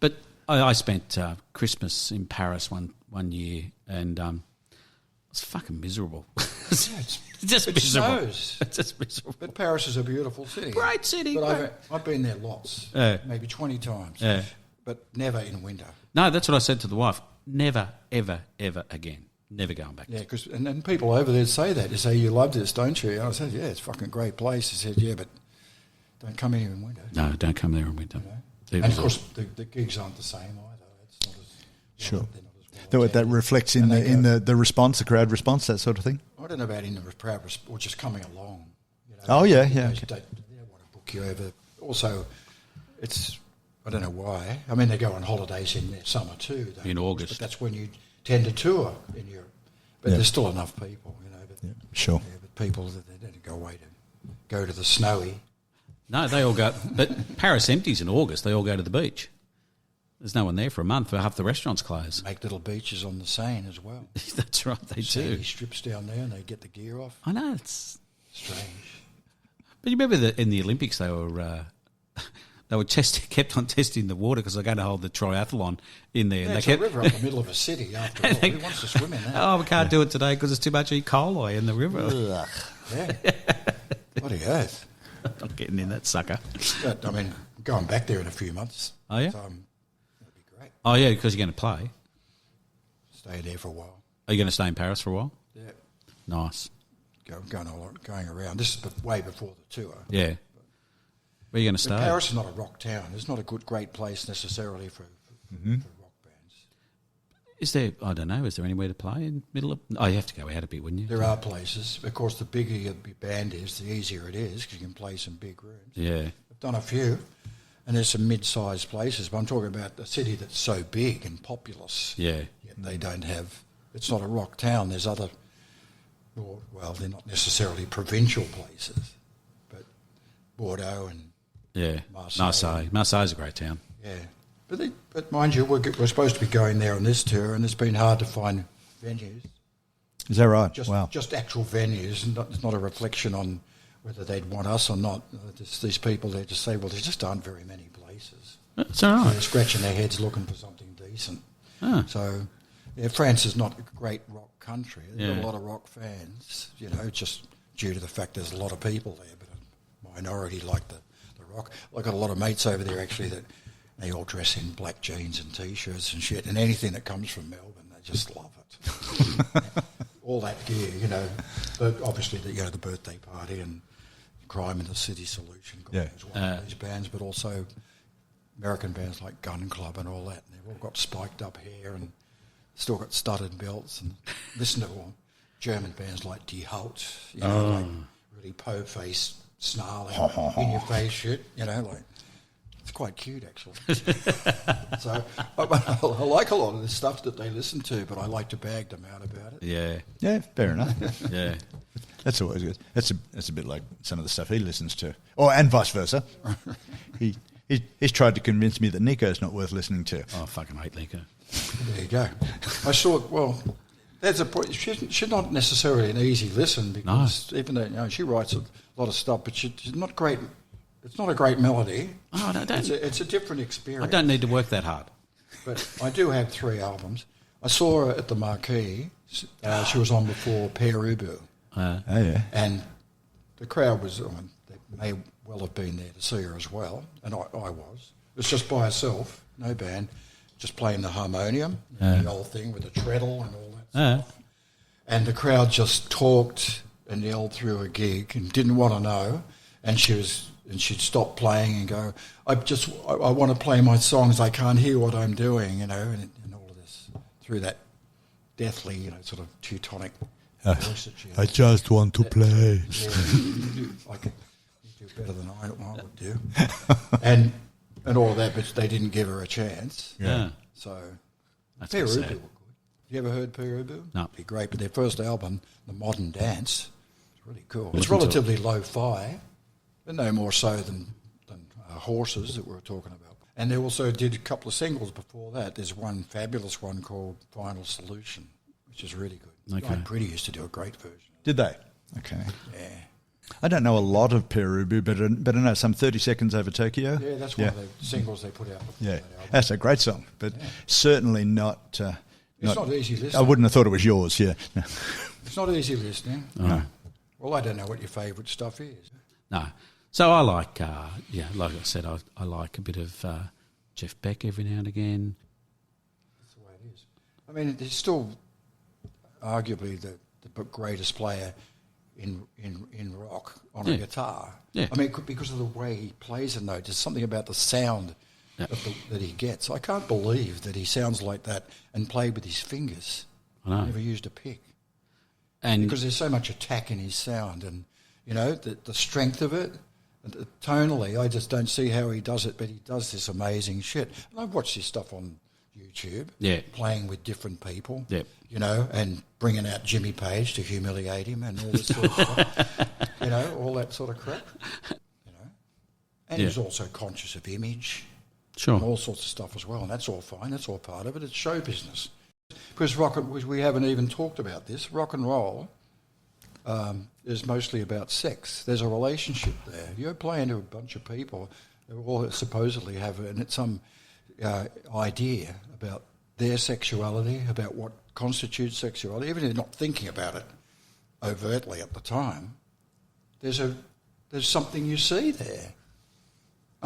But I spent Christmas in Paris one year, and it was fucking miserable. It's just miserable. Snows. It's just miserable. But Paris is a beautiful city. Great city. But I've been there lots, maybe 20 times, but never in winter. No, that's what I said to the wife. Never, ever, ever again. Never going back. Yeah, because and people over there say that. They say, you love this, don't you? And I said, yeah, it's a fucking great place. He said, yeah, but don't come here in winter. No, don't come there in winter. And of course, the gigs aren't the same either. It's not as sure. They're not as That reflects in the response, the crowd response, that sort of thing. I don't know about in the crowd or just coming along. Oh yeah. They don't want to book you over. Also, it's I don't know why. I mean, they go on holidays in their summer too. In August, but that's when you tend to tour in Europe. But there's still enough people, But, sure. Yeah, but people they don't go to the snowy. No, they all go. But Paris empties in August. They all go to the beach. There's no one there for a month. Half the restaurants close. Make little beaches on the Seine as well. That's right, they Sandy do. strips down there and they get the gear off. I know, it's strange. But you remember that in the Olympics they were kept on testing the water because they're going to hold the triathlon in there. Yeah, and it's they a river up the middle of a city after all. Who wants to swim in that? Oh, we can't do it today because there's too much E. coli in the river. Yeah. Bloody earth. I'm not getting in that sucker. But, I mean, going back there in a few months. Oh, yeah? So, that'd be great. Oh, yeah, because you're going to play. Stay there for a while. Are you going to stay in Paris for a while? Yeah. Nice. Going around. This is way before the tour. Yeah. Where are you going to stay? Paris is not a rock town. It's not a great place necessarily for rock bands. Is there, I don't know, is there anywhere to play in the middle of... Oh, you have to go out a bit, wouldn't you? There are places. Of course, the bigger your band is, the easier it is because you can play some big rooms. Yeah. I've done a few, and there's some mid-sized places, but I'm talking about a city that's so big and populous. Yeah. Yet they don't have... It's not a rock town. There's other... Well, they're not necessarily provincial places, but Bordeaux and Marseille. Marseille's a great town. Yeah. But mind you, we're supposed to be going there on this tour, and it's been hard to find venues. Is that right? Just actual venues, and it's not a reflection on whether they'd want us or not. These people, they just say, well, there just aren't very many places. That's all right. They're scratching their heads looking for something decent. Ah. So, yeah, France is not a great rock country. They've got a lot of rock fans, just due to the fact there's a lot of people there, but a minority like the rock. I've got a lot of mates over there, actually, that they all dress in black jeans and T-shirts and shit, and anything that comes from Melbourne, they just love it. All that gear, But obviously, the birthday party and Crime in the City Solution is one of these bands, but also American bands like Gun Club and all that. And they've all got spiked up hair and still got studded belts, and listen to all German bands like Die Halt, like really po-faced, snarling, in your face shit, like it's quite cute actually. So I like a lot of the stuff that they listen to, but I like to bag them out about it. Yeah, fair enough. Yeah. That's always good. That's a bit like some of the stuff he listens to, and vice versa. He's tried to convince me that Nico's not worth listening to. Oh, I fucking hate Nico. There you go. I saw it. Well, there's a point. She's not necessarily an easy listen because even though she writes a lot of stuff, but she's not great. It's not a great melody. Oh, no, it's a different experience. I don't need to work that hard. But I do have 3 albums. I saw her at the Marquee. She was on before Pere Ubu. And the crowd was on. They may well have been there to see her as well, and I was. It was just by herself, no band, just playing the harmonium, the old thing with the treadle and all that stuff. And the crowd just talked and yelled through a gig and didn't want to know, and she'd stop playing and go, I want to play my songs, I can't hear what I'm doing, and all of this, through that deathly, sort of Teutonic voice that she had. I just want to play. You do better than I would do. and all of that, but they didn't give her a chance. Yeah. So, That's Pere sad. Ubu were good. You ever heard Pere Ubu? No. It'd be great, but their first album, The Modern Dance, it's really cool. It's Listen to relatively lo-fi, but no more so than Horses that we were talking about. And they also did a couple of singles before that. There's one fabulous one called Final Solution, which is really good. Okay. Guy Pretty used to do a great version. Did they? Okay. Yeah. I don't know a lot of Pere Ubu, but I know some 30 Seconds Over Tokyo. Yeah, that's one of the singles they put out before that album. That's a great song, but certainly not... It's not easy listening. I wouldn't have thought it was yours, No. It's not easy listening. No. Well, I don't know what your favourite stuff is. No. So I like, like I said, I like a bit of Jeff Beck every now and again. That's the way it is. I mean, he's still arguably the greatest player in rock on a guitar. Yeah. I mean, because of the way he plays a note. There's something about the sound that he gets. I can't believe that he sounds like that and played with his fingers. I know. Never used a pick. And Because there's so much attack in his sound and, the strength of it. And tonally, I just don't see how he does it, but he does this amazing shit. And I've watched his stuff on YouTube, playing with different people, and bringing out Jimmy Page to humiliate him and all this sort of stuff, all that sort of crap, And he's also conscious of image, sure, and all sorts of stuff as well, and that's all fine. That's all part of it. It's show business. Because we haven't even talked about this. Rock and roll is mostly about sex. There's a relationship there. You're playing to a bunch of people who all supposedly have some idea about their sexuality, about what constitutes sexuality, even if they're not thinking about it overtly at the time. There's something you see there.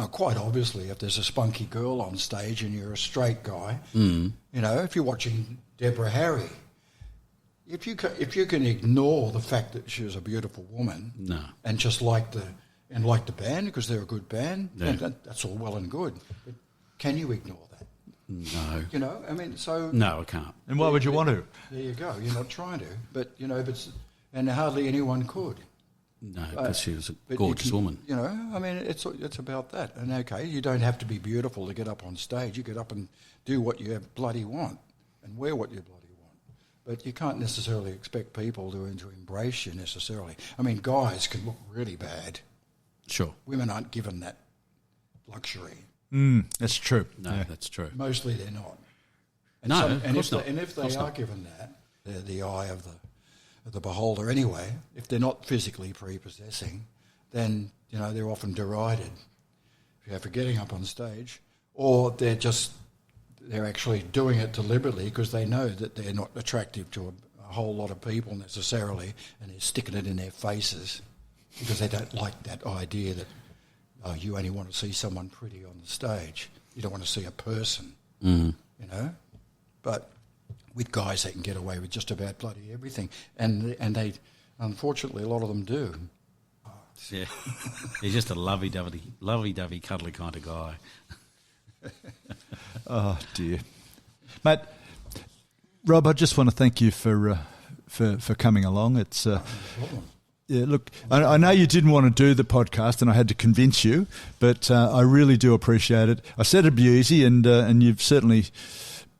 Quite obviously, if there's a spunky girl on stage and you're a straight guy, you know, if you're watching Deborah Harry, if you can ignore the fact that she was a beautiful woman, and just like the band because they're a good band, then that's all well and good. But can you ignore that? No. You know, I mean, so No, I can't. And why would you want to? There you go. You're not trying to, but you know, and hardly anyone could. No, because she was a But gorgeous woman. You know, I mean, it's about that. And okay, you don't have to be beautiful to get up on stage. You get up and do what you bloody want and wear what you bloody want. But you can't necessarily expect people to embrace you necessarily. I mean, guys can look really bad. Sure. Women aren't given that luxury. That's true. No, that's true. Mostly they're not. And No, of course not. And if they Of course are not. given that, they're the eye of the beholder anyway. If they're not physically prepossessing, then, you know, they're often derided for getting up on stage, or they're actually doing it deliberately because they know that they're not attractive to a whole lot of people necessarily, and they're sticking it in their faces because they don't like that idea that, oh, you only want to see someone pretty on the stage. You don't want to see a person, you know. But with guys, they can get away with just about bloody everything, and they, unfortunately, a lot of them do. Yeah. He's just a lovey-dovey, cuddly kind of guy. Oh, dear. Mate, Rob, I just want to thank you for coming along. It's yeah, look, I know you didn't want to do the podcast and I had to convince you, but I really do appreciate it. I said it'd be easy, and you've certainly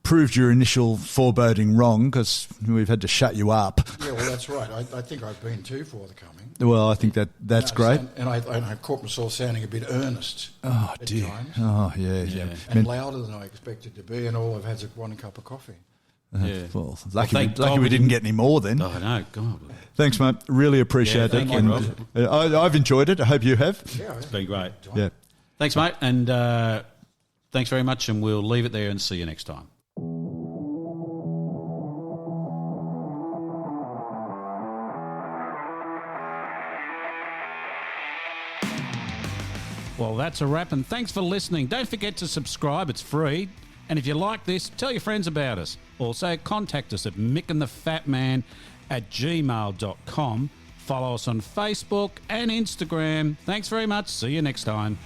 proved your initial foreboding wrong because we've had to shut you up. Yeah, well, that's right. I think I've been too forthcoming. Well, I think that's great. And I caught myself sounding a bit earnest. Oh, at dear. times. Oh, yeah. And louder than I expected to be, and all I've had is one cup of coffee. Yeah. Well, thank lucky God we didn't get any more then. Oh, no, God. Thanks, mate. Really appreciate Yeah, it. thank you, And, I've enjoyed it. I hope you have. Yeah, It's been great. Yeah. Thanks, mate, and thanks very much, and we'll leave it there and see you next time. Well, that's a wrap, and thanks for listening. Don't forget to subscribe. It's free. And if you like this, tell your friends about us. Also, contact us at mickandthefatman@gmail.com. Follow us on Facebook and Instagram. Thanks very much. See you next time.